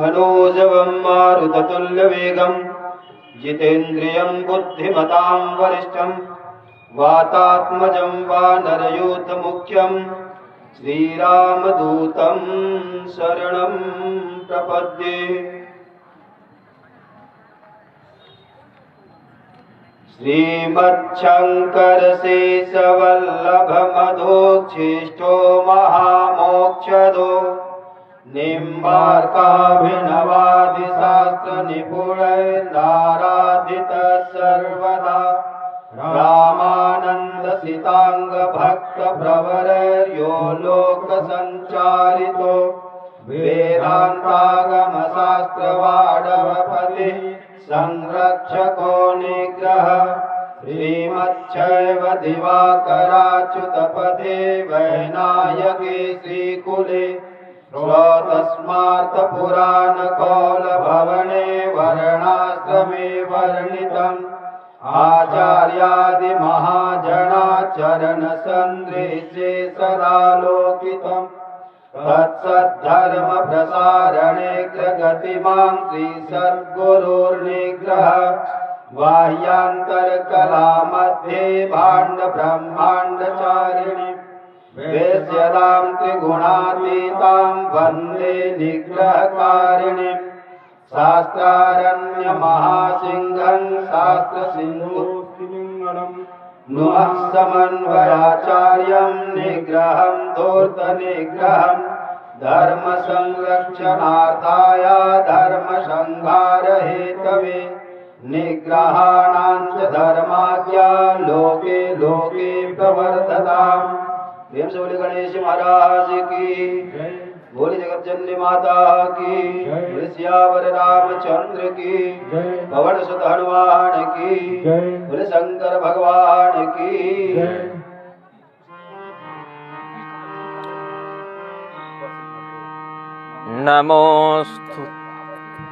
मनोजवं मारुततुल्यवेगं जितेन्द्रियं बुद्धिमतां वरिष्ठं वातात्मजं वानरयूथमुख्यं श्रीरामदूतं शरणं प्रपद्ये। श्रीमच्छङ्करशेषवल्लभमधोच्छिष्टो महामोक्षदो निम्बार्काभिनवादिशास्त्रनिपुणैर्नाराधितः सर्वदा रामानन्दसिताङ्गभक्तप्रवरयो लोकसञ्चारितो वेदान्तागमशास्त्रवाडवपतिः संरक्षको निग्रह श्रीमच्छैव दिवाकराच्युतपदे वैनायके श्रीकुले श्रोतस्मार्तपुराणकौलभवने वर्णाश्रमे वर्णितम् आचार्यादिमहाजनाचरणसन्देशे सदालोकितम् तत्सद्धर्मप्रसारणे ग्रगतिमान् श्रीसद्गुरोर्निग्रह बाह्यान्तरकलामध्ये भाण्डब्रह्माण्डचारिणीं वेश्यदां त्रिगुणातीतां वन्दे निग्रहकारिणीं शास्त्रारण्यमहासिंहं शास्त्रसिन्धुमङ्गलम् नुमः समन्वयाचार्यं निग्रहं धूर्तनिग्रहं धर्मसंरक्षणार्थाय धर्मसंहारहेतवे निग्रहाणां च धर्माज्ञा लोके लोके प्रवर्धताम्। प्रेम से बोले गणेश महाराज की, बोले जगत जननी माता की, बोले सियावर रामचंद्र की, पवन सुत हनुमान की, बोले शंकर भगवान की।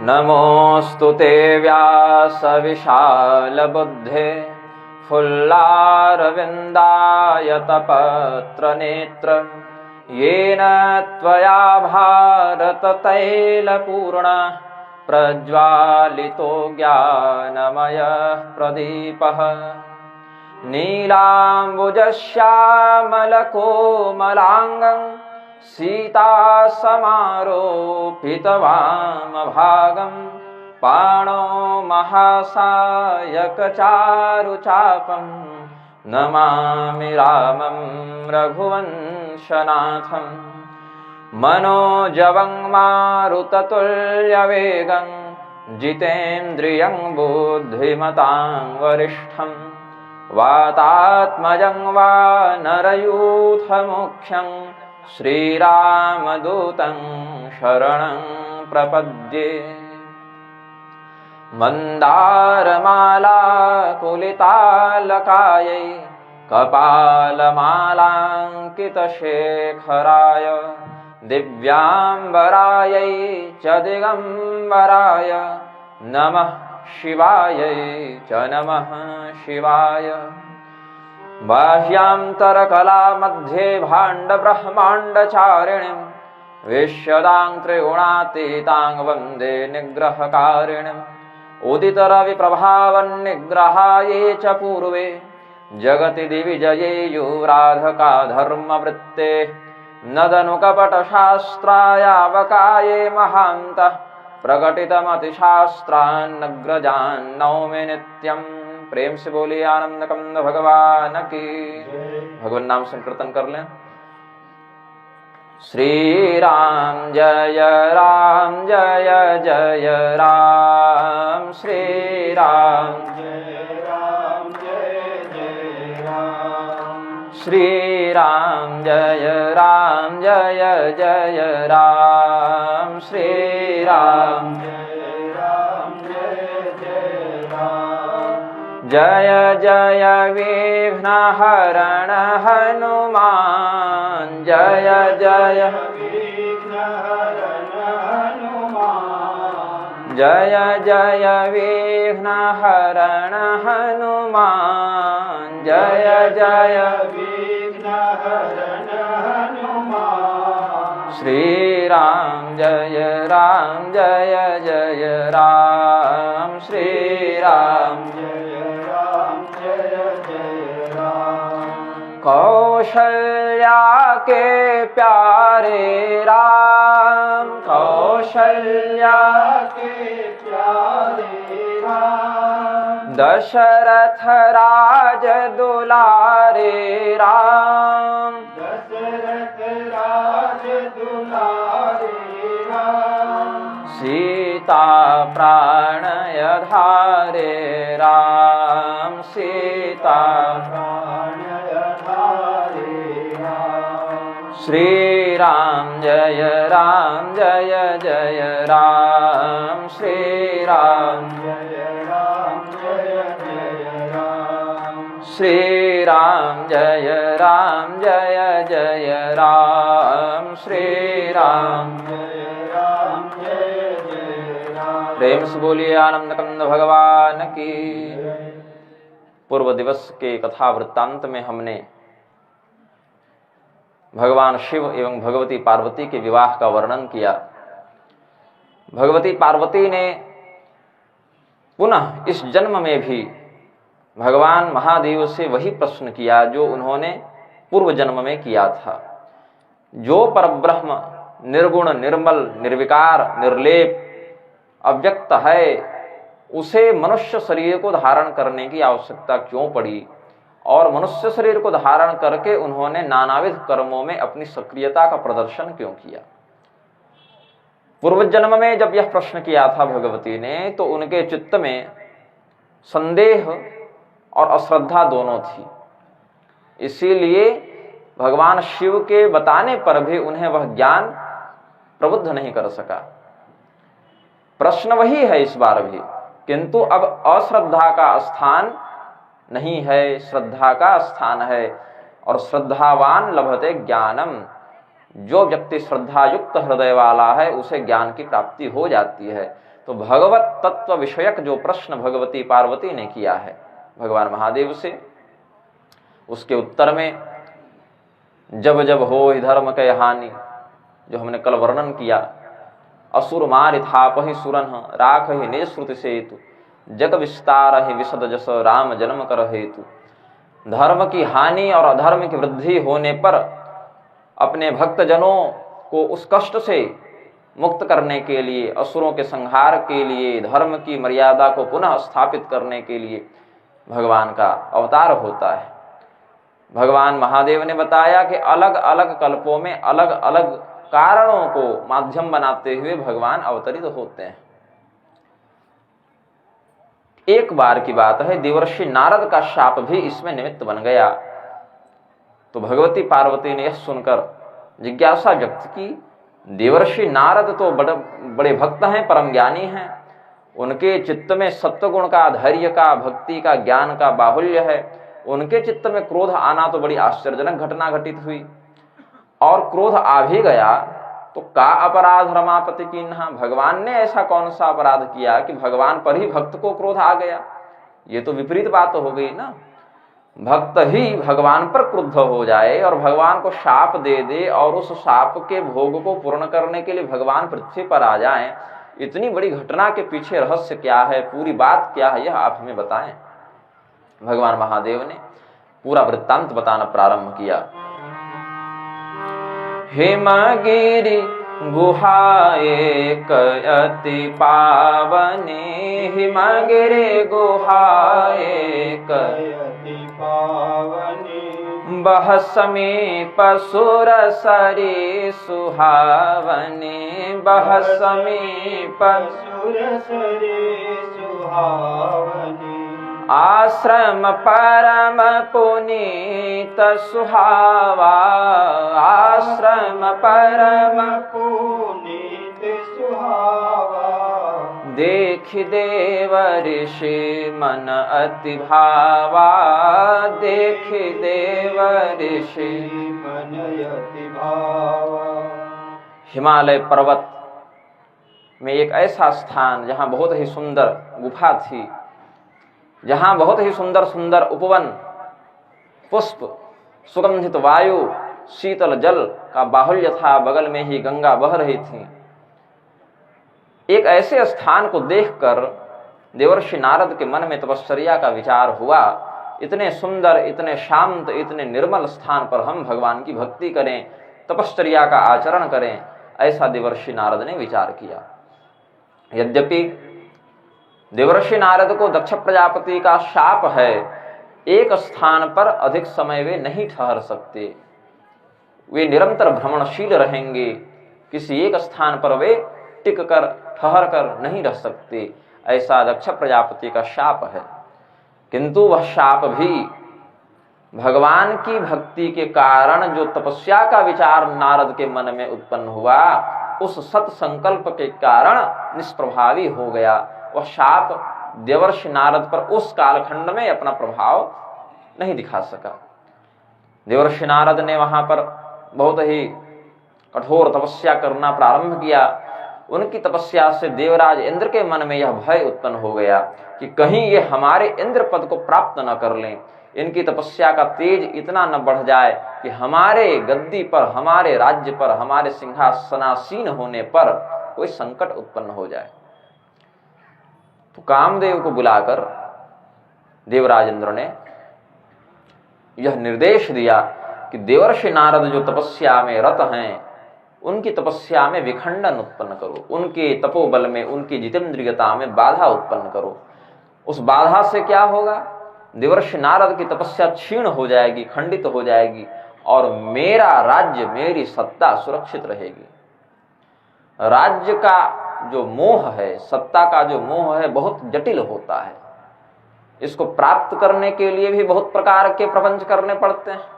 नमोस्तु ते व्यास विशाल बुद्धे फुल्लारविन्दायतपत्र नेत्र येन त्वया भारत तैलपूर्ण प्रज्वालितो ज्ञानमयः प्रदीपः नीलाम्बुजश्यामलकोमलाङ्गं सीतासमारोपितवामभागं पाणो महासायकचारुचापं नमामि रामं रघुवंशनाथं मनोजवं मारुततुल्यवेगं जितेन्द्रियं बुद्धिमतां वरिष्ठं वातात्मजं वानरयूथमुख्यं श्रीरामदूतं शरणं प्रपद्ये। मन्दारमालाकुलितालकायै कपालमालाङ्कितशेखराय दिव्याम्बरायै च दिगम्बराय नमः शिवायै च नमः शिवाय। बाह्यान्तरकलामध्ये भाण्डब्रह्माण्डचारिणीं विश्वदां त्रिगुणातीतां वन्दे निग्रहकारिणीम् उदितरविप्रभावन्निग्रहायै च पूर्वे जगति दिविजये युवराधका धर्मवृत्ते नदनुकपटशास्त्रायावकाये महान्तः प्रकटितमतिशास्त्रान्नग्रजान् नौमि नित्यम्। प्रेम से बोलिए आनंद कंद भगवान की। भगवान नाम संकीर्तन कर लें। श्री राम जय जय राम, श्री राम जय जय राम, श्री राम जय जय राम, श्री राम जय जय विघ्नहरण हनुमान, जय जय विघ्नहरण हनुमान, जय जय विघ्नहरण हनुमान, जय जय विघ्नहरण हनुमान। श्री राम जय राम जय जय राम श्री राम जय राम जय जय राम। कौशल्या के प्यारे राम, कौशल्या के प्यारे राम, दशरथ राज दुलारे राम, दशरथ राज दुलारे राम, सीता प्राणय धारे राम, सीता प्राणय धारे राम। श्री राम जय राम जय जय राम श्री राम जय राम जय जय राम, श्री राम जय राम जय जय राम श्री राम जय राम जय जय राम। प्रेम से बोलिए आनंद कंद भगवान की। पूर्व दिवस के कथा वृत्तांत में हमने भगवान शिव एवं भगवती पार्वती के विवाह का वर्णन किया। भगवती पार्वती ने पुनः इस जन्म में भी भगवान महादेव से वही प्रश्न किया जो उन्होंने पूर्व जन्म में किया था। जो परब्रह्म निर्गुण निर्मल निर्विकार निर्लेप अव्यक्त है, उसे मनुष्य शरीर को धारण करने की आवश्यकता क्यों पड़ी और मनुष्य शरीर को धारण करके उन्होंने नानाविध कर्मों में अपनी सक्रियता का प्रदर्शन क्यों किया। पूर्व जन्म में जब यह प्रश्न किया था भगवती ने, तो उनके चित्त में संदेह और अश्रद्धा दोनों थी। इसीलिए भगवान शिव के बताने पर भी उन्हें वह ज्ञान प्रबुद्ध नहीं कर सका। प्रश्न वही है इस बार भी, किंतु अब अश्रद्धा का स्थान नहीं है, श्रद्धा का स्थान है। और श्रद्धावान लभते ज्ञानम, जो व्यक्ति श्रद्धा युक्त हृदय वाला है उसे ज्ञान की प्राप्ति हो जाती है। तो भगवत तत्व विषयक जो प्रश्न भगवती पार्वती ने किया है भगवान महादेव से, उसके उत्तर में जब जब हो धर्म के हानि, जो हमने कल वर्णन किया, असुर मारि थापहि सुरन राखहि निज श्रुति सेतु, जग विस्तार ही विशद जस राम जन्म कर हेतु। धर्म की हानि और अधर्म की वृद्धि होने पर अपने भक्तजनों को उस कष्ट से मुक्त करने के लिए, असुरों के संहार के लिए, धर्म की मर्यादा को पुनः स्थापित करने के लिए भगवान का अवतार होता है। भगवान महादेव ने बताया कि अलग अलग कल्पों में अलग अलग कारणों को माध्यम बनाते हुए भगवान अवतरित होते हैं। एक बार की बात है, देवर्षि नारद का शाप भी इसमें निमित्त बन गया। तो भगवती पार्वती ने यह सुनकर जिज्ञासा व्यक्त की, देवर्षि नारद तो बड़े भक्त हैं, परम ज्ञानी हैं, उनके चित्त में सत्वगुण का, धैर्य का, भक्ति का, ज्ञान का बाहुल्य है। उनके चित्त में क्रोध आना तो बड़ी आश्चर्यजनक घटना घटित हुई, और क्रोध आ भी गया तो का अपराध रमापति कीन्हा, भगवान ने ऐसा कौन सा अपराध किया कि भगवान पर ही भक्त को क्रोध आ गया। ये तो विपरीत बात हो गई ना। भक्त ही भगवान पर क्रुद्ध हो जाए और भगवान को शाप दे दे और उस शाप के भोग को पूर्ण करने के लिए भगवान पृथ्वी पर आ जाएं, इतनी बड़ी घटना के पीछे रहस्य क्या है, पूरी बात क्या है, यह आप हमें बताएं। भगवान महादेव ने पूरा वृत्तांत बताना प्रारंभ किया। हिमगिरि गुहा एक अति पावनी, हिमगिरि गुहा एक अति पावनी, बह समीप सुर सरी सुहावनी, बह समीप सुर सरी सुहावनी, आश्रम परम पुनीत सुहावा, आश्रम परम पुनीत सुहावा, देख देव ऋषि मन अति भावा, देख देव ऋषि मन अति भावा। हिमालय पर्वत में एक ऐसा स्थान जहाँ बहुत ही सुंदर गुफा थी, जहाँ बहुत ही सुंदर सुंदर उपवन, पुष्प, सुगंधित वायु, शीतल जल का बाहुल्य था, बगल में ही गंगा बह रही थी। एक ऐसे स्थान को देखकर देवर्षि नारद के मन में तपश्चर्या का विचार हुआ। इतने सुंदर, इतने शांत, इतने निर्मल स्थान पर हम भगवान की भक्ति करें, तपश्चर्या का आचरण करें, ऐसा देवर्षि नारद ने विचार किया। यद्यपि देवर्षि नारद को दक्ष प्रजापति का शाप है, एक स्थान पर अधिक समय वे नहीं ठहर सकते, वे निरंतर भ्रमणशील रहेंगे, किसी एक स्थान पर वे टिक कर ठहर कर नहीं रह सकते, ऐसा दक्ष प्रजापति का शाप है। किंतु वह शाप भी भगवान की भक्ति के कारण जो तपस्या का विचार नारद के मन में उत्पन्न हुआ, उस सत संकल्प के कारण निष्प्रभावी हो गया। वह शाप देवर्षि नारद पर उस कालखंड में अपना प्रभाव नहीं दिखा सका। देवर्षि नारद ने वहां पर बहुत ही कठोर तपस्या करना प्रारंभ किया। उनकी तपस्या से देवराज इंद्र के मन में यह भय उत्पन्न हो गया कि कहीं ये हमारे इंद्र पद को प्राप्त न कर लें, इनकी तपस्या का तेज इतना न बढ़ जाए कि हमारे गद्दी पर, हमारे राज्य पर, हमारे सिंहासनासीन होने पर कोई संकट उत्पन्न हो जाए। तो कामदेव को बुलाकर देवराज इंद्र ने यह निर्देश दिया कि देवर्षि नारद जो तपस्या में रत हैं, उनकी तपस्या में विखंडन उत्पन्न करो, उनके तपोबल में, उनकी जितेंद्रियता में बाधा उत्पन्न करो। उस बाधा से क्या होगा? देवर्षि नारद की तपस्या क्षीण हो जाएगी, खंडित हो जाएगी, और मेरा राज्य, मेरी सत्ता सुरक्षित रहेगी। राज्य का जो मोह है, सत्ता का जो मोह है, बहुत जटिल होता है। इसको प्राप्त करने के लिए भी बहुत प्रकार के प्रपंच करने पड़ते हैं।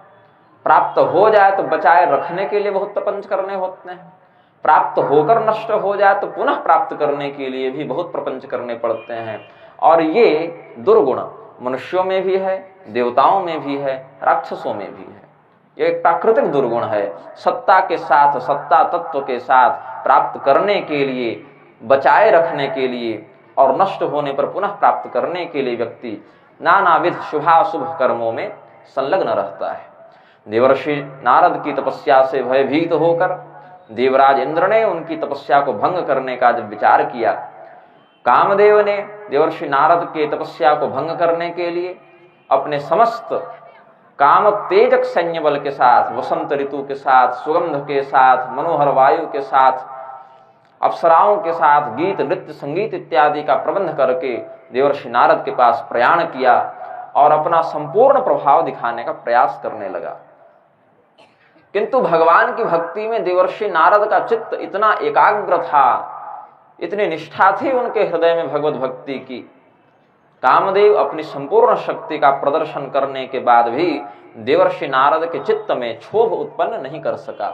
प्राप्त हो जाए तो बचाए रखने के लिए बहुत प्रपंच करने होते हैं। प्राप्त होकर नष्ट हो जाए तो पुनः प्राप्त करने के लिए भी बहुत प्रपंच करने पड़ते हैं। और ये दुर्गुण मनुष्यों में भी है, देवताओं में भी है, राक्षसों में भी है। ये एक प्राकृतिक दुर्गुण है। सत्ता के साथ, सत्ता तत्व के साथ प्राप्त करने के लिए, बचाए रखने के लिए और नष्ट होने पर पुनः प्राप्त करने के लिए व्यक्ति नानाविध शुभाशुभ कर्मों में संलग्न रहता है। देवर्षि नारद की तपस्या से भयभीत होकर देवराज इंद्र ने उनकी तपस्या को भंग करने का जब विचार किया, कामदेव ने देवर्षि नारद के तपस्या को भंग करने के लिए अपने समस्त काम तेजक सैन्य बल के साथ, वसंत ऋतु के साथ, सुगंध के साथ, मनोहर वायु के साथ, अप्सराओं के साथ गीत, नृत्य, संगीत इत्यादि का प्रबंध करके देवर्षि नारद के पास प्रयाण किया और अपना संपूर्ण प्रभाव दिखाने का प्रयास करने लगा। किंतु भगवान की भक्ति में देवर्षि नारद का चित्त इतना एकाग्र था, इतनी निष्ठा थी उनके हृदय में भगवत भक्ति की, कामदेव अपनी संपूर्ण शक्ति का प्रदर्शन करने के बाद भी देवर्षि नारद के चित्त में क्षोभ उत्पन्न नहीं कर सका।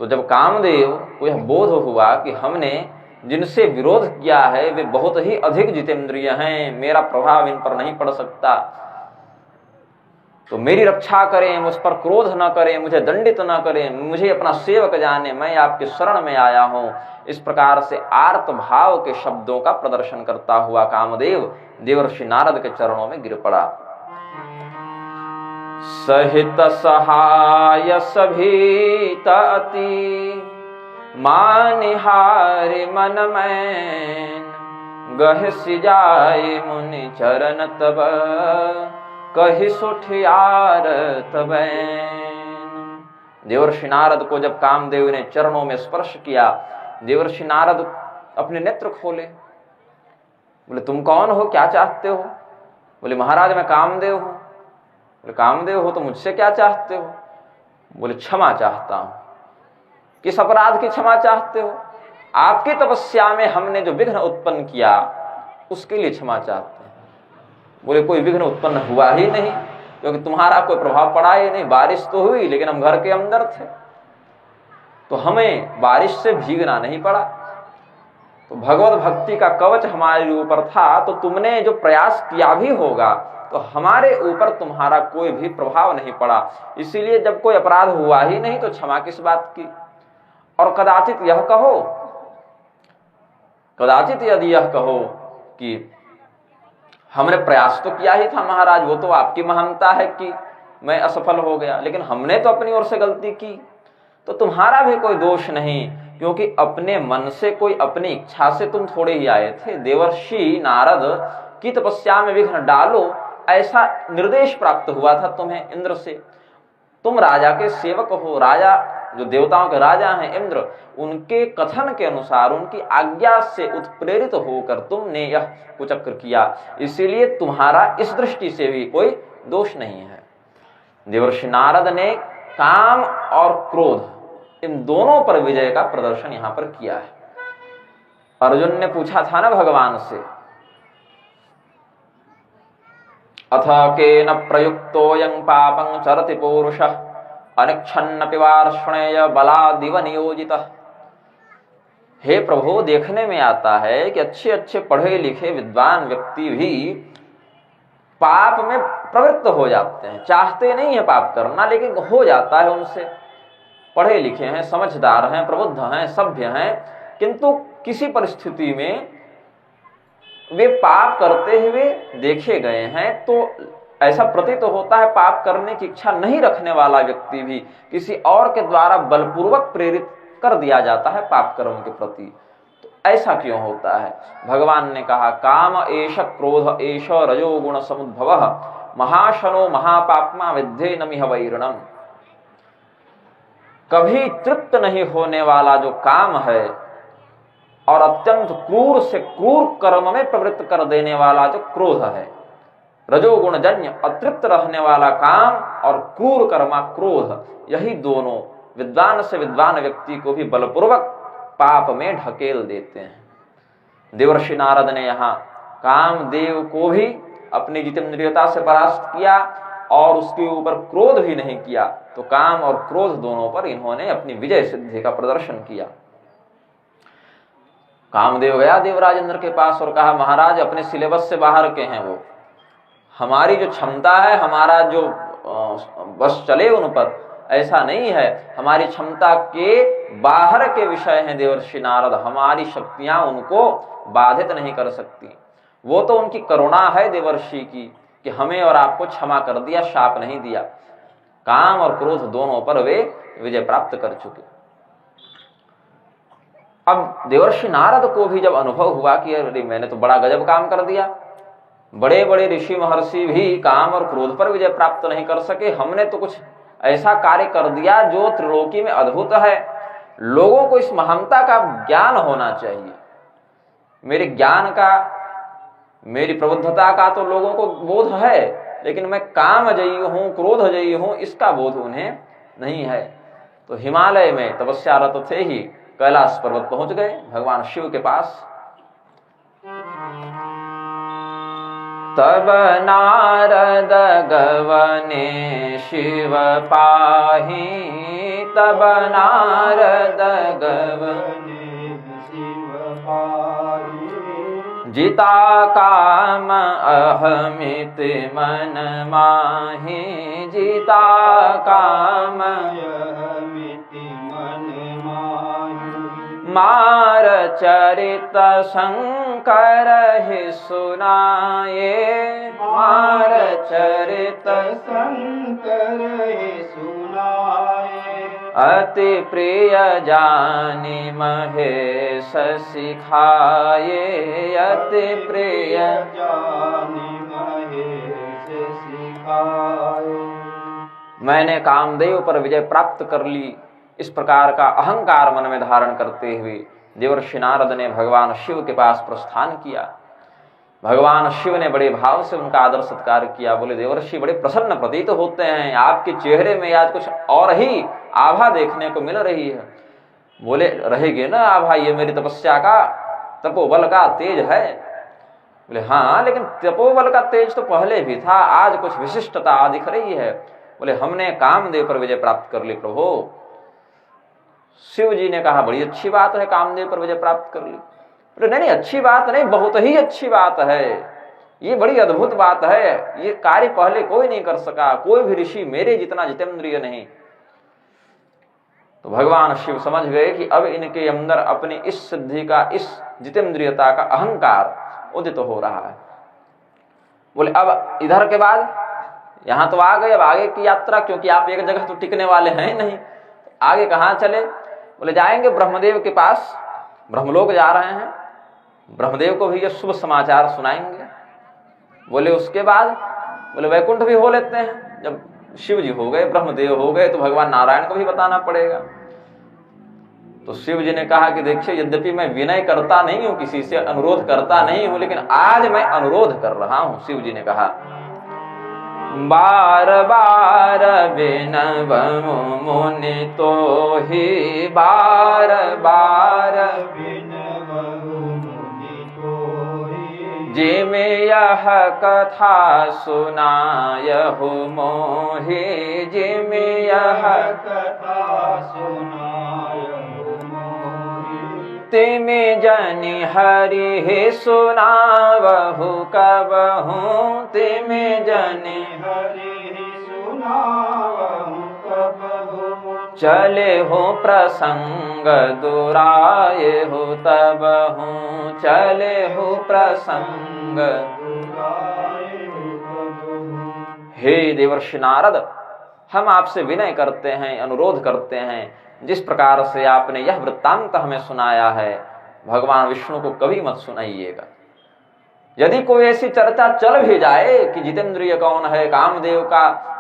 तो जब कामदेव को यह बोध हुआ कि हमने जिनसे विरोध किया है वे बहुत ही अधिक जितेंद्रिय हैं, मेरा प्रभाव इन पर नहीं पड़ सकता, तो मेरी रक्षा करें, मुझ पर क्रोध न करें, मुझे दंडित न करें, मुझे अपना सेवक जाने, मैं आपके शरण में आया हूं। इस प्रकार से आर्त भाव के शब्दों का प्रदर्शन करता हुआ कामदेव देवर्षि नारद के चरणों में गिर पड़ा। सहित सहाय सभीत अति मानिहारि मन में, गह सिजाए मुनि चरण तब कहि सुठियार तबैन। देवर्षि नारद को जब कामदेव ने चरणों में स्पर्श किया, देवर्षि नारद अपने नेत्र खोले। बोले, तुम कौन हो, क्या चाहते हो? बोले, महाराज मैं कामदेव हूं। बोले, कामदेव हो तो मुझसे क्या चाहते हो? बोले, क्षमा चाहता हूं। किस अपराध की क्षमा चाहते हो? आपकी तपस्या में हमने जो विघ्न उत्पन्न किया उसके लिए क्षमा चाहते हैं। बोले, कोई विघ्न उत्पन्न हुआ ही नहीं, क्योंकि तुम्हारा कोई प्रभाव पड़ा ही नहीं। बारिश तो हुई लेकिन हम घर के अंदर थे, तो हमें बारिश से भीगना नहीं पड़ा। तो भगवत भक्ति का कवच हमारे ऊपर था, तो तुमने जो प्रयास किया भी होगा तो हमारे ऊपर तुम्हारा कोई भी प्रभाव नहीं पड़ा। इसीलिए जब कोई अपराध हुआ ही नहीं तो क्षमा किस बात की। और कदाचित यह कहो, कदाचित यदि यह कहो कि हमने प्रयास तो किया ही था महाराज, वो तो आपकी महानता है कि मैं असफल हो गया, लेकिन हमने तो अपनी ओर से गलती की, तो तुम्हारा भी कोई दोष नहीं, क्योंकि अपने मन से, कोई अपनी इच्छा से तुम थोड़े ही आए थे। देवर्षि नारद की तपस्या में विघ्न डालो, ऐसा निर्देश प्राप्त हुआ था तुम्हें इंद्र से। तुम राजा के सेवक हो, राजा जो देवताओं के राजा हैं इंद्र, उनके कथन के अनुसार, उनकी आज्ञा से उत्प्रेरित होकर तुमने यह कुचक्र किया, इसीलिए तुम्हारा इस दृष्टि से भी कोई दोष नहीं है। देवर्षि नारद ने काम और क्रोध इन दोनों पर विजय का प्रदर्शन यहां पर किया है। अर्जुन ने पूछा था ना भगवान से, अथ केन प्रयुक्तोऽयं पापं चरति पौरुषः अनिच्छन्नपि वार्ष्णेय बलादिव नियोजितः। हे प्रभु, देखने में आता है कि अच्छे अच्छे पढ़े लिखे विद्वान व्यक्ति भी पाप में प्रवृत्त हो जाते हैं, चाहते नहीं है पाप करना, लेकिन हो जाता है उनसे। पढ़े लिखे हैं, समझदार हैं, प्रबुद्ध हैं, सभ्य हैं, किंतु किसी परिस्थिति में वे पाप करते हुए देखे गए हैं, तो ऐसा प्रतीत होता है पाप करने की इच्छा नहीं रखने वाला व्यक्ति भी किसी और के द्वारा बलपूर्वक प्रेरित कर दिया जाता है पाप कर्म के प्रति। तो ऐसा क्यों होता है? भगवान ने कहा, काम एष क्रोध एष रजोगुण समुद्भवः महाशनो महापाप्मा विद्धे नमिह वैरणम। कभी तृप्त नहीं होने वाला जो काम है और अत्यंत क्रूर से क्रूर कर्म में प्रवृत्त कर देने वाला जो क्रोध है, रजोगुण जन्य अतृप्त रहने वाला काम और क्रूर कर्मा क्रोध, यही दोनों विद्वान से विद्वान व्यक्ति को भी बलपूर्वक पाप में ढकेल देते हैं। देवर्षि नारद ने यहाँ कामदेव को भी अपनी जितेंद्रियता से परास्त किया और उसके ऊपर क्रोध भी नहीं किया, तो काम और क्रोध दोनों पर इन्होंने अपनी विजय सिद्धि का प्रदर्शन किया। कामदेव गया देवराज इंद्र के पास और कहा, महाराज अपने सिलेबस से बाहर के हैं वो, हमारी जो क्षमता है, हमारा जो बस चले उन पर, ऐसा नहीं है, हमारी क्षमता के बाहर के विषय हैं देवर्षि नारद, हमारी शक्तियां उनको बाधित नहीं कर सकती। वो तो उनकी करुणा है देवर्षि की कि हमें और आपको क्षमा कर दिया, शाप नहीं दिया। काम और क्रोध दोनों पर वे विजय प्राप्त कर चुके। अब देवर्षि नारद को भी जब अनुभव हुआ कि अरे मैंने तो बड़ा गजब काम कर दिया, बड़े बड़े ऋषि महर्षि भी काम और क्रोध पर विजय प्राप्त नहीं कर सके, हमने तो कुछ ऐसा कार्य कर दिया जो त्रिलोकी में अद्भुत है। लोगों को इस महानता का ज्ञान होना चाहिए। मेरे ज्ञान का, मेरी प्रबुद्धता का तो लोगों को बोध है, लेकिन मैं कामजयी हूं, क्रोधजयी हूं, इसका बोध उन्हें नहीं है। तो हिमालय में तपस्यारत थे ही कैलाश पर्वत पहुंच गए भगवान शिव के पास। तब नारद गवने शिव पाहि, तब नारद गवने शिव पाहि, जिता काम अहमित मन माहि, जिता काम अहमित मन माहि, मार चरित शंकर ही सुनाए, मार चरित शंकर ही सुनाए, अति प्रिय जानि महेश सिखाए, अति प्रिय जानि महेश सिखाए। मैंने कामदेव पर विजय प्राप्त कर ली, इस प्रकार का अहंकार मन में धारण करते हुए देवर्षि नारद ने भगवान शिव के पास प्रस्थान किया। भगवान शिव ने बड़े भाव से उनका आदर सत्कार किया। बोले, देवर्षि बड़े प्रसन्न प्रतीत होते हैं, आपके चेहरे में आज कुछ और ही आभा देखने को मिल रही है। बोले, रहेगी ना आभा, ये मेरी तपस्या का, तपोबल का तेज है। बोले, हाँ, लेकिन तपोबल का तेज तो पहले भी था, आज कुछ विशिष्टता दिख रही है। बोले, हमने कामदेव पर विजय प्राप्त कर ली प्रभु। शिव जी ने कहा, बड़ी अच्छी बात है, कामदेव पर विजय प्राप्त कर ली। बोले, नहीं, अच्छी बात नहीं, बहुत ही अच्छी बात है, ये बड़ी अद्भुत बात है, ये कार्य पहले कोई नहीं कर सका, कोई भी ऋषि मेरे जितना जितेंद्रिय नहीं। तो भगवान शिव समझ गए कि अब इनके अंदर अपनी इस सिद्धि का, इस जितेंद्रियता का अहंकार उदित हो रहा है। बोले, अब इधर के बाद यहाँ तो आ गए, अब आगे की यात्रा, क्योंकि आप एक जगह तो टिकने वाले हैं नहीं, आगे कहाँ चले? बोले जाएंगे ब्रह्मदेव के पास, ब्रह्मलोक जा रहे हैं, ब्रह्मदेव को भी ये शुभ समाचार सुनाएंगे। बोले उसके बाद? बोले वैकुंठ भी हो लेते हैं। जब शिव जी हो गए, ब्रह्मदेव हो गए, तो भगवान नारायण को भी बताना पड़ेगा। तो शिव जी ने कहा कि देखिए, यद्यपि मैं विनय करता नहीं हूं, किसी से अनुरोध करता नहीं हूं, लेकिन आज मैं अनुरोध कर रहा हूं। शिव जी ने कहा, बार बार विनवमु मुनि तो ही, बार बार जिम यह कथा सुनायहु मोहि, जिम यह कथा सुनायहु मोहि, तिम जनि हरि सुनावहु कबहु, तिम जनि हरि सुनावहु कबहु, चले हो प्रसंग दुराए हो तबहु, चले हो प्रसंग दुराए हो तबहु। हे देवर्षि नारद, हम आपसे विनय करते हैं, अनुरोध करते हैं, जिस प्रकार से आपने यह वृत्तांत हमें सुनाया है, भगवान विष्णु को कभी मत सुनाइएगा। यदि कोई ऐसी चर्चा चल भी जाए कि जितेंद्रिय कौन है, कामदेव का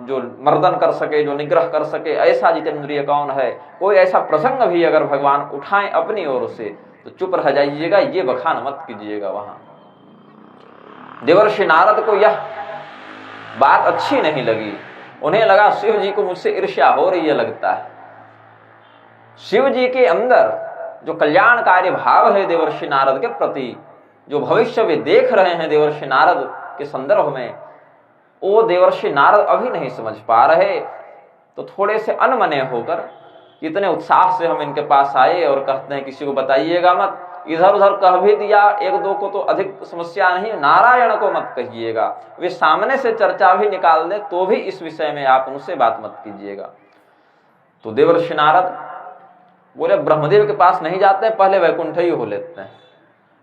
जो मर्दन कर सके, जो निग्रह कर सके, ऐसा जितेंद्रिय कौन है, कोई ऐसा प्रसंग भी अगर भगवान उठाएं अपनी ओर से, तो चुप रह जाइएगा, ये बखान मत कीजिएगा। वहां देवर्षि नारद को यह बात अच्छी नहीं लगी। उन्हें लगा शिव जी को मुझसे ईर्ष्या हो रही है लगता है। शिव जी के अंदर जो कल्याणकारी भाव है देवर्षि नारद के प्रति, जो भविष्य वे देख रहे हैं देवर्षि नारद के संदर्भ में, वो देवर्षि नारद अभी नहीं समझ पा रहे। तो थोड़े से अनमने होकर, इतने उत्साह से हम इनके पास आए और कहते हैं किसी को बताइएगा मत, इधर उधर कह भी दिया एक दो को तो अधिक समस्या नहीं, नारायण को मत कहिएगा, वे सामने से चर्चा भी निकाल दे तो भी इस विषय में आप उनसे बात मत कीजिएगा। तो देवर्षि नारद बोले ब्रह्मदेव के पास नहीं जाते, पहले वैकुंठ ही हो लेते हैं।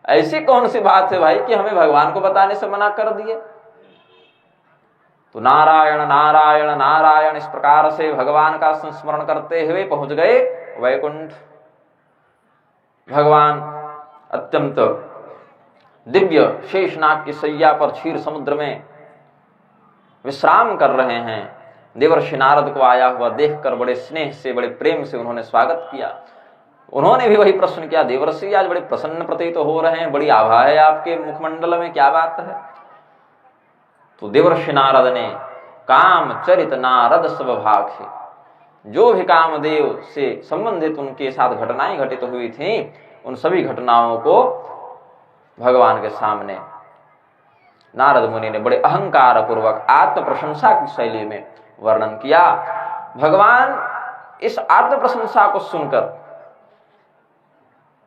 ऐसी कौन सी बात है भाई कि हमें भगवान को बताने से मना कर दिए? तो नारायण नारायण नारायण इस प्रकार से भगवान का संस्मरण करते हुए पहुंच गए वैकुंठ। भगवान अत्यंत दिव्य शेषनाग की सैया पर क्षीर समुद्र में विश्राम कर रहे हैं। देवर्षि नारद को आया हुआ देखकर बड़े स्नेह से, बड़े प्रेम से उन्होंने स्वागत किया। उन्होंने भी वही प्रश्न किया, देवर्षि आज बड़े प्रसन्न प्रतीत हो रहे हैं, बड़ी आभा है आपके मुखमंडल में, क्या बात है? तो देवर्षि नारद ने काम चरित नारद सब भाखे, जो भी कामदेव से संबंधित उनके साथ घटनाएं घटित हुई थी, उन सभी घटनाओं को भगवान के सामने नारद मुनि ने बड़े अहंकार पूर्वक आत्म प्रशंसा की शैली में वर्णन किया। भगवान इस आत्म प्रशंसा को सुनकर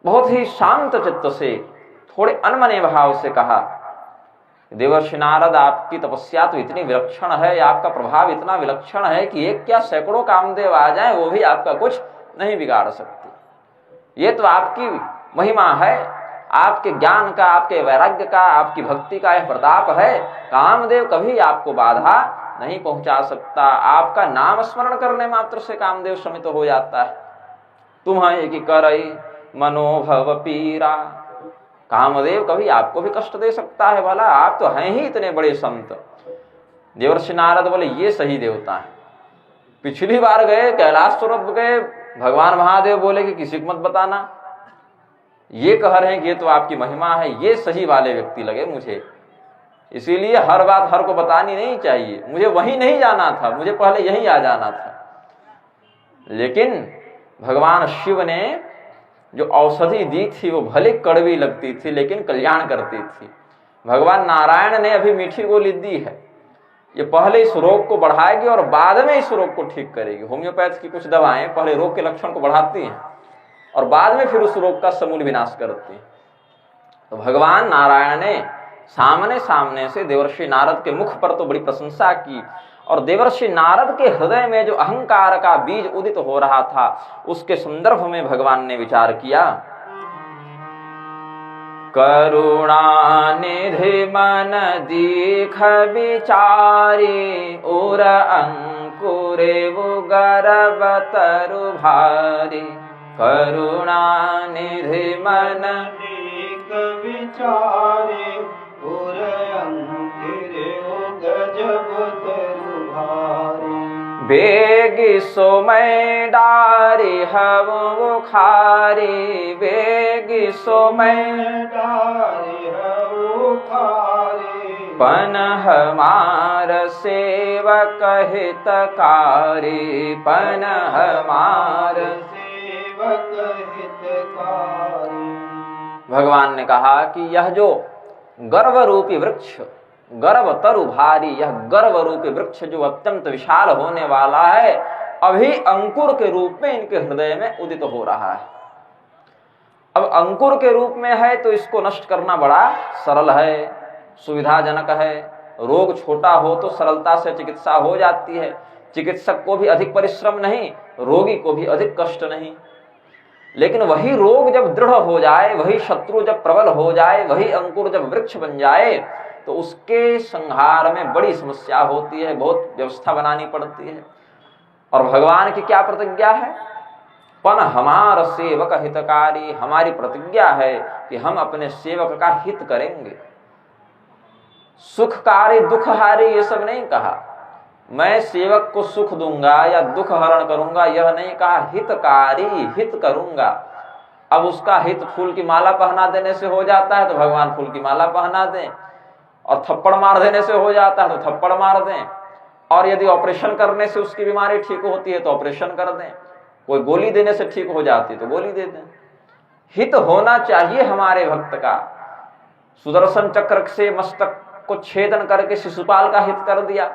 बहुत ही शांत चित्त से, थोड़े अनमने भाव से कहा, देवर्षि नारद आपकी तपस्या तो इतनी विलक्षण है, आपका प्रभाव इतना विलक्षण है कि एक क्या सैकड़ों कामदेव आ जाएं वो भी आपका कुछ नहीं बिगाड़ सकते। ये तो आपकी महिमा है, आपके ज्ञान का, आपके वैराग्य का, आपकी भक्ति का यह प्रताप है। कामदेव कभी आपको बाधा नहीं पहुंचा सकता। आपका नाम स्मरण करने मात्र से कामदेव शमित हो जाता है। तुम्हें कि करई मनोभव पीरा, कामदेव कभी आपको भी कष्ट दे सकता है भला? आप तो हैं ही इतने बड़े संत। देवर्षि नारद बोले ये सही देवता है। पिछली बार गए कैलाश पर्वत गए, भगवान महादेव बोले कि किसी को मत बताना, ये कह रहे हैं कि ये तो आपकी महिमा है, ये सही वाले व्यक्ति लगे मुझे। इसीलिए हर बात हर को बतानी नहीं चाहिए। मुझे वहीं नहीं जाना था, मुझे पहले यहीं आ जाना था। लेकिन भगवान शिव ने जो औषधि दी थी वो भले कड़वी लगती थी लेकिन कल्याण करती थी। भगवान नारायण ने अभी मीठी गोली दी है, ये पहले इस रोग को बढ़ाएगी और बाद में इस रोग को ठीक करेगी। होम्योपैथ की कुछ दवाएं पहले रोग के लक्षण को बढ़ाती हैं और बाद में फिर उस रोग का समूल विनाश करती हैं। तो भगवान नारायण ने सामने सामने से देवर्षि नारद के मुख पर तो बड़ी प्रशंसा की, और देवर्षि नारद के हृदय में जो अहंकार का बीज उदित हो रहा था उसके संदर्भ में भगवान ने विचार किया। करुणा निधि मन दीख विचारी उर अंकुरे वो गर्भ तरु भारी करुणा निधि मन दीख विचारे उर अंकुरे वो गजब तरु भारी बेगी सोमय डारी हव बुखारी बेगी सोमय डारे हवो खारे पन हमार सेवक हितकारी पन हमार सेवक हितकारी। भगवान ने कहा कि यह जो गर्व रूपी वृक्ष गर्भ तरु भारी यह गर्भ रूपी वृक्ष जो अत्यंत विशाल होने वाला है अभी अंकुर के रूप में इनके हृदय में उदित हो रहा है। अब अंकुर के रूप में है तो इसको नष्ट करना बड़ा सरल है, सुविधाजनक है। रोग छोटा हो तो सरलता से चिकित्सा हो जाती है। चिकित्सक को भी अधिक परिश्रम नहीं, रोगी को भी अधिक कष्ट नहीं। लेकिन वही रोग जब दृढ़ हो जाए, वही शत्रु जब प्रबल हो जाए, वही अंकुर जब वृक्ष बन जाए तो उसके संहार में बड़ी समस्या होती है, बहुत व्यवस्था बनानी पड़ती है। और भगवान की क्या प्रतिज्ञा है? पन हमार सेवक हितकारी, हमारी प्रतिज्ञा है कि हम अपने सेवक का हित करेंगे। सुखकारी दुखहारी ये सब नहीं कहा, मैं सेवक को सुख दूंगा या दुख हरण करूंगा यह नहीं कहा, हितकारी हित करूंगा। अब उसका हित फूल की माला पहना देने से हो जाता है तो भगवान फूल की माला पहना दें, और थप्पड़ मार देने से हो जाता है तो थप्पड़ मार दें, और यदि ऑपरेशन करने से उसकी बीमारी ठीक होती है तो ऑपरेशन कर दें, कोई गोली देने से ठीक हो जाती है तो गोली दे दें। हित होना चाहिए हमारे भक्त का। सुदर्शन चक्र से मस्तक को छेदन करके शिशुपाल का हित कर दिया,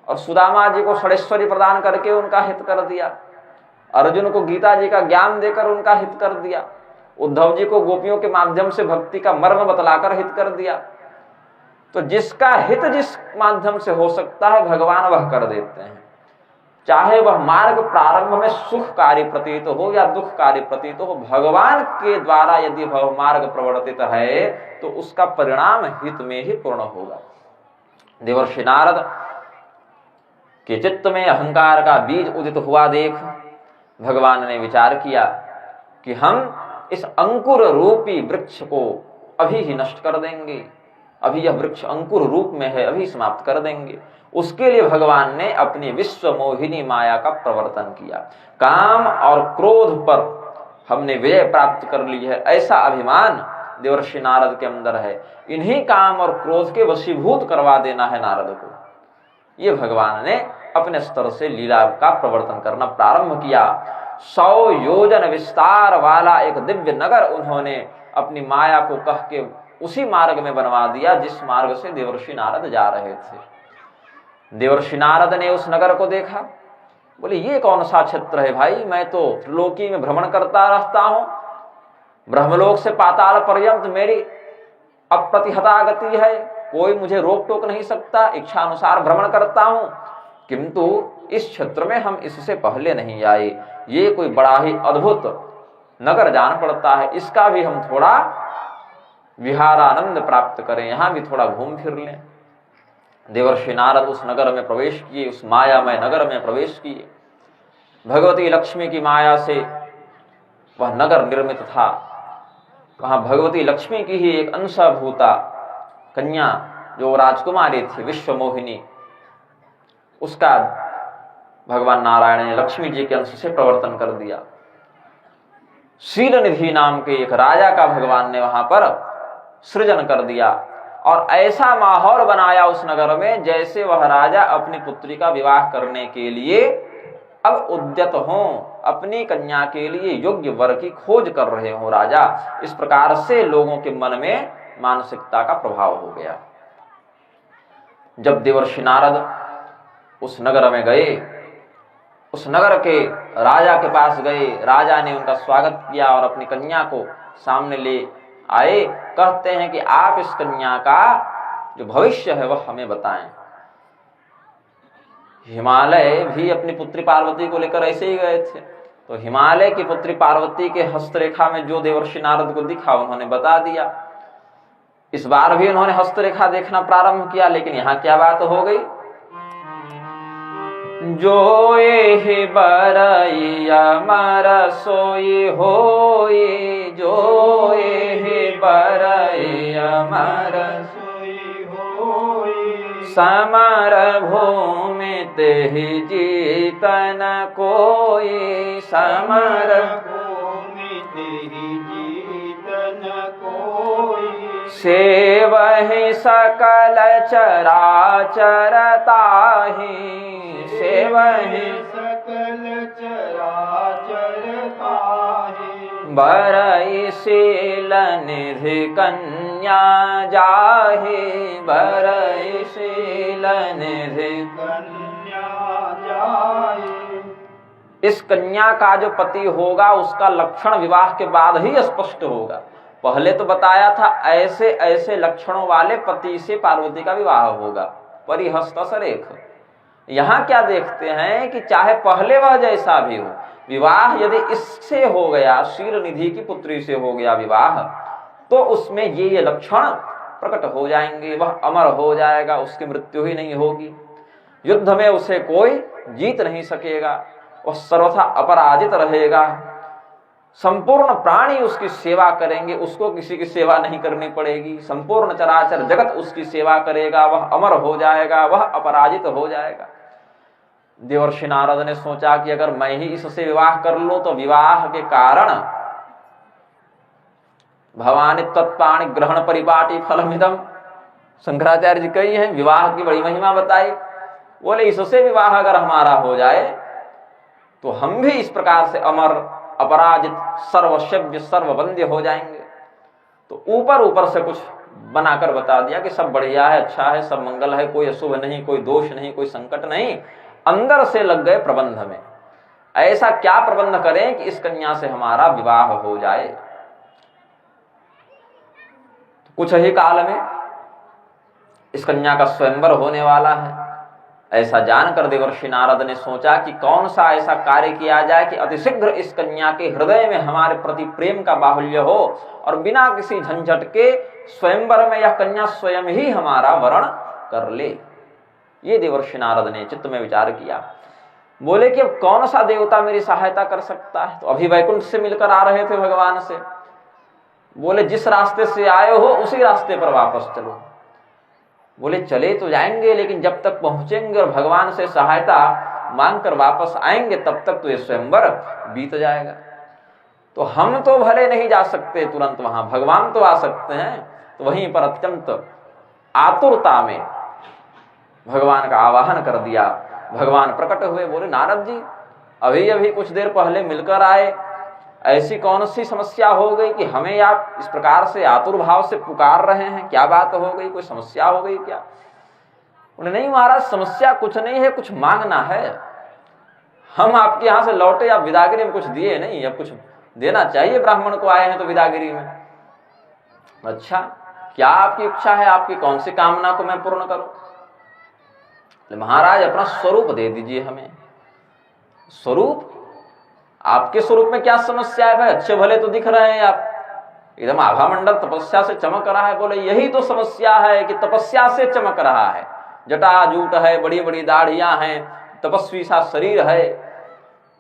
और सुदामा जी को षडेश्वरी प्रदान करके उनका हित कर दिया, अर्जुन को गीता जी का ज्ञान देकर उनका हित कर दिया, उद्धव जी को गोपियों के माध्यम से भक्ति का मर्म बतलाकर हित कर दिया। तो जिसका हित जिस माध्यम से हो सकता है भगवान वह कर देते हैं, चाहे वह मार्ग प्रारंभ में सुखकारी प्रतीत हो या दुखकारी प्रतीत हो। भगवान के द्वारा यदि वह मार्ग प्रवर्तित है तो उसका परिणाम हित में ही पूर्ण होगा। देवर्षि नारद के चित्त में अहंकार का बीज उदित हुआ देख भगवान ने विचार किया कि हम इस अंकुर रूपी वृक्ष को अभी ही नष्ट कर देंगे, अभी यह वृक्ष अंकुर रूप में है, अभी समाप्त कर देंगे। उसके लिए भगवान ने अपनी विश्व मोहिनी माया का प्रवर्तन किया। काम और क्रोध पर हमने विजय प्राप्त कर ली है, ऐसा अभिमान देवर्षि नारद के अंदर है। इन्हीं काम और क्रोध के वशीभूत करवा देना है नारद को। ये भगवान ने अपने स्तर से लीला का प्रवर्तन करना प्रारंभ किया। 100 योजन विस्तार वाला एक दिव्य नगर उन्होंने अपनी माया को कह के उसी मार्ग में बनवा दिया जिस मार्ग से देवर्षि नारद जा रहे थे। देवर्षि नारद ने उस नगर को देखा, बोले ये कौन सा क्षेत्र है भाई, मैं तो त्रिलोकी में भ्रमण करता रहता हूं, ब्रह्मलोक से पाताल पर्यंत मेरी अप्रतिहता गति है, कोई मुझे रोक टोक नहीं सकता, इच्छा अनुसार भ्रमण करता हूं, किंतु इस क्षेत्र में हम इससे पहले नहीं आए। ये कोई बड़ा ही अद्भुत नगर जान पड़ता है, इसका भी हम थोड़ा विहारानंद प्राप्त करें, यहां भी थोड़ा घूम फिर लें। देवर्षि नारद उस नगर में प्रवेश किए, उस मायामय नगर में प्रवेश किए। भगवती लक्ष्मी की माया से वह नगर निर्मित था। वहां भगवती लक्ष्मी की ही एक अंशभूता कन्या जो राजकुमारी थी विश्व मोहिनी, उसका भगवान नारायण ने लक्ष्मी जी के अंश से प्रवर्तन कर दिया। शील निधि नाम के एक राजा का भगवान ने वहां पर सृजन कर दिया और ऐसा माहौल बनाया उस नगर में जैसे वह राजा अपनी पुत्री का विवाह करने के लिए अब उद्यत हों, अपनी कन्या के लिए योग्य वर की खोज कर रहे हों राजा। इस प्रकार से लोगों के मन में मानसिकता का प्रभाव हो गया। जब देवर्षि नारद उस नगर में गए, उस नगर के राजा के पास गए, राजा ने उनका स्वागत किया और अपनी कन्या को सामने ले आए। कहते हैं कि आप इस कन्या का जो भविष्य है वह हमें बताएं। हिमालय भी अपनी पुत्री पार्वती को लेकर ऐसे ही गए थे, तो हिमालय की पुत्री पार्वती के हस्तरेखा में जो देवर्षि नारद को दिखा उन्होंने बता दिया। इस बार भी उन्होंने हस्तरेखा देखना प्रारंभ किया, लेकिन यहाँ क्या बात हो गई, जो ये बरई अमर सोई होई, जो ये बरई अमर सोई होई, समर भूमि तेहि जीतन कोई, समर भूमि तेरी जीतन कोई, सेवहि सकल चराचर ताहि, सेवहि सकल चराचर ताहि, बरई शील निधि कन्या जाहि, बरई शील निधि। कन्या जाहि, इस कन्या का जो पति होगा उसका लक्षण विवाह के बाद ही स्पष्ट होगा। पहले तो बताया था ऐसे ऐसे लक्षणों वाले पति से पार्वती का विवाह होगा, परिहस्त सरेख। यहाँ क्या देखते हैं कि चाहे पहले वह जैसा भी हो, विवाह यदि इससे हो गया, शील निधि की पुत्री से हो गया विवाह, तो उसमें ये लक्षण प्रकट हो जाएंगे। वह अमर हो जाएगा, उसकी मृत्यु ही नहीं होगी, युद्ध में उसे कोई जीत नहीं सकेगा, वह सर्वथा अपराजित रहेगा, संपूर्ण प्राणी उसकी सेवा करेंगे, उसको किसी की सेवा नहीं करनी पड़ेगी, संपूर्ण चराचर जगत उसकी सेवा करेगा, वह अमर हो जाएगा, वह अपराजित हो जाएगा। देवर्षि नारद ने सोचा कि अगर मैं ही इससे विवाह कर लूं तो विवाह के कारण भवानी तत्पाणि ग्रहण परिपाटी फलमिदम, शंकराचार्य जी कही हैं, विवाह की बड़ी महिमा बताई। बोले इससे विवाह अगर हमारा हो जाए तो हम भी इस प्रकार से अमर, अपराजित, सर्वशव्य, सर्ववंद्य हो जाएंगे। तो ऊपर ऊपर से कुछ बनाकर बता दिया कि सब बढ़िया है, अच्छा है, सब मंगल है, कोई अशुभ नहीं, कोई दोष नहीं, कोई संकट नहीं। अंदर से लग गए प्रबंध में, ऐसा क्या प्रबंध करें कि इस कन्या से हमारा विवाह हो जाए। तो कुछ ही काल में इस कन्या का स्वयंवर होने वाला है। ऐसा जानकर देवर्षि नारद ने सोचा कि कौन सा ऐसा कार्य किया जाए कि अतिशीघ्र इस कन्या के हृदय में हमारे प्रति प्रेम का बाहुल्य हो और बिना किसी झंझट के स्वयंवर में यह कन्या स्वयं ही हमारा वरण कर ले। ये देवर्षि नारद ने चित्त में विचार किया। बोले कि अब कौन सा देवता मेरी सहायता कर सकता है। तो अभी वैकुंठ से मिलकर आ रहे थे भगवान से। बोले जिस रास्ते से आए हो उसी रास्ते पर वापस चलो। बोले चले तो जाएंगे, लेकिन जब तक पहुंचेंगे और भगवान से सहायता मांगकर वापस आएंगे तब तक तो ये स्वयंवर बीत जाएगा। तो हम तो भले नहीं जा सकते तुरंत वहां, भगवान तो आ सकते हैं। तो वहीं पर अत्यंत आतुरता में भगवान का आवाहन कर दिया। भगवान प्रकट हुए। बोले नारद जी अभी अभी कुछ देर पहले मिलकर आए, ऐसी कौन सी समस्या हो गई कि हमें आप इस प्रकार से आतुर भाव से पुकार रहे हैं? क्या बात हो गई, कोई समस्या हो गई क्या? बोले नहीं महाराज, समस्या कुछ नहीं है, कुछ मांगना है। हम आपके यहां से लौटे, आप विदागिरी में कुछ दिए नहीं, अब कुछ देना चाहिए, ब्राह्मण को आए हैं तो विदागिरी में। अच्छा क्या आपकी इच्छा है, आपकी कौन सी कामना को मैं पूर्ण करूं? महाराज अपना स्वरूप दे दीजिए हमें। स्वरूप? आपके स्वरूप में क्या समस्या है भाई? अच्छे भले तो दिख रहे हैं आप, एकदम आभा मंडल तपस्या से चमक रहा है। बोले यही तो समस्या है कि तपस्या से चमक रहा है, जटा जूट है, बड़ी बड़ी दाढ़ियां हैं, तपस्वी सा शरीर है।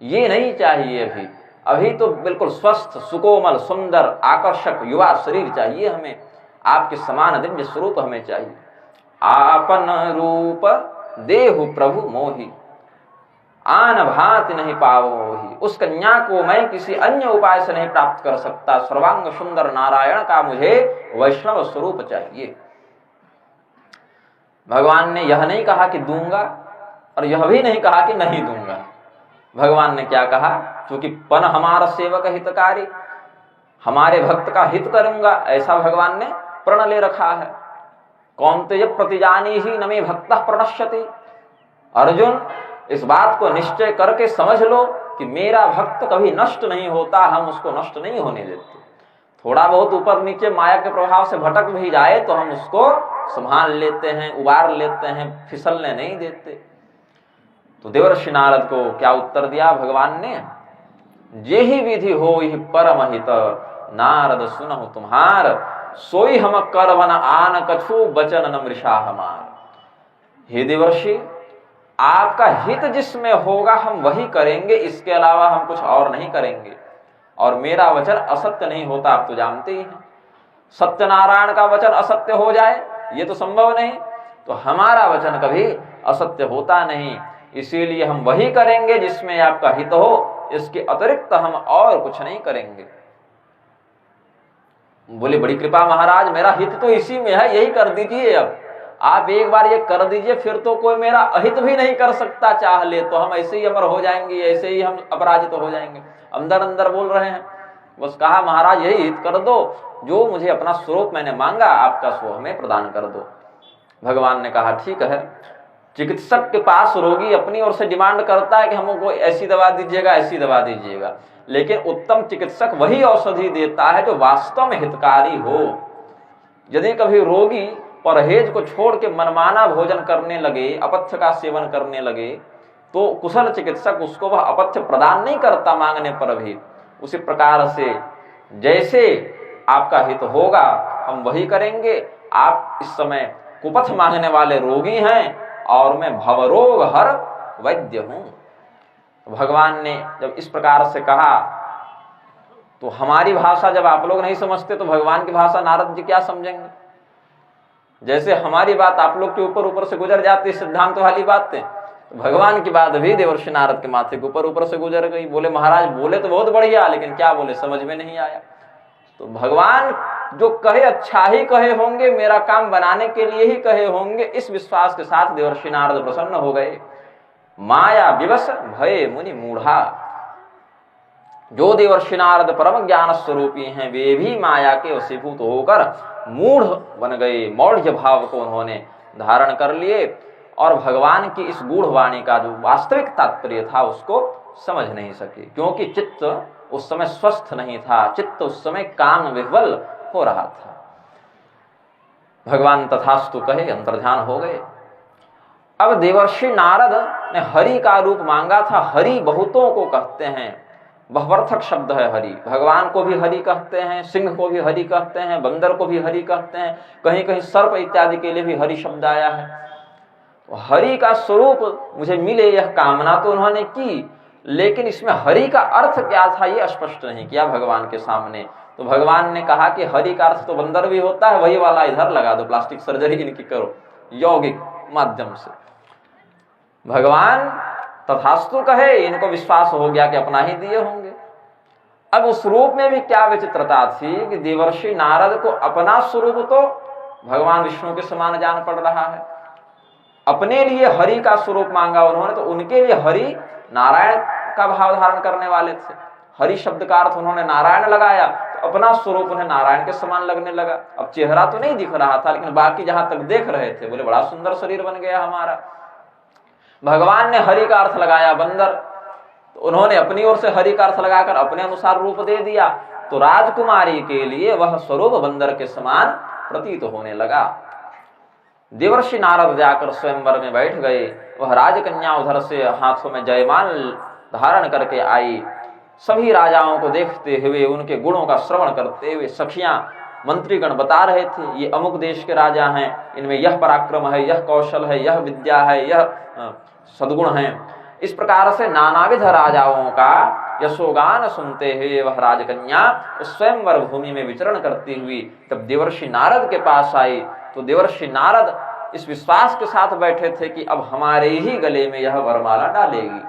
ये नहीं चाहिए अभी। अभी तो बिल्कुल स्वस्थ, सुकोमल, सुंदर, आकर्षक युवा शरीर चाहिए हमें। आपके समान दिव्य स्वरूप हमें चाहिए। आपन रूप देहु प्रभु मोहि, आन भांति नहीं पावोहि। उस कन्या को मैं किसी अन्य उपाय से नहीं प्राप्त कर सकता। सर्वांग सुंदर नारायण का मुझे वैष्णव स्वरूप चाहिए। भगवान ने यह नहीं कहा कि दूंगा, और यह भी नहीं कहा कि नहीं दूंगा। भगवान ने क्या कहा? क्योंकि पन हमारा सेवक हितकारी, हमारे भक्त का हित करूंगा, ऐसा भगवान ने प्रण ले रखा है। कौन्तेय प्रतिजानी ही न मे भक्तः प्रणश्यति। अर्जुन इस बात को निश्चय करके समझ लो कि मेरा भक्त कभी नष्ट नहीं होता, हम उसको नष्ट नहीं होने देते। थोड़ा बहुत ऊपर नीचे माया के प्रभाव से भटक भी जाए तो हम उसको संभाल लेते हैं, उबार लेते हैं, फिसलने नहीं देते। तो देवर्षि नारद को क्या उत्तर दिया भगवान ने? जे ही विधि हो ही परम हित, नारद सुनहु तुम्हार। सोई हम करवन आन कछु बचन न मृषा हमार। हे देवर्षि, आपका हित जिसमें होगा हम वही करेंगे, इसके अलावा हम कुछ और नहीं करेंगे। और मेरा वचन असत्य नहीं होता, आप तो जानते ही हैं। सत्यनारायण का वचन असत्य हो जाए ये तो संभव नहीं, तो हमारा वचन कभी असत्य होता नहीं। इसीलिए हम वही करेंगे जिसमें आपका हित हो, इसके अतिरिक्त हम और कुछ नहीं करेंगे। बोले बड़ी कृपा महाराज, मेरा हित तो इसी में है, यही कर दीजिए। अब आप एक बार ये कर दीजिए, फिर तो कोई मेरा अहित भी नहीं कर सकता, चाह ले तो हम ऐसे ही अमर हो जाएंगे, ऐसे ही हम अपराजित हो जाएंगे। अंदर अंदर बोल रहे हैं। बस कहा महाराज यही हित कर दो, जो मुझे अपना स्वरूप मैंने मांगा आपका सो हमें प्रदान कर दो। भगवान ने कहा ठीक है। चिकित्सक के पास रोगी अपनी ओर से डिमांड करता है कि हमको ऐसी दवा दीजिएगा, ऐसी दवा दीजिएगा, लेकिन उत्तम चिकित्सक वही औषधि देता है जो वास्तव में हितकारी हो। यदि कभी रोगी परहेज को छोड़ के मनमाना भोजन करने लगे, अपथ्य का सेवन करने लगे, तो कुशल चिकित्सक उसको वह अपथ्य प्रदान नहीं करता मांगने पर भी। उसी प्रकार से जैसे आपका हित होगा हम वही करेंगे। आप इस समय कुपथ मांगने वाले रोगी हैं और मैं भवरोग हर वैद्य हूं। भगवान ने जब इस प्रकार से कहा तो हमारी भाषा जब आप लोग नहीं समझते तो भगवान की भाषा नारद जी क्या समझेंगे। जैसे हमारी बात आप लोग के ऊपर ऊपर से गुजर जाती सिद्धांत वाली बातें, तो भगवान की बात भी देवर्षि नारद के माथे के ऊपर ऊपर से गुजर गई। बोले महाराज बोले तो बहुत बढ़िया, लेकिन क्या बोले समझ में नहीं आया। तो भगवान जो कहे अच्छा ही कहे होंगे, मेरा काम बनाने के लिए ही कहे होंगे, इस विश्वास के साथ देवर्षि नारद प्रसन्न हो गए। माया विवश भय मुनि मूढ़ा। जो देवर्षि नारद परम ज्ञान स्वरूपी हैं वे भी माया के वशीभूत होकर मूढ़ बन गए। मौढ़्य भाव को उन्होंने धारण कर लिए और भगवान की इस गूढ़ वाणी का जो वास्तविक तात्पर्य था उसको समझ नहीं सके, क्योंकि चित्त उस समय स्वस्थ नहीं था, चित्त उस समय काम विह्वल हो रहा था। भगवान तथास्तु कहे अंतर्ध्यान हो गए। अब देवर्षि नारद ने हरि का रूप मांगा था। हरि बहुतों को कहते हैं, बहुवर्थक शब्द है हरि। भगवान को भी हरि कहते हैं, सिंह को भी हरि कहते हैं, बंदर को भी हरि कहते हैं, कहीं कहीं सर्प इत्यादि के लिए भी हरि शब्द आया है। तो हरि का स्वरूप मुझे मिले यह कामना तो उन्होंने की, लेकिन इसमें हरि का अर्थ क्या था ये स्पष्ट नहीं किया भगवान के सामने। तो भगवान ने कहा कि हरि का अर्थ तो बंदर भी होता है, वही वाला इधर लगा दो, प्लास्टिक सर्जरी इनकी करो यौगिक माध्यम से। भगवान तथास्तु कहे, इनको विश्वास हो गया कि अपना ही दिए होंगे। अब उस रूप में भी क्या विचित्रता थी कि देवर्षि नारद को अपना स्वरूप तो भगवान विष्णु के समान जान पड़ रहा है, अपने लिए हरि का स्वरूप मांगा उन्होंने तो उनके लिए हरि नारायण का भाव धारण करने वाले थे। हरि शब्द का अर्थ उन्होंने नारायण लगाया तो अपना स्वरूप उन्हें नारायण के समान लगने लगा। अब चेहरा तो नहीं दिख रहा था, लेकिन बाकी जहां तक देख रहे थे बोले बड़ा सुंदर शरीर बन गया हमारा। भगवान ने हरि का अर्थ लगाया बंदर, तो उन्होंने अपनी ओर से हरि का अर्थ लगाकर अपने अनुसार रूप दे दिया, तो राजकुमारी के लिए वह स्वरूप बंदर के समान प्रतीत होने लगा। देवर्षि नारद जाकर स्वयंवर में बैठ गए। वह राजकन्या उधर से हाथों में जयमाल धारण करके आई। सभी राजाओं को देखते हुए, उनके गुणों का श्रवण करते हुए सखियां मंत्रीगण बता रहे थे ये अमुक देश के राजा हैं, इनमें यह पराक्रम है, यह कौशल है, यह विद्या है, यह सद्गुण है। इस प्रकार से नानाविध राजाओं का यशोगान सुनते हुए वह राजकन्या उस स्वयंवर भूमि में विचरण करती हुई तब देवर्षि नारद के पास आई। तो देवर्षि नारद इस विश्वास के साथ बैठे थे कि अब हमारे ही गले में यह वरमाला डालेगी,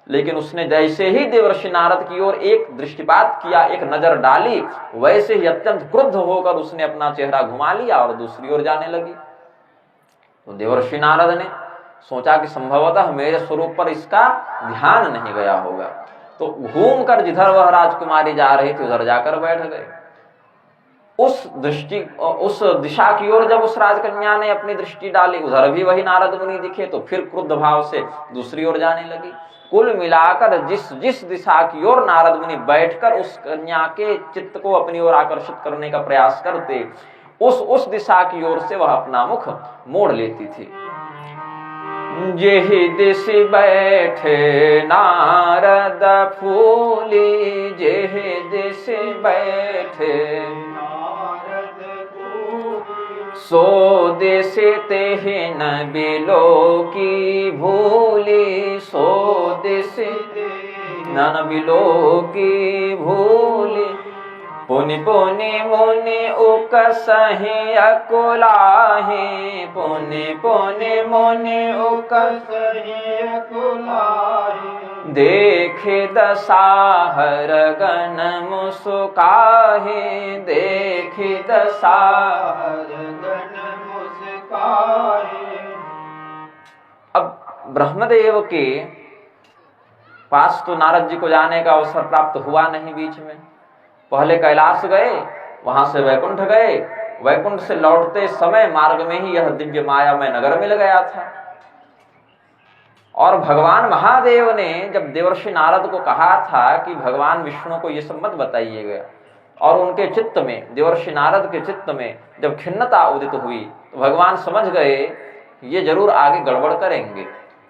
लेकिन उसने जैसे ही देवर्षि नारद की ओर एक दृष्टिपात किया, एक नजर डाली, वैसे ही अत्यंत क्रुद्ध होकर उसने अपना चेहरा घुमा लिया और दूसरी ओर जाने लगी। तो देवर्षि नारद ने सोचा कि संभवतः मेरे स्वरूप पर इसका ध्यान नहीं गया होगा, तो घूमकर जिधर वह राजकुमारी जा रही थी उधर जाकर बैठ गए। उस दिशा की ओर जब उस राजकन्या ने अपनी दृष्टि डाली, उधर भी वही नारद मुनि दिखे, तो फिर क्रुद्ध भाव से दूसरी ओर जाने लगी। कुल मिलाकर जिस दिशा की ओर नारद मुनि बैठकर उस कन्या के चित्त को अपनी ओर आकर्षित करने का प्रयास करते, उस दिशा की ओर से वह अपना मुख मोड़ लेती थी। जेहि दिश बैठे नारद फूली, जेहि दिश बैठे नारद सो देश ते न बिलो की भूली, सो देश न बिलो की भूली। पुनि पुनि मुनि उकसहि अकुलाहि, पुनि पुनि मुनि उकसहि अकुलाहि। देखे दसाहर गण मुस्काहि, देखे दसाहर गण मुस्काहि। अब ब्रह्मदेव के पास तो नारद जी को जाने का अवसर प्राप्त हुआ नहीं। बीच में पहले कैलाश गए, वहां से वैकुंठ गए, वैकुंठ से लौटते समय मार्ग में ही यह दिव्य मायामय नगर मिल गया था। और भगवान महादेव ने जब देवर्षि नारद को कहा था कि भगवान विष्णु को ये सब मत बताइएगा, और उनके चित्त में, देवर्षि नारद के चित्त में जब खिन्नता उदित हुई तो भगवान समझ गए ये जरूर आगे गड़बड़ करेंगे,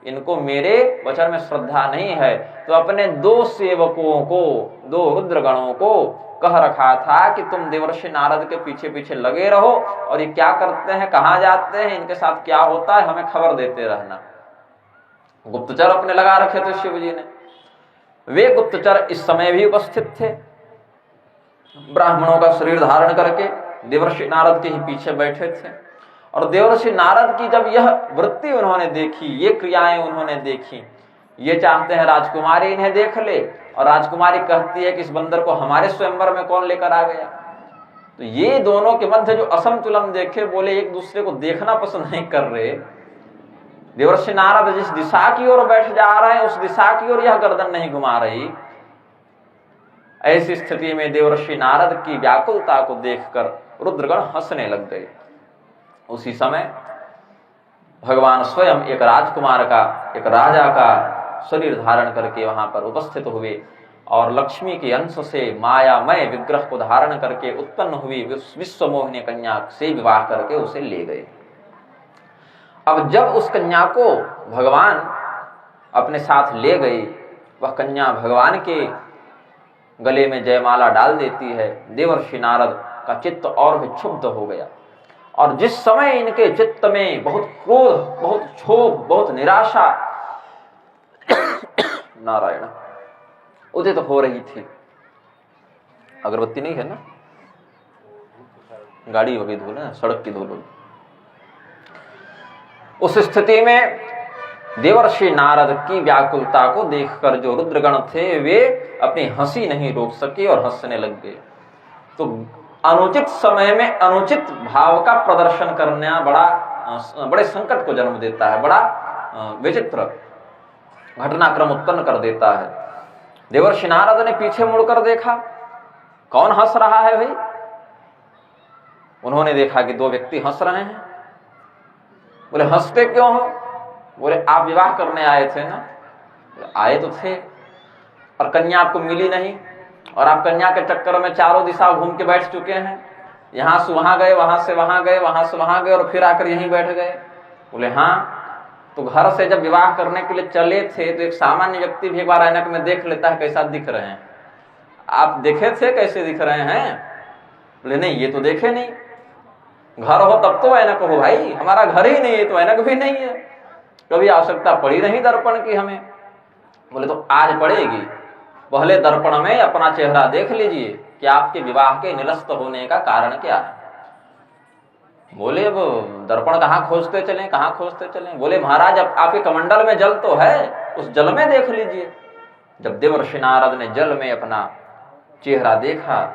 इनको मेरे वचन में श्रद्धा नहीं है। तो अपने 2 सेवकों को, 2 रुद्रगणों को कह रखा था कि तुम देवर्षि नारद के पीछे पीछे लगे रहो, और ये क्या करते हैं, कहाँ जाते हैं, इनके साथ क्या होता है, हमें खबर देते रहना। गुप्तचर अपने लगा रखे थे शिव जी ने। वे गुप्तचर इस समय भी उपस्थित थे, ब्राह्मणों का शरीर धारण करके देवर्षि नारद के ही पीछे बैठे थे। और देवर्षि नारद की जब यह वृत्ति उन्होंने देखी, ये क्रियाएं उन्होंने देखी, ये चाहते हैं राजकुमारी इन्हें देख ले, और राजकुमारी कहती है कि इस बंदर को हमारे स्वयंवर में कौन लेकर आ गया। तो ये दोनों के मध्य जो असंतुलन देखे, बोले एक दूसरे को देखना पसंद नहीं कर रहे। देवर्षि नारद जिस दिशा की ओर बैठ जा रहे हैं उस दिशा की ओर यह गर्दन नहीं घुमा रही। ऐसी स्थिति में देवर्षि नारद की व्याकुलता को देखकर रुद्रगण हंसने लग गए। उसी समय भगवान स्वयं एक राजकुमार का, एक राजा का शरीर धारण करके वहां पर उपस्थित हुए, और लक्ष्मी के अंश से मायामय विग्रह को धारण करके उत्पन्न हुई विश्वमोहिनी कन्या से विवाह करके उसे ले गए। अब जब उस कन्या को भगवान अपने साथ ले गई, वह कन्या भगवान के गले में जयमाला डाल देती है। देवर्षि नारद का चित्त और भी क्षुब्ध हो गया, और जिस समय इनके चित्त में बहुत क्रोध, बहुत क्षोभ, बहुत निराशा नारायण उदित हो रही थी। अगरबत्ती नहीं है ना, गाड़ी अभी धो लें, सड़क की धो लो। उस स्थिति में देवर्षि नारद की व्याकुलता को देखकर जो रुद्रगण थे वे अपनी हंसी नहीं रोक सके और हंसने लग गए। तो अनुचित समय में अनुचित भाव का प्रदर्शन करना बड़े संकट को जन्म देता है, बड़ा विचित्र घटनाक्रम उत्पन्न कर देता है। देवर्षि नारद ने पीछे मुड़कर देखा, कौन हंस रहा है भाई। उन्होंने देखा कि 2 व्यक्ति हंस रहे हैं। बोले हंसते क्यों हो? बोले आप विवाह करने आए थे ना। आए तो थे, और कन्या आपको मिली नहीं, और आप कन्या के चक्कर में चारों दिशा घूम के बैठ चुके हैं। यहां से वहां गए, वहां से वहां गए, वहां से वहां गए, और फिर आकर यहीं बैठ गए। बोले हाँ, तो घर से जब विवाह करने के लिए चले थे तो एक सामान्य व्यक्ति भी एक बार ऐनक में देख लेता है कैसा दिख रहे हैं। आप देखे थे कैसे दिख रहे हैं? बोले नहीं, ये तो देखे नहीं। घर हो तब तो ऐनक हो भाई, हमारा घर ही नहीं है तो ऐनक भी नहीं है, कभी आवश्यकता पड़ी नहीं दर्पण की हमें। बोले तो आज पड़ेगी, पहले दर्पण में अपना चेहरा देख लीजिए कि आपके विवाह के निरस्त होने का कारण क्या है। बोले अब दर्पण कहाँ खोजते चलें, कहाँ खोजते चलें? बोले महाराज अब आपके कमंडल में जल तो है, उस जल में देख लीजिए। जब देवर्षि नारद ने जल में अपना चेहरा देखा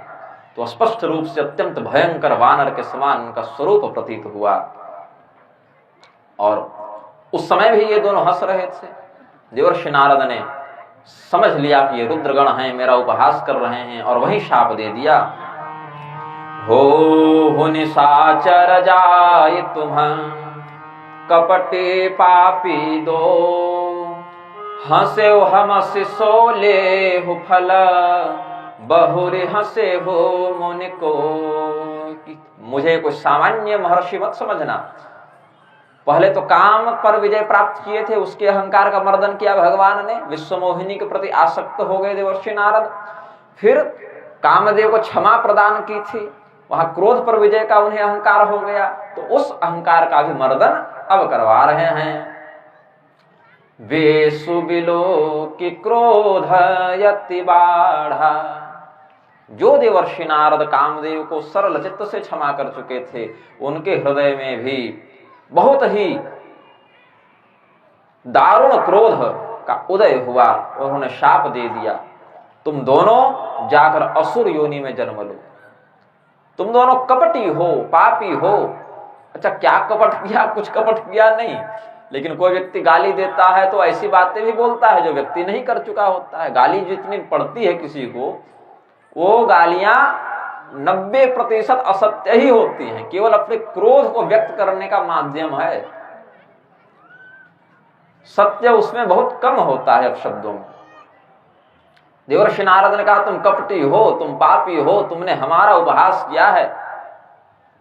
तो स्पष्ट रूप से अत्यंत भयंकर वानर के समान उनका स्वरूप प्रतीत हुआ, और उस समय भी ये दोनों हंस रहे थे। देवर्षि नारद ने समझ लिया कि ये रुद्रगण हैं, मेरा उपहास कर रहे हैं, और वही शाप दे दिया। हो निशाचर जाय तुम कपटे पापी दो, हंसे हमस सोले हो फल बहुरे हंसे हो मुनि को। मुझे कोई सामान्य महर्षि मत समझना। पहले तो काम पर विजय प्राप्त किए थे, उसके अहंकार का मर्दन किया भगवान ने, विश्वमोहिनी के प्रति आसक्त हो गए देवर्षि नारद। फिर कामदेव को क्षमा प्रदान की थी, वहां क्रोध पर विजय का उन्हें अहंकार हो गया, तो उस अहंकार का भी मर्दन अब करवा रहे हैं। वे सुबिलो कि क्रोध यति बाढ़ा। जो देवर्षि नारद कामदेव को सरल चित्त से क्षमा कर चुके थे, उनके हृदय में भी बहुत ही दारुण क्रोध का उदय हुआ। उन्होंने शाप दे दिया, तुम दोनों जाकर असुर योनि में जन्म लो, तुम दोनों कपटी हो, पापी हो। अच्छा, क्या कपट किया? कुछ कपट किया नहीं, लेकिन कोई व्यक्ति गाली देता है तो ऐसी बातें भी बोलता है जो व्यक्ति नहीं कर चुका होता है। गाली जितनी पड़ती है किसी को, वो गालियां 90% असत्य ही होती हैं, केवल अपने क्रोध को व्यक्त करने का माध्यम है। सत्य उसमें बहुत कम होता है अपशब्दों में। देवर्षि नारद ने कहा, तुम कपटी हो, तुम पापी हो, तुमने हमारा उपहास किया है,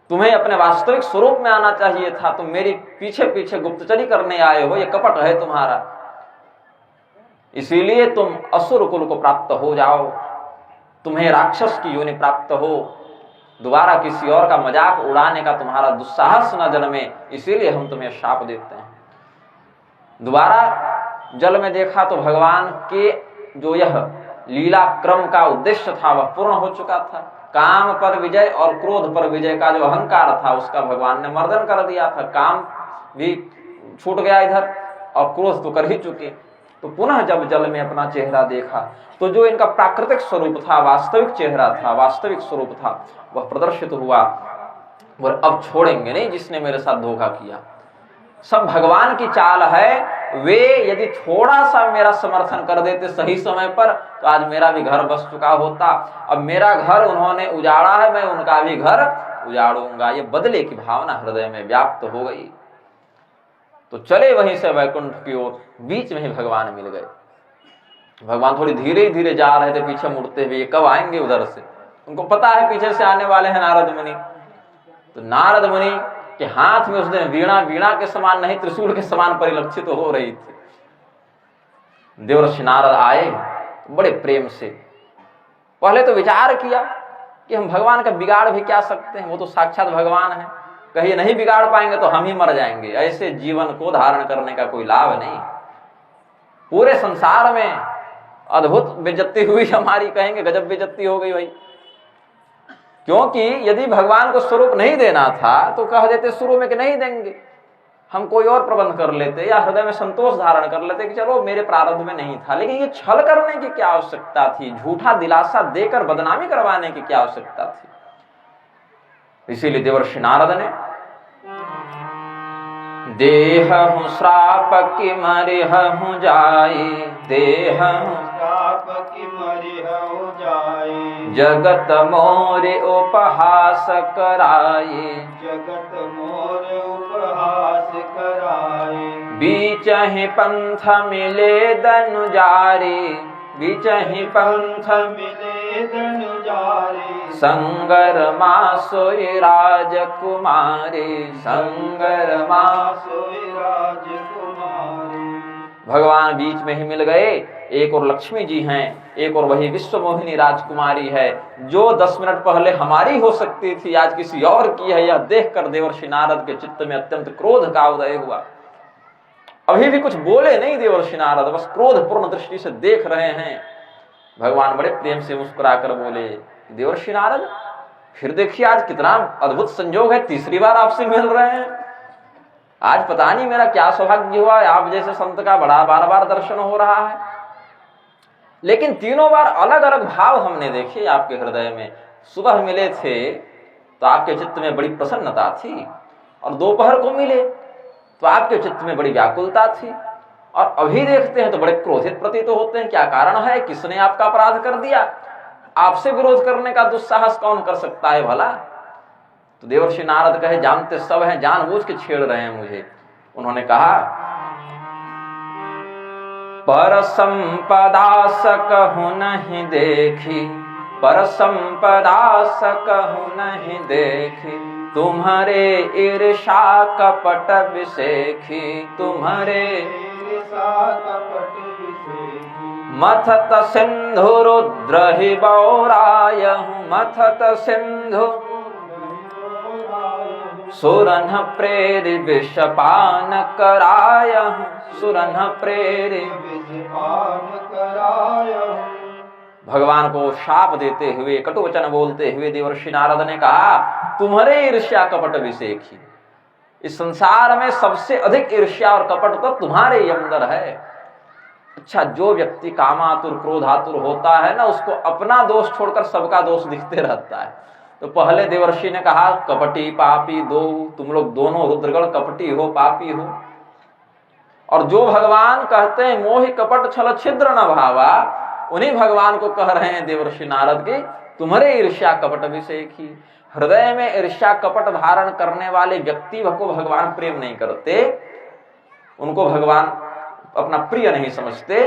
तुम्हें अपने वास्तविक स्वरूप में आना चाहिए था, तुम मेरी पीछे पीछे गुप्तचरी करने आए हो, ये कपट है तुम्हारा, इसीलिए तुम असुर कुल को प्राप्त हो जाओ, तुम्हें राक्षस की योनि प्राप्त हो, दोबारा किसी और का मजाक उड़ाने का तुम्हारा दुस्साहस न जन्मे, इसीलिए हम तुम्हें शाप देते हैं। दोबारा जल में देखा तो भगवान के जो यह लीला क्रम का उद्देश्य था वह पूर्ण हो चुका था। काम पर विजय और क्रोध पर विजय का जो अहंकार था उसका भगवान ने मर्दन कर दिया था। काम भी छूट गया इधर और क्रोध तो कर ही चुके। तो पुनः जब जल में अपना चेहरा देखा तो जो इनका प्राकृतिक स्वरूप था, वास्तविक चेहरा था, वास्तविक स्वरूप था, वह प्रदर्शित हुआ। और अब छोड़ेंगे नहीं जिसने मेरे साथ धोखा किया। सब भगवान की चाल है। वे यदि थोड़ा सा मेरा समर्थन कर देते सही समय पर तो आज मेरा भी घर बस चुका होता। अब मेरा घर उन्होंने उजाड़ा है, मैं उनका भी घर उजाड़ूंगा। ये बदले की भावना हृदय में व्याप्त हो गई। तो चले वहीं से वैकुंठ की ओर। बीच में ही भगवान मिल गए। भगवान थोड़ी धीरे धीरे जा रहे थे पीछे मुड़ते हुए, कब आएंगे उधर से। उनको पता है पीछे से आने वाले हैं नारद मुनि। तो नारद मुनि के हाथ में उस दिन वीणा के समान नहीं, त्रिशूल के समान परिलक्षित हो रही थी। देवर्षि नारद आए बड़े प्रेम से। पहले तो विचार किया कि हम भगवान का बिगाड़ भी क्या सकते हैं, वो तो साक्षात भगवान है, कहीं नहीं बिगाड़ पाएंगे तो हम ही मर जाएंगे। ऐसे जीवन को धारण करने का कोई लाभ नहीं। पूरे संसार में अद्भुत बेइज्जती हुई हमारी, कहेंगे गजब बेइज्जती हो गई भाई। क्योंकि यदि भगवान को स्वरूप नहीं देना था तो कह देते शुरू में कि नहीं देंगे, हम कोई और प्रबंध कर लेते या हृदय में संतोष धारण कर लेते कि चलो मेरे प्रारब्ध में नहीं था। लेकिन ये छल करने की क्या आवश्यकता थी, झूठा दिलासा देकर बदनामी करवाने की क्या आवश्यकता थी। इसीलिए देवर्षि नारद ने देह हूँ श्राप की मरिह हूँ जाई, देह श्राप की मरिह हूँ जाई, जगत मोरे उपहास कराई, जगत मोर उपहास कराई। बीचहि पंथ मिले दनुजारी, बीचहि पंथ मिले दनुजारी, संगर मासोई राजकुमारी, संगर सोई राजकुमारी। भगवान बीच में ही मिल गए। एक और लक्ष्मी जी हैं, एक और वही विश्व मोहिनी राजकुमारी है जो 10 मिनट पहले हमारी हो सकती थी, आज किसी और की है। यह देखकर देवर्षि नारद के चित्त में अत्यंत क्रोध का उदय हुआ। अभी भी कुछ बोले नहीं देवर्षि नारद, बस क्रोध पूर्ण दृष्टि से देख रहे हैं। भगवान बड़े प्रेम से मुस्कुराकर बोले, देवर्षि नारद फिर देखिए आज कितना अद्भुत संयोग है, तीसरी बार आपसे मिल रहे हैं। आज पता नहीं मेरा क्या सौभाग्य हुआ, आप जैसे संत का बड़ा बार बार दर्शन हो रहा है। लेकिन तीनों बार अलग अलग भाव हमने देखे आपके हृदय में। सुबह मिले थे तो आपके चित्त में बड़ी प्रसन्नता थी, और दोपहर को मिले तो आपके चित्त में बड़ी व्याकुलता थी, और अभी देखते हैं तो बड़े क्रोधित प्रतीत होते हैं। क्या कारण है? किसने आपका अपराध कर दिया? आपसे विरोध करने का दुस्साहस कौन कर सकता है भला? तो देवर्षि नारद कहे, जानते सब हैं, जानबूझ के छेड़ रहे हैं मुझे। उन्होंने कहा, पर संपदा सकहु नहीं देखी, पर संपदा सकहु नहीं देखी, तुम्हारे ईर्षा कपट विसेखी, तुम्हारे ईर्षा कपट विसेखी। मथत सिंधु रुद्र ही बौरायहु, मथत सिंधु सुरन प्रेरि विषपान करायहु, सुरन प्रेरि विषपान करायहु। भगवान को शाप देते हुए, कटु वचन बोलते हुए देवर्षि नारद ने कहा, तुम्हारे ईर्ष्या कपट विषेखी, इस संसार में सबसे अधिक ईर्ष्या और कपट तो तुम्हारे ही अंदर है। अच्छा, जो व्यक्ति कामातुर क्रोधातुर होता है ना, उसको अपना दोष छोड़कर सबका दोष दिखते रहता है। तो पहले देवर्षि ने कहा, कपटी पापी दो, तुम लोग दोनों रुद्रगण कपटी हो, पापी हो। और जो भगवान कहते हैं मोहि कपट छल छिद्र न भावा, उन्हीं भगवान को कह रहे हैं देवर्षि नारद की, तुम्हारे ईर्ष्या कपट विषेखी। हृदय में ईर्ष्या कपट धारण करने वाले व्यक्ति को भगवान प्रेम नहीं करते, उनको भगवान अपना प्रिय नहीं समझते।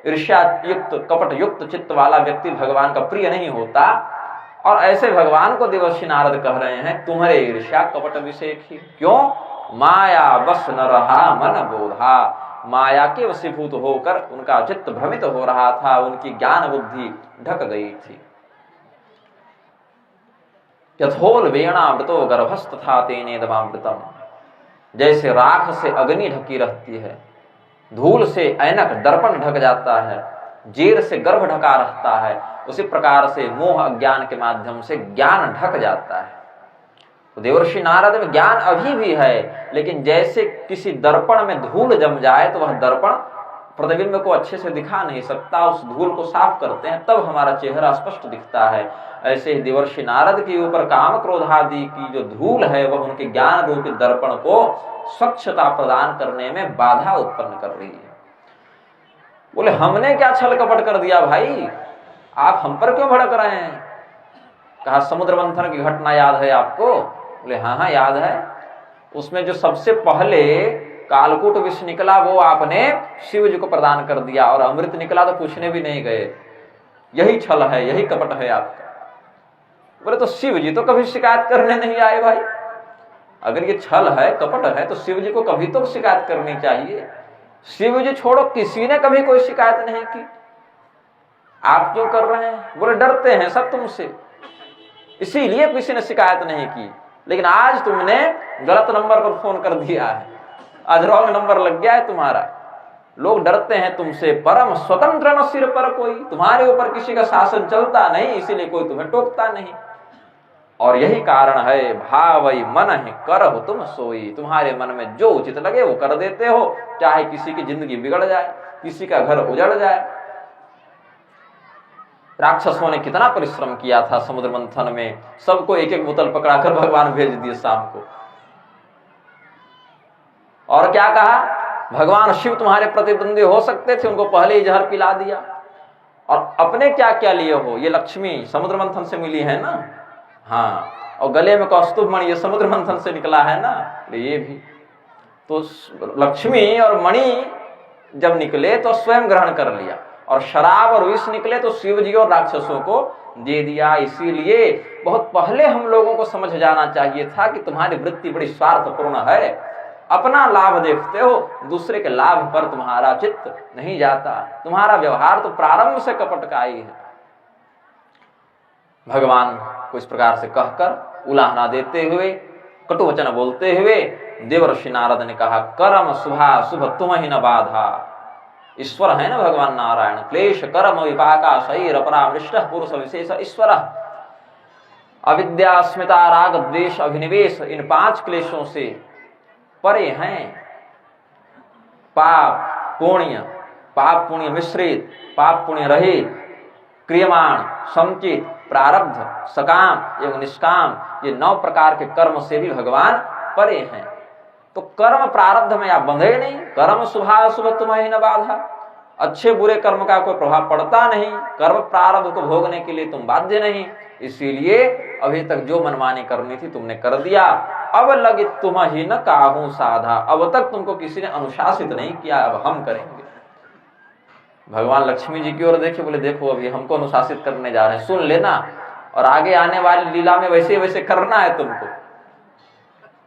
ईर्ष्या युक्त कपट युक्त चित्त वाला व्यक्ति भगवान का प्रिय नहीं होता। और ऐसे भगवान को देवर्षि नारद कह रहे हैं, तुम्हारे ईर्ष्या कपट विषेखी। क्यों? माया बस न रहा मन बोधा, माया के वशीभूत होकर उनका चित्त भ्रमित हो रहा था, उनकी ज्ञान बुद्धि ढक गई थी। यथोल वेणामृतो गर्भस्तथा तेनेदमामृतम, जैसे राख से अग्नि ढकी रहती है, धूल से ऐनक दर्पण ढक जाता है, जेर से गर्भ ढका रहता है, उसी प्रकार से मोह अज्ञान के माध्यम से ज्ञान ढक जाता है। तो देवर्षि नारद में ज्ञान अभी भी है, लेकिन जैसे किसी दर्पण में धूल जम जाए तो वह दर्पण प्रतिबिंब को अच्छे से दिखा नहीं सकता, उस धूल को साफ करते हैं तब हमारा चेहरा स्पष्ट दिखता है। ऐसे ही देवर्षि नारद के ऊपर काम क्रोधादि की जो धूल है वह उनके ज्ञान रूपी दर्पण को स्वच्छता प्रदान करने में बाधा उत्पन्न कर रही है। बोले, हमने क्या छल कपट कर दिया भाई, आप हम पर क्यों भड़क रहे हैं? कहा, समुद्र मंथन की घटना याद है आपको? बोले, हाँ हाँ याद है। उसमें जो सबसे पहले कालकूट विष निकला वो आपने शिव जी को प्रदान कर दिया, और अमृत निकला तो पूछने भी नहीं गए। यही छल है, यही कपट है आपका। बोले, तो शिव जी तो कभी शिकायत करने नहीं आए भाई। अगर ये छल है, कपट है, तो शिव जी को कभी तो शिकायत करनी चाहिए। शिव जी छोड़ो, किसी ने कभी कोई शिकायत नहीं की, आप क्यों कर रहे हैं? बोले, डरते हैं सब तुमसे, इसीलिए किसी ने शिकायत नहीं की। लेकिन आज तुमने गलत नंबर पर फोन कर दिया है, आज रॉन्ग नंबर लग गया है तुम्हारा। लोग डरते हैं तुमसे, परम स्वतंत्र न सिर पर कोई, तुम्हारे ऊपर किसी का शासन चलता नहीं, इसीलिए कोई तुम्हें टोकता नहीं। और यही कारण है, भावई मन है करहु तुम सोई, तुम्हारे मन में जो उचित लगे वो कर देते हो, चाहे किसी की जिंदगी बिगड़ जाए, किसी का घर उजड़ जाए। राक्षसों ने कितना परिश्रम किया था समुद्र मंथन में, सबको एक एक बोतल पकड़ाकर भगवान भेज दिए शाम को। और क्या कहा, भगवान शिव तुम्हारे प्रतिद्वंदी हो सकते थे, उनको पहले ही जहर पिला दिया। और अपने क्या क्या लिए हो, ये लक्ष्मी समुद्र मंथन से मिली है ना, हाँ, और गले में कौस्तुभ मणि ये समुद्र मंथन से निकला है ना, ये भी तो लक्ष्मी और मणि जब निकले तो स्वयं ग्रहण कर लिया, और शराब और विष निकले तो शिव जी और राक्षसों को दे दिया। इसीलिए बहुत पहले हम लोगों को समझ जाना चाहिए था कि तुम्हारी वृत्ति बड़ी स्वार्थपूर्ण है, अपना लाभ देखते हो, दूसरे के लाभ पर तुम्हारा चित्त नहीं जाता। तुम्हारा व्यवहार तो प्रारंभ से कपट का ही है। भगवान को इस प्रकार से कहकर उलाहना देते हुए, कटु वचन बोलते हुए देवर्षि नारद ने कहा, कर्म शुभा शुभ तुम ही न बाधा। ईश्वर है ना भगवान नारायण, क्लेश कर्म विपाका शरीर परामृष्ट पुरुष विशेष ईश्वर। अविद्या अस्मिता राग द्वेष अभिनिवेश, इन 5 क्लेशों से परे हैं। पाप पुण्य मिश्रित, पाप पुण्य रहित, क्रियमाण संचित प्रारब्ध सकाम एवं निष्काम, ये 9 प्रकार के कर्म से भी भगवान परे हैं। तो कर्म प्रारब्ध में आप बंधे नहीं, कर्म शुभा शुभ तुम्हें न बाधा, अच्छे बुरे कर्म का कोई प्रभाव पड़ता नहीं, कर्म प्रारब्ध को भोगने के लिए तुम बाध्य नहीं। इसीलिए अभी तक जो मनमानी करनी थी तुमने कर दिया, अब लगे तुम ही न काहू साधा, अब तक तुमको किसी ने अनुशासित नहीं किया, अब हम करेंगे। भगवान लक्ष्मी जी की ओर देखे, बोले देखो अभी हमको अनुशासित करने जा रहे हैं, सुन लेना, और आगे आने वाली लीला में वैसे वैसे करना है तुमको।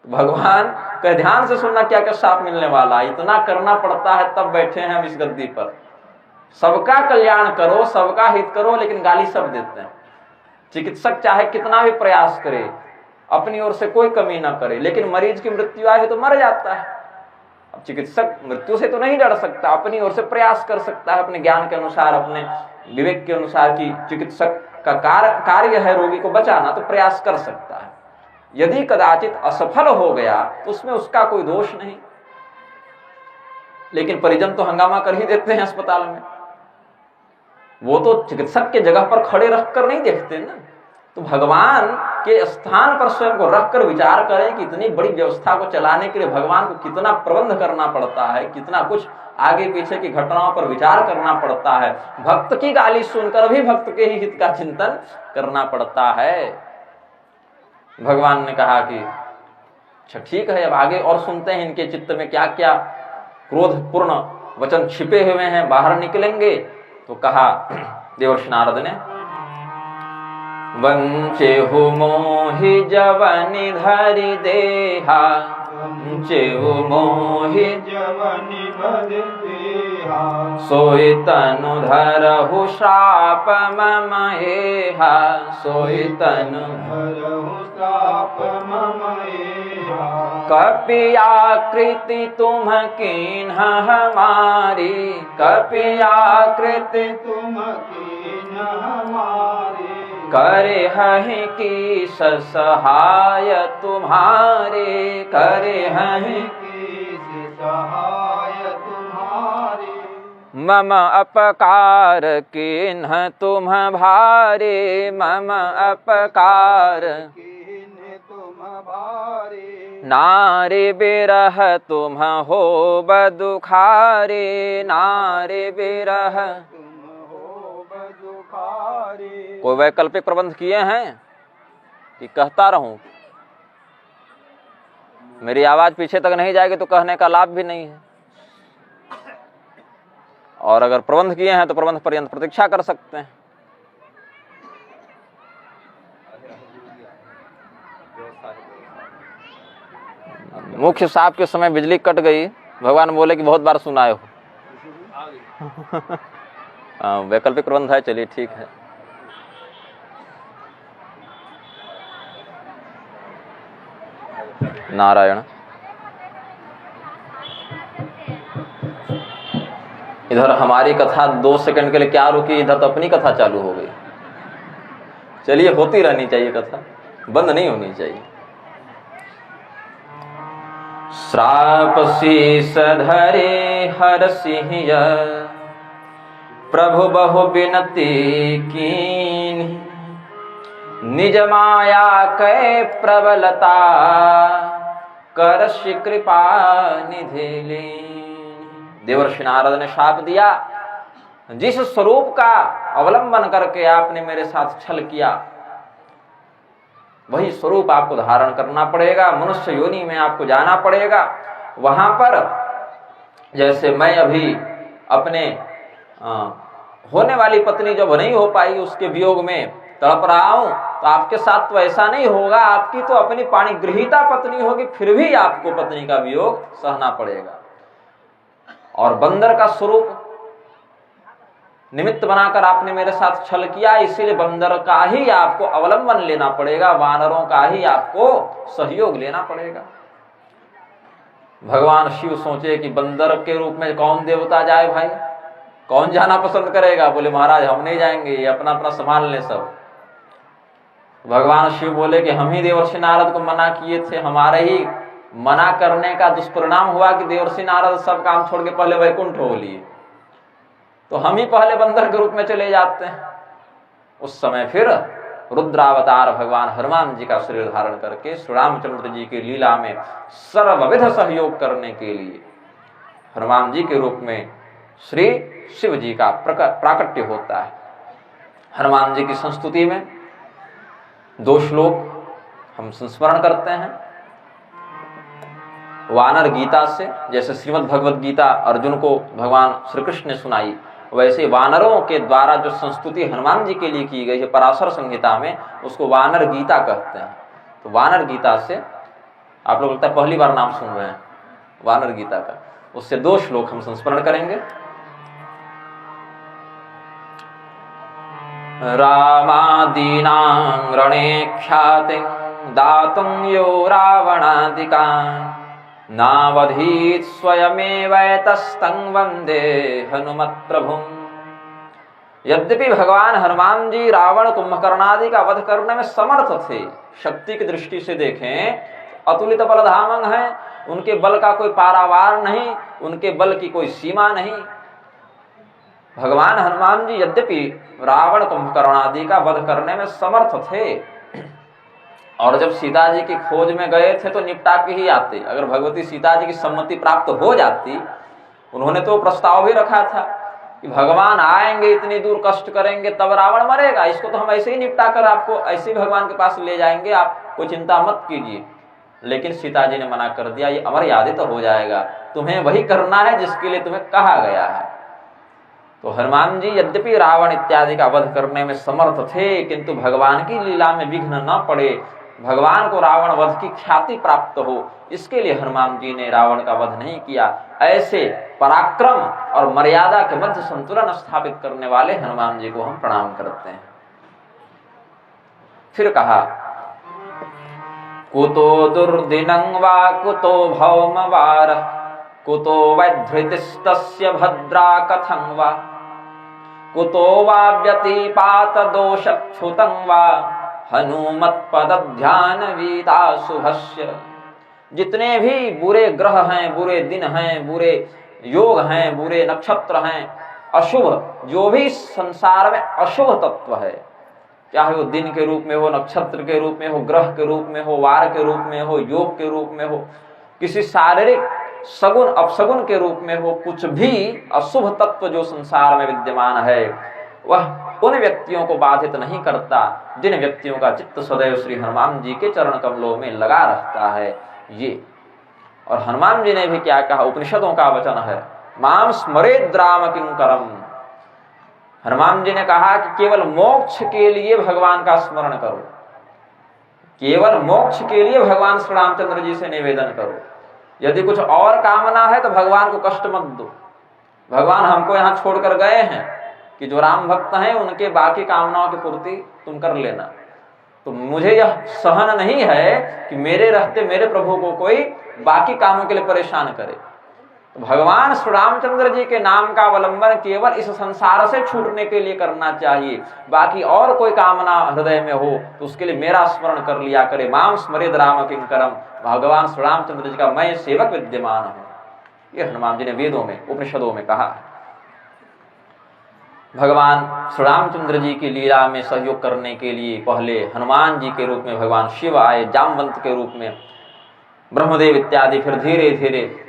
भगवान कह ध्यान से सुनना क्या क्या साथ मिलने वाला, इतना करना पड़ता है तब बैठे हैं हम इस गद्दी पर। सबका कल्याण करो, सबका हित करो, लेकिन गाली सब देते हैं। चिकित्सक चाहे कितना भी प्रयास करे, अपनी ओर से कोई कमी ना करे। लेकिन मरीज की मृत्यु आए तो मर जाता है। अब चिकित्सक मृत्यु से तो नहीं डर सकता, अपनी ओर से प्रयास कर सकता है अपने ज्ञान के अनुसार, अपने विवेक के अनुसार कि चिकित्सक का कार्य है रोगी को बचाना, तो प्रयास कर सकता है। यदि कदाचित असफल हो गया तो उसमें उसका कोई दोष नहीं। लेकिन परिजन तो हंगामा कर ही देते हैं अस्पताल में, वो तो चिकित्सक के जगह पर खड़े रखकर नहीं देखते ना। तो भगवान के स्थान पर स्वयं को रखकर विचार करें कि इतनी बड़ी व्यवस्था को चलाने के लिए भगवान को कितना प्रबंध करना पड़ता है, कितना कुछ आगे पीछे की घटनाओं पर विचार करना पड़ता है। भक्त की गाली सुनकर भी भक्त के ही हित का चिंतन करना पड़ता है। भगवान ने कहा कि अच्छा ठीक है, अब आगे और सुनते हैं इनके चित्त में क्या क्या क्रोधपूर्ण वचन छिपे हुए हैं, बाहर निकलेंगे। तो कहा देवर्षि नारद ने, वंचेहु मोहि जवनि धरि देहा, वंचेहु मोहि जवनि धरि देहा, सोई तनु धरहु श्राप मम एहा, सोई तनु धरहु श्राप मम एहा। कपि आकृति तुम कीन्ह हमारी, कपि आकृति तुम कीन्ह हमारी, करे हहि की सहाय तुम्हारे, करे हहि की सहाय तुम्हारी। मम अपकार किन्ह तुम भारे, मम अपकार कीन्ह तुम भारी, नारे बिरह तुम हो बदुखारे, नारे बिरह। कोई वैकल्पिक प्रबंध किए हैं कि कहता रहूं? मेरी आवाज पीछे तक नहीं जाएगी तो कहने का लाभ भी नहीं है। और अगर प्रबंध किए हैं तो प्रबंध पर्यंत प्रतीक्षा कर सकते हैं। मुख्य साहब के समय बिजली कट गई, भगवान बोले कि बहुत बार सुनाए हो। वैकल्पिक प्रबंध है, चलिए ठीक है। नारायण। इधर हमारी कथा 2 सेकंड के लिए क्या रुकी, इधर तो अपनी कथा चालू हो गई। चलिए, होती रहनी चाहिए कथा, बंद नहीं होनी चाहिए। श्राप शीस धरे हर सिंह, प्रभु बहु बिनती कीन्ही, निज माया कै प्रबलता, करषि कृपा निधि लीन्ही। देवर्षि नारद ने शाप दिया, जिस स्वरूप का अवलंबन करके आपने मेरे साथ छल किया, वही स्वरूप आपको धारण करना पड़ेगा। मनुष्य योनि में आपको जाना पड़ेगा। वहां पर जैसे मैं अभी अपने होने वाली पत्नी जब नहीं हो पाई, उसके वियोग में तड़प रहा हूं, तो आपके साथ तो ऐसा नहीं होगा। आपकी तो अपनी पाणिगृहीता पत्नी होगी, फिर भी आपको पत्नी का वियोग सहना पड़ेगा। और बंदर का स्वरूप निमित्त बनाकर आपने मेरे साथ छल किया, इसीलिए बंदर का ही आपको अवलंबन लेना पड़ेगा, वानरों का ही आपको सहयोग लेना पड़ेगा। भगवान शिव सोचे कि बंदर के रूप में कौन देवता जाए भाई, कौन जाना पसंद करेगा? बोले महाराज हम नहीं जाएंगे, ये अपना अपना संभाल ले सब। भगवान शिव बोले कि हम ही देवर्षि नारद को मना किए थे, हमारे ही मना करने का दुष्परिणाम हुआ कि देवर्षि नारद सब काम छोड़ के पहले वैकुंठ हो लिए, तो हम ही पहले बंदर के रूप में चले जाते हैं। उस समय फिर रुद्रावतार भगवान हनुमान जी का शरीर धारण करके श्री रामचंद्र जी की लीला में सर्वविध सहयोग करने के लिए हनुमान जी के रूप में श्री शिव जी का प्राकट्य होता है। हनुमान जी की संस्तुति में 2 श्लोक हम संस्मरण करते हैं। वानर गीता से, जैसे श्रीमद् भगवद गीता अर्जुन को भगवान श्री कृष्ण ने सुनाई, वैसे वानरों के द्वारा जो संस्तुति हनुमान जी के लिए की गई है पराशर संहिता में, उसको वानर गीता कहते हैं। तो वानर गीता से आप लोग लगता है पहली बार नाम सुन रहे हैं वानर गीता का, उससे 2 श्लोक हम संस्मरण करेंगे। रामादीनां रणे ख्यातिं दातुं यो रावणादिकान् नावधीत् स्वयमेवैतस्तं वन्दे हनुमत्प्रभुम्। यद्यपि भगवान हनुमान जी रावण कुंभकर्ण आदि का वध करने में समर्थ थे, शक्ति की दृष्टि से देखें अतुलित बलधामंग है, उनके बल का कोई पारावार नहीं, उनके बल की कोई सीमा नहीं। भगवान हनुमान जी यद्यपि रावण कुंभकर्ण आदि का वध करने में समर्थ थे, और जब सीता जी की खोज में गए थे तो निपटा के ही आते। अगर भगवती सीता जी की सम्मति प्राप्त हो जाती, उन्होंने तो प्रस्ताव भी रखा था कि भगवान आएंगे, इतनी दूर कष्ट करेंगे, तब रावण मरेगा, इसको तो हम ऐसे ही निपटा कर आपको ऐसे ही भगवान के पास ले जाएंगे, आप कोई चिंता मत कीजिए। लेकिन सीता जी ने मना कर दिया, ये अमर्यादित हो जाएगा, तुम्हें वही करना है जिसके लिए तुम्हें कहा गया है। तो हनुमान जी यद्यपि रावण इत्यादि का वध करने में समर्थ थे, किंतु भगवान की लीला में विघ्न न पड़े, भगवान को रावण वध की ख्याति प्राप्त हो, इसके लिए हनुमान जी ने रावण का वध नहीं किया। ऐसे पराक्रम और मर्यादा के मध्य संतुलन स्थापित करने वाले हनुमान जी को हम प्रणाम करते हैं। फिर कहा, कुतो दुर्दिनं वा कुतो भौमवार कुतो वैधृतिस्तस्य भद्रा कथं वा कुतो वा व्यतिपात दोषक्षुतं वा हनुमत्पदध्यान वीताशुभस्य। जितने भी बुरे ग्रह हैं, बुरे दिन हैं, बुरे योग हैं, बुरे नक्षत्र हैं, अशुभ जो भी संसार में अशुभ तत्व है, चाहे वो दिन के रूप में हो, नक्षत्र के रूप में हो, ग्रह के रूप में हो, वार के रूप में हो, योग के रूप में हो, किसी शारीरिक सगुण अपसगुन के रूप में हो, कुछ भी अशुभ तत्व जो संसार में विद्यमान है, वह उन व्यक्तियों को बाधित नहीं करता जिन व्यक्तियों का चित्त सदैव श्री हनुमान जी के चरण कमलों में लगा रहता है। ये और हनुमान जी ने भी क्या कहा, उपनिषदों का वचन है, माम स्मरेद् राम किंकरम। हनुमान जी ने कहा कि केवल मोक्ष के लिए भगवान का स्मरण करो, केवल मोक्ष के लिए भगवान श्री रामचंद्र जी से निवेदन करो। यदि कुछ और कामना है तो भगवान को कष्ट मत दो। भगवान हमको यहाँ छोड़कर गए हैं कि जो राम भक्त हैं उनके बाकी कामनाओं की पूर्ति तुम कर लेना। तो मुझे यह सहन नहीं है कि मेरे रहते मेरे प्रभु को कोई बाकी कामों के लिए परेशान करे। तो भगवान श्री रामचंद्र जी के नाम का अवलंबन केवल इस संसार से छूटने के लिए करना चाहिए। बाकी और कोई कामना हृदय में हो तो उसके लिए मेरा स्मरण कर लिया करे। माम स्मरेद् राम किंकरम, भगवान श्री रामचंद्र जी का मैं सेवक विद्यमान हूँ। ये हनुमान जी ने वेदों में उपनिषदों में कहा। भगवान श्री रामचंद्र जी की लीला में सहयोग करने के लिए पहले हनुमान जी के रूप में भगवान शिव आए, जामवंत के रूप में ब्रह्मदेव इत्यादि, फिर धीरे धीरे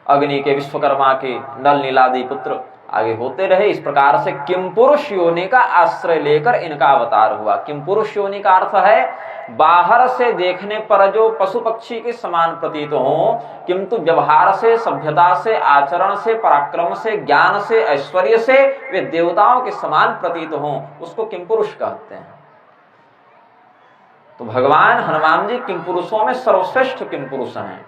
अग्नि के, विश्वकर्मा के, नल नीलादि पुत्र आगे होते रहे। इस प्रकार से किम पुरुष योनि का आश्रय लेकर इनका अवतार हुआ। किम पुरुष योनि का अर्थ है बाहर से देखने पर जो पशु पक्षी के समान प्रतीत हो, किंतु व्यवहार से, सभ्यता से, आचरण से, पराक्रम से, ज्ञान से, ऐश्वर्य से वे देवताओं के समान प्रतीत हो, उसको किम पुरुष कहते हैं। तो भगवान हनुमान जी किम पुरुषों में सर्वश्रेष्ठ किम पुरुष हैं।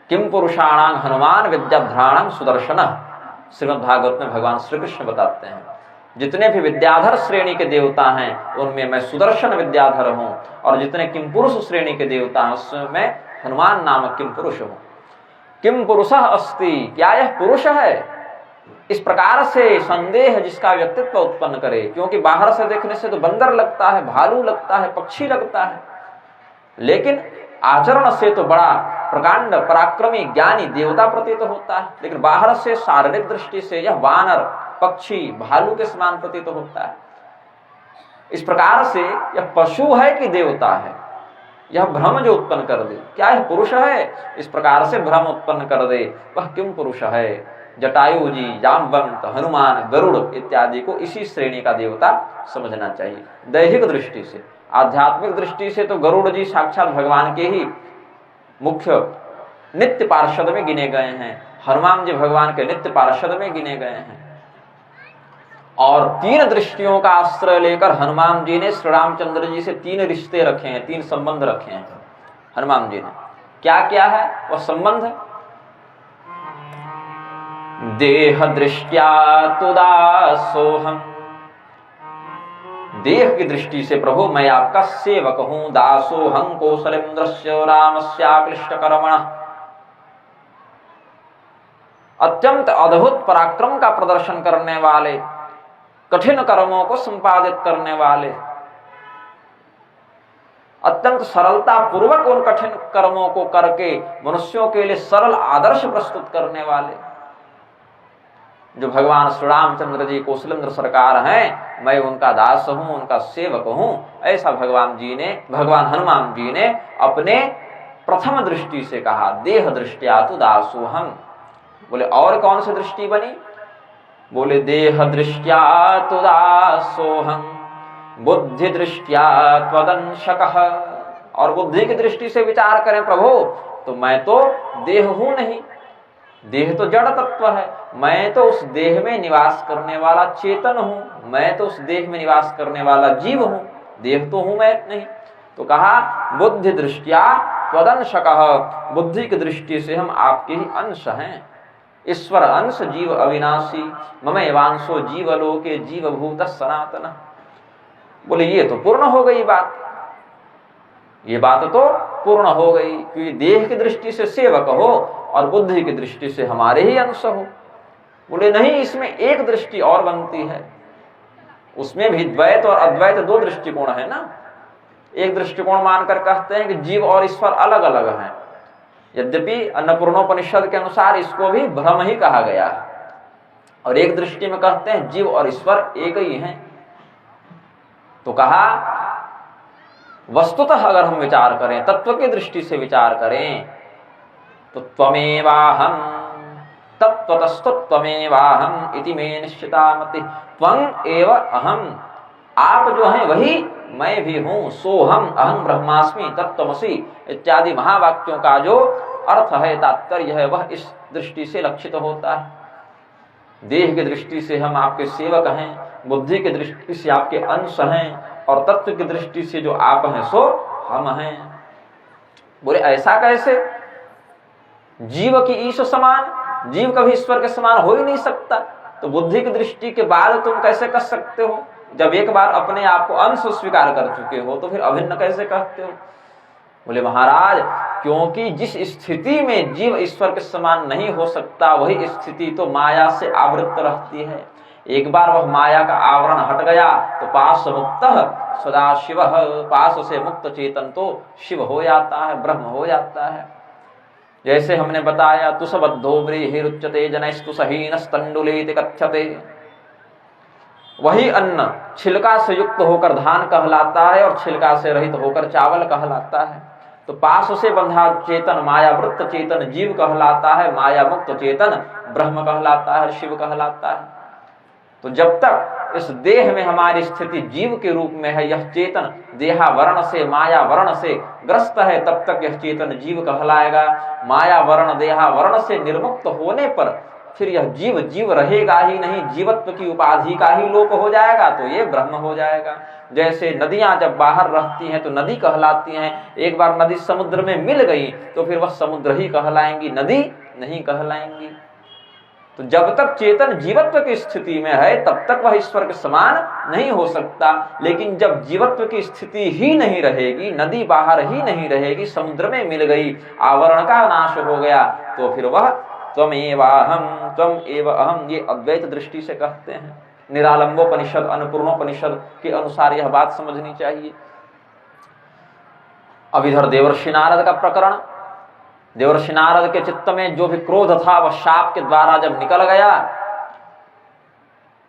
किम पुरुषाणां हनुमान विद्याधराणां सुदर्शन, श्रीमद् भागवत में भगवान श्री कृष्ण बताते हैं जितने भी विद्याधर श्रेणी के देवता हैं उनमें मैं सुदर्शन विद्याधर हूं, और जितने किम पुरुष श्रेणी के देवता हैं उसमें हनुमान नामक किम पुरुष हूं। किम पुरुषः अस्ति, क्या यह पुरुष है? इस प्रकार से संदेह जिसका व्यक्तित्व उत्पन्न करे, क्योंकि बाहर से देखने से तो बंदर लगता है, भालू लगता है, पक्षी लगता है, लेकिन आचरण से तो बड़ा प्रकांड, पराक्रमी, ज्ञानी देवता प्रतीत होता है। लेकिन बाहर से शारीरिक दृष्टि से यह वानर, पक्षी, भालू के समान प्रतीत होता है। इस प्रकार से यह पशु है कि देवता है, यह भ्रम जो उत्पन्न कर दे, क्या यह पुरुष है, इस प्रकार से भ्रम उत्पन्न कर दे, वह किम पुरुष है। जटायु जी, जामवंत, हनुमान, गरुड़ इत्यादि को इसी श्रेणी का देवता समझना चाहिए। दैहिक दृष्टि से, आध्यात्मिक दृष्टि से तो गरुड़ जी साक्षात भगवान के ही मुख्य नित्य पार्षद में गिने गए हैं। हनुमान जी भगवान के नित्य पार्षद में गिने गए हैं। और तीन दृष्टियों का आश्रय लेकर हनुमान जी ने श्री रामचंद्र जी से तीन रिश्ते रखे हैं, तीन संबंध रखे हैं। हनुमान जी ने क्या क्या है वह संबंध? देह दृष्ट्या तुदासोहम देह की दृष्टि से प्रभु मैं आपका सेवक हूं, दासो हं कौशलेन्द्रस्य रामस्याक्लिष्ट कर्मण। अत्यंत अद्भुत पराक्रम का प्रदर्शन करने वाले, कठिन कर्मों को संपादित करने वाले, अत्यंत सरलता पूर्वक उन कठिन कर्मों को करके मनुष्यों के लिए सरल आदर्श प्रस्तुत करने वाले जो भगवान श्री रामचंद्र जी कौशलेंद्र सरकार हैं, मैं उनका दास हूं, उनका सेवक हूं। ऐसा भगवान हनुमान जी ने अपने प्रथम दृष्टि से कहा, देह दृष्टिया तु दासो हम। बोले और कौन सी दृष्टि बनी? बोले देह दृष्टिया तु दासो हम, बुद्धि दृष्टिया त्वदंशकः। और बुद्धि की दृष्टि से विचार करें प्रभु, तो मैं तो देह हूं नहीं, देह तो जड़ तत्व है, मैं तो उस देह में निवास करने वाला चेतन हूं, मैं तो उस देह में निवास करने वाला जीव हूं, देह तो हूं मैं नहीं। तो कहा बुद्धि दृष्टिया त्वदंशकः, बुद्धि की दृष्टि से हम आपके ही अंश हैं। ईश्वर अंश जीव अविनाशी, ममैवांशो जीवलोके जीवभूत सनातन। बोले ये तो पूर्ण हो गई बात, ये बात तो पूर्ण हो गई, क्योंकि देह की दृष्टि से सेवक हो और बुद्धि की दृष्टि से हमारे ही अंश हो। बोले नहीं, इसमें एक दृष्टि और बनती है, उसमें भी द्वैत और अद्वैत दो दृष्टिकोण है ना। एक दृष्टिकोण मानकर कहते हैं कि जीव और ईश्वर अलग अलग हैं, यद्यपि अन्नपूर्णोपनिषद के अनुसार इसको भी भ्रम ही कहा गया है। और एक दृष्टि में कहते हैं जीव और ईश्वर एक ही हैं। तो कहा वस्तुतः अगर हम विचार करें, तत्व की दृष्टि से विचार करें, तो त्वमेवाहं तत्त्वतस्तु त्वमेवाहं इति मे निश्चिता मति। त्वं एव अहम, आप जो हैं वही मैं भी हूं। सोहम अहं ब्रह्मास्मि तत्त्वमसि इत्यादि महावाक्यों का जो अर्थ है, तात्पर्य है, वह इस दृष्टि से लक्षित होता है। देह की दृष्टि से हम आपके सेवक हैं, बुद्धि की दृष्टि से आपके अंश हैं, और तत्व की दृष्टि से जो आप हैं सो हम हैं। बोले ऐसा कैसे? जीव की ईश समान, जीव कभी ईश्वर के समान हो ही नहीं सकता। तो बुद्धि की दृष्टि के बाद तुम कैसे कर सकते हो? जब एक बार अपने आप को अंश स्वीकार कर चुके हो तो फिर अभिन्न कैसे कहते हो? बोले महाराज, क्योंकि जिस स्थिति में जीव ईश्वर के समान नहीं हो सकता, वही स्थिति तो माया से आवृत रहती है। एक बार वह माया का आवरण हट गया तो पाश मुक्त सदा शिव, पाश से मुक्त चेतन तो शिव हो जाता है, ब्रह्म हो जाता है। जैसे हमने बताया, तुषबद्धो व्रीहिरुच्यते जनैस्तु सहीनस्तण्डुलेति कथ्यते। वही अन्न छिलका से युक्त होकर धान कहलाता है और छिलका से रहित होकर चावल कहलाता है। तो पाश से बंधा चेतन मायावृत्त चेतन जीव कहलाता है, माया मुक्त चेतन ब्रह्म कहलाता है, शिव कहलाता है। तो जब तक इस देह में हमारी स्थिति जीव के रूप में है, यह चेतन देहावरण से माया वर्ण से ग्रस्त है, तब तक यह चेतन जीव कहलाएगा। माया वर्ण देहावरण से निर्मुक्त होने पर फिर यह जीव जीव रहेगा ही नहीं, जीवत्व की उपाधि का ही लोप हो जाएगा, तो ये ब्रह्म हो जाएगा। जैसे नदियां जब बाहर रहती हैं तो नदी कहलाती हैं, एक बार नदी समुद्र में मिल गई तो फिर वह समुद्र ही कहलाएंगी, नदी नहीं कहलाएंगी। तो जब तक चेतन जीवत्व की स्थिति में है तब तक वह ईश्वर के समान नहीं हो सकता। लेकिन जब जीवत्व की स्थिति ही नहीं रहेगी, नदी बाहर ही नहीं रहेगी, समुद्र में मिल गई, आवरण का नाश हो गया, तो फिर वह त्वमेवाहम त्वम एव अहम, ये अद्वैत दृष्टि से कहते हैं। निरालंबोपनिषद अन्नपूर्णोपनिषद के अनुसार यह बात समझनी चाहिए। अब इधर देवर्षि नारद का प्रकरण, देवर्षि नारद के चित्त में जो भी क्रोध था वह शाप के द्वारा जब निकल गया,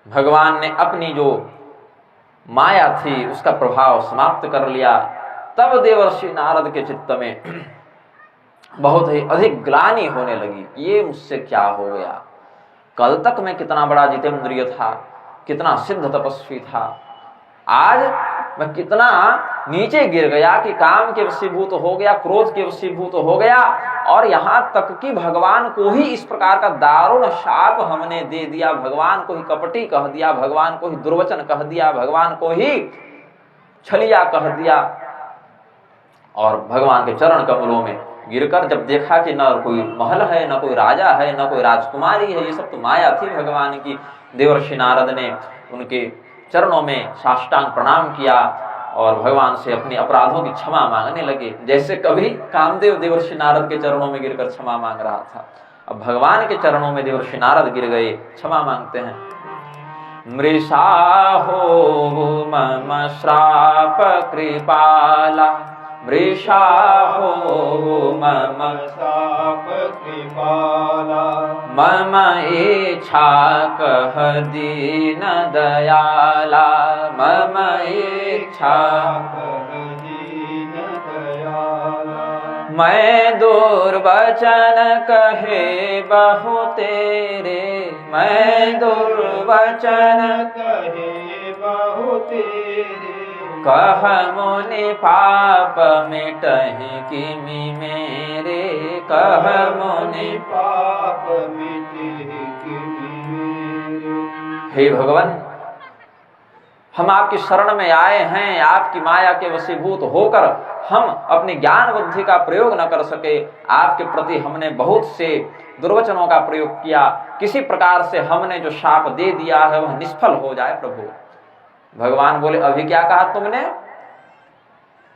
भगवान ने अपनी जो माया थी उसका प्रभाव समाप्त कर लिया। तब देवर्षि नारद के चित्त में बहुत ही अधिक ग्लानि होने लगी, ये मुझसे क्या हो गया। कल तक मैं कितना बड़ा जितेंद्रिय था, कितना सिद्ध तपस्वी था, आज मैं कितना नीचे गिर गया कि काम के वशीभूत हो गया, क्रोध के वशीभूत हो गया, और यहाँ तक कि भगवान को ही इस प्रकार का दारुण शाप हमने दे दिया, भगवान को ही कपटी कह दिया, भगवान को ही दुर्वचन कह दिया, भगवान को ही छलिया कह दिया। और भगवान के चरण कमलों में गिरकर जब देखा कि न कोई महल है, न कोई राजा है, न कोई राजकुमारी है, ये सब तो माया थी भगवान की, देवर्षि नारद ने उनके चरणों में साष्टांग प्रणाम किया और भगवान से अपने अपराधों की क्षमा मांगने लगे, जैसे कभी कामदेव देवर्षि नारद के चरणों में गिरकर क्षमा मांग रहा था। अब भगवान के चरणों में देवर्षि नारद गिर गए, क्षमा मांगते हैं। मृषा हो मम श्राप कृपाला, मृषा हो मम श्राप कृपाला, मम इच्छा कह दीन दयाला, मम इच्छा कह दीन दयाला। मैं दुर्वचन कहे बहु तेरे, मैं दुर्वचन कहे बहु तेरे, कह मुनि पाप मिटहि किमि मेरे, कह मुनि पाप मिटे किमि मेरे। हे भगवान, हम आपकी शरण में आए हैं, आपकी माया के वशीभूत होकर हम अपनी ज्ञान बुद्धि का प्रयोग न कर सके, आपके प्रति हमने बहुत से दुर्वचनों का प्रयोग किया, किसी प्रकार से हमने जो शाप दे दिया है वह निष्फल हो जाए प्रभु। भगवान बोले, अभी क्या कहा तुमने?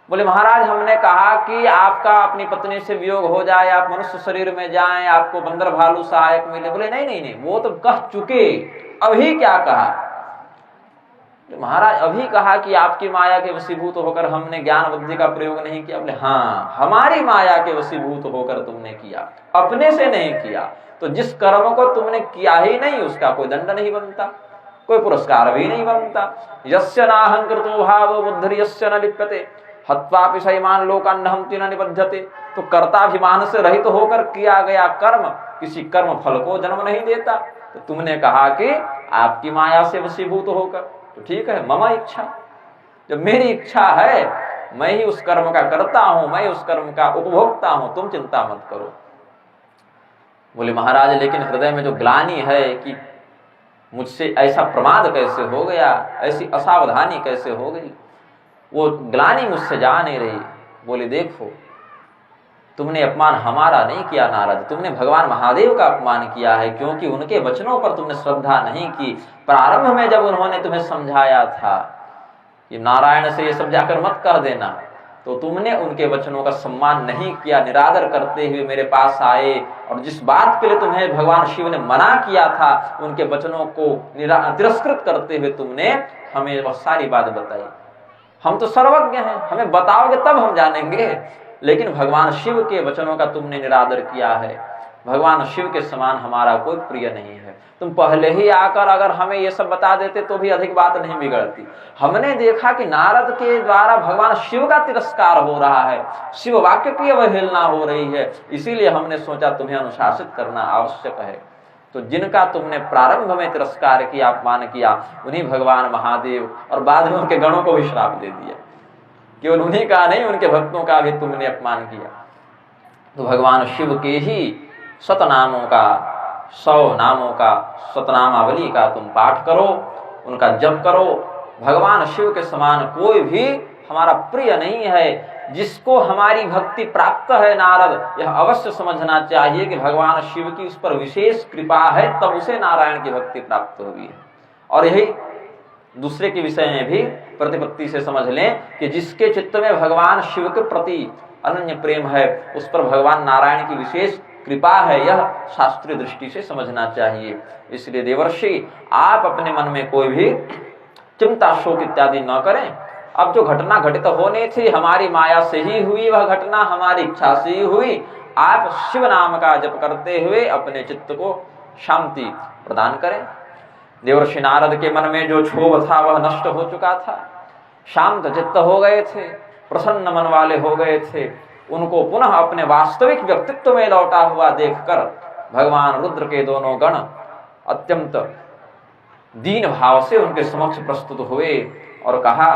बोले, महाराज हमने कहा कि आपका अपनी पत्नी से वियोग हो जाए, आप मनुष्य शरीर में जाएं, आपको बंदर भालू सहायक मिले। बोले नहीं नहीं नहीं, वो तो कह चुके, अभी क्या कहा? महाराज अभी कहा कि आपकी माया के वशीभूत होकर हमने ज्ञान बुद्धि का प्रयोग नहीं किया। बोले हाँ, हमारी माया के वशीभूत होकर तुमने किया, अपने से नहीं किया। तो जिस कर्म को तुमने किया ही नहीं उसका कोई दंड नहीं बनता, कोई पुरस्कार भी नहीं बनता। यस्य नाहंकृतो भावो बुद्धिर्यस्य न लिप्यते हत्वापि सैमान लोकान् हन्ति न निबध्यते। तो कर्ताभिमान से रहित तो होकर किया गया कर्म किसी कर्म फल को जन्म नहीं देता। तो तुमने कहा कि आपकी माया से वशीभूत होकर, तो ठीक है, मम इच्छा, जब मेरी इच्छा है मैं ही उस कर्म का करता हूं, मैं उस कर्म का उपभोक्ता हूं, तुम चिंता मत करो। बोले महाराज लेकिन हृदय में जो ग्लानि है कि मुझसे ऐसा प्रमाद कैसे हो गया, ऐसी असावधानी कैसे हो गई, वो ग्लानि मुझसे जा नहीं रही। बोले देखो, तुमने अपमान हमारा नहीं किया नारद, तुमने भगवान महादेव का अपमान किया है, क्योंकि उनके वचनों पर तुमने श्रद्धा नहीं की। प्रारंभ में जब उन्होंने तुम्हें समझाया था कि नारायण से ये सब जाकर मत कह देना, तो तुमने उनके वचनों का सम्मान नहीं किया, निरादर करते हुए मेरे पास आए, और जिस बात के लिए तुम्हें भगवान शिव ने मना किया था उनके वचनों को तिरस्कृत करते हुए तुमने हमें वह सारी बात बताई। हम तो सर्वज्ञ हैं, हमें बताओगे तब हम जानेंगे, लेकिन भगवान शिव के वचनों का तुमने निरादर किया है। भगवान शिव के समान हमारा कोई प्रिय नहीं है। तुम पहले ही आकर अगर हमें ये सब बता देते तो भी अधिक बात नहीं बिगड़ती। हमने देखा कि नारद के द्वारा भगवान शिव का तिरस्कार हो रहा है, शिव वाक्य की अवहेलना हो रही है, इसीलिए हमने सोचा तुम्हें अनुशासित करना आवश्यक है। तो जिनका तुमने प्रारंभ में तिरस्कार किया, अपमान किया, उन्हीं भगवान महादेव और बाद में उनके गणों को भी श्राप दे दिया। केवल उन्हीं का नहीं, उनके भक्तों का भी तुमने अपमान किया। तो भगवान शिव के ही शतनामों का, 100 नामों का, शतनामावली का तुम पाठ करो, उनका जप करो। भगवान शिव के समान कोई भी हमारा प्रिय नहीं है। जिसको हमारी भक्ति प्राप्त है नारद, यह अवश्य समझना चाहिए कि भगवान शिव की उस पर विशेष कृपा है, तब उसे नारायण की भक्ति प्राप्त हुई है। और यही दूसरे के विषय में भी प्रतिपत्ति से समझ लें कि जिसके चित्त में भगवान शिव के प्रति अनन्य प्रेम है, उस पर भगवान नारायण की विशेष कृपा है, यह शास्त्रीय दृष्टि से समझना चाहिए। इसलिए देवर्षि, आप अपने मन में कोई भी चिंता, शोक इत्यादि न करें। अब जो घटना घटित होनी थी हमारी माया से ही हुई, वह घटना हमारी इच्छा से ही हुई। आप शिव नाम का जप करते हुए अपने चित्त को शांति प्रदान करें। देवर्षि नारद के मन में जो क्षोभ था वह नष्ट हो चुका था, शांत चित्त हो गए थे, प्रसन्न मन वाले हो गए थे। उनको पुनः अपने वास्तविक व्यक्तित्व में लौटा हुआ देखकर भगवान रुद्र के दोनों गण अत्यंत दीन भाव से उनके समक्ष प्रस्तुत हुए और कहा,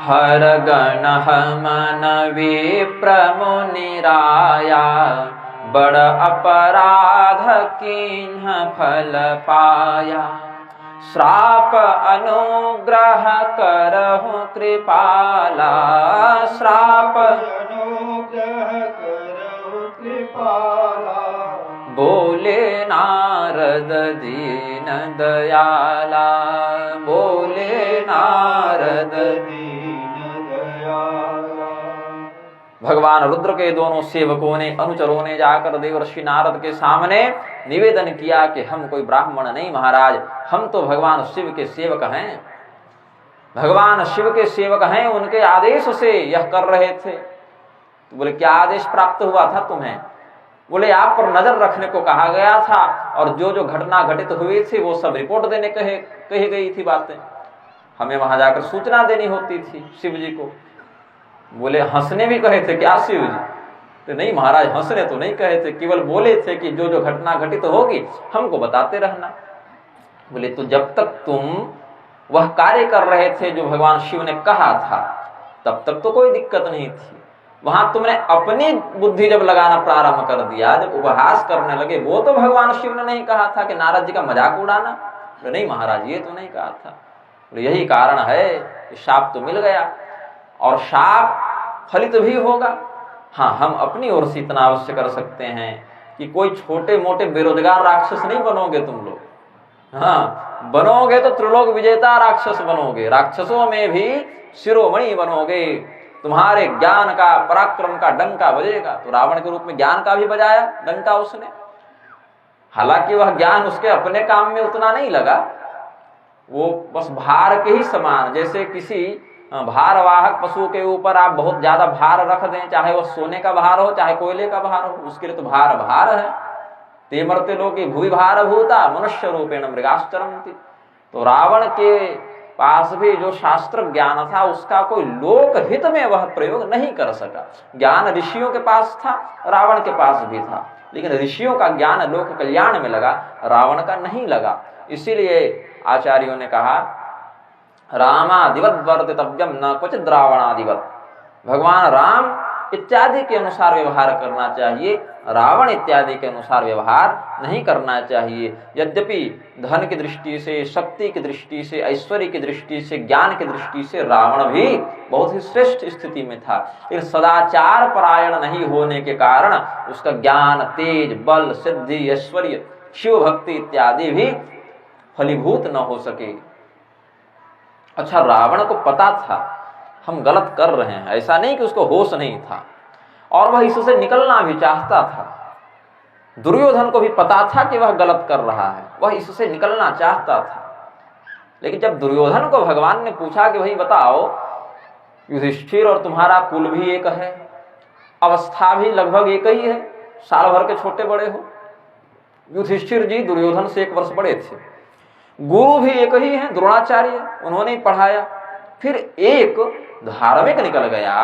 हर गण हमन विप्र मुनिराया, बड़ अपराध किन्ह फल पाया। श्राप अनुग्रह करहु कृपाला, श्राप अनुग्रह करहु कृपाला। बोले नारद नारद दीन दयाला, बोले नारद दीन दयाला। भगवान रुद्र के दोनों सेवकों ने, अनुचरों ने जाकर देवर्षि नारद के सामने निवेदन किया कि हम कोई ब्राह्मण नहीं महाराज, हम तो भगवान शिव के सेवक हैं, भगवान शिव के सेवक हैं, उनके आदेश से यह कर रहे थे। तो बोले क्या आदेश प्राप्त हुआ था तुम्हें? बोले आप पर नजर रखने को कहा गया था और जो जो घटना घटित हुई थी वो सब रिपोर्ट देने कही गई थी बातें, हमें वहां जाकर सूचना देनी होती थी शिव जी को। बोले हंसने भी कहे थे क्या शिव जी? तो नहीं महाराज, हंसने तो नहीं कहे थे, केवल बोले थे कि जो जो घटना घटित होगी हमको बताते रहना। बोले तो जब तक तुम वह कार्य कर रहे थे जो भगवान शिव ने कहा था तब तक तो कोई दिक्कत नहीं थी, वहां तुमने अपनी बुद्धि जब लगाना प्रारंभ कर दिया, जब उपहास करने लगे, वो तो भगवान शिव ने नहीं कहा था कि नारद जी का मजाक उड़ाना? तो नहीं महाराज ये तो नहीं कहा था। तो यही कारण है कि शाप तो मिल गया और शाप फलित भी होगा। हाँ, हम अपनी ओर से इतना अवश्य कर सकते हैं कि कोई छोटे मोटे बेरोजगार राक्षस नहीं बनोगे तुम लोग। हाँ, बनोगे तो त्रिलोक विजेता राक्षस बनोगे, राक्षसों में भी शिरोमणि बनोगे, तुम्हारे ज्ञान का पराक्रम का डंका बजेगा। तो रावण के रूप में ज्ञान का भी बजाया डंका उसने, हालांकि वह ज्ञान उसके अपने काम में उतना नहीं लगा, वो बस भार के ही समान, जैसे किसी भारवाहक पशु के ऊपर आप बहुत ज्यादा भार रख दें, चाहे वह सोने का भार हो चाहे कोयले का भार हो, उसके लिए तो भार भार है। ते मर्ते लोके भूमि भार भूता मनुष्य रूपेण मृगाश्चरन्ति। तो रावण के पास भी जो शास्त्र ज्ञान था उसका कोई लोक हित में वह प्रयोग नहीं कर सका। ज्ञान ऋषियों के पास था, रावण के पास भी था, लेकिन ऋषियों का ज्ञान लोक कल्याण में लगा, रावण का नहीं लगा। इसीलिए आचार्यों ने कहा रामादिवत वर्तितव्यम न क्वचित् रावणादिवत। भगवान राम इत्यादि के अनुसार व्यवहार करना चाहिए, रावण इत्यादि के अनुसार व्यवहार नहीं करना चाहिए। यद्यपि धन की दृष्टि से, शक्ति की दृष्टि से, ऐश्वर्य की दृष्टि से, ज्ञान की दृष्टि से रावण भी बहुत ही श्रेष्ठ स्थिति में था, लेकिन सदाचार परायण नहीं होने के कारण उसका ज्ञान, तेज, बल, सिद्धि, ऐश्वर्य, शिव भक्ति इत्यादि भी फलीभूत न हो सके। अच्छा, रावण को पता था हम गलत कर रहे हैं, ऐसा नहीं कि उसको होश नहीं था, और वह इससे निकलना भी चाहता था। दुर्योधन को भी पता था कि वह गलत कर रहा है, वह इससे निकलना चाहता था। लेकिन जब दुर्योधन को भगवान ने पूछा कि भाई बताओ, युधिष्ठिर और तुम्हारा कुल भी एक है, अवस्था भी लगभग एक ही है, साल भर के छोटे बड़े हो। युधिष्ठिर जी दुर्योधन से 1 वर्ष बड़े थे, गुरु भी एक ही हैं, द्रोणाचार्य, उन्होंने ही पढ़ाया। फिर एक धार्मिक निकल गया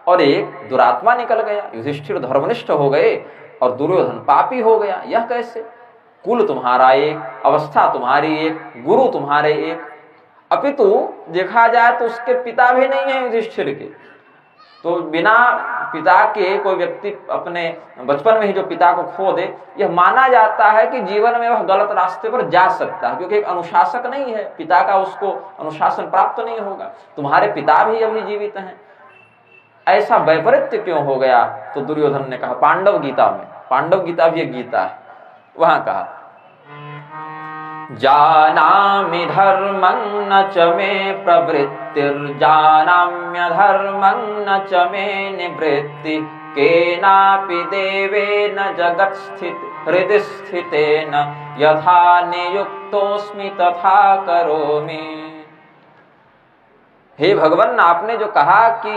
और एक दुरात्मा निकल गया। युधिष्ठिर धर्मनिष्ठ हो गए और दुर्योधन पापी हो गया। यह कैसे? कुल तुम्हारा एक, अवस्था तुम्हारी एक, गुरु तुम्हारे एक, अपितु देखा जाए तो उसके पिता भी नहीं है युधिष्ठिर के। तो बिना पिता के कोई व्यक्ति अपने बचपन में ही जो पिता को खो दे, यह माना जाता है कि जीवन में वह गलत रास्ते पर जा सकता है, क्योंकि एक अनुशासक नहीं है, पिता का उसको अनुशासन प्राप्त नहीं होगा। तुम्हारे पिता भी अभी जीवित हैं, ऐसा वैपरीत्य क्यों हो गया? तो दुर्योधन ने कहा, पांडव गीता में, पांडव गीता भी एक गीता है, वहां कहा जानामि धर्मं न च मे प्रवृत्तिर्जानाम्य धर्मं न च मे निवृत्ति केनापि देवेन जगत्स्थित हृदि स्थितेन यथा नियुक्तोऽस्मि तथा करोमि। हे भगवान, आपने जो कहा कि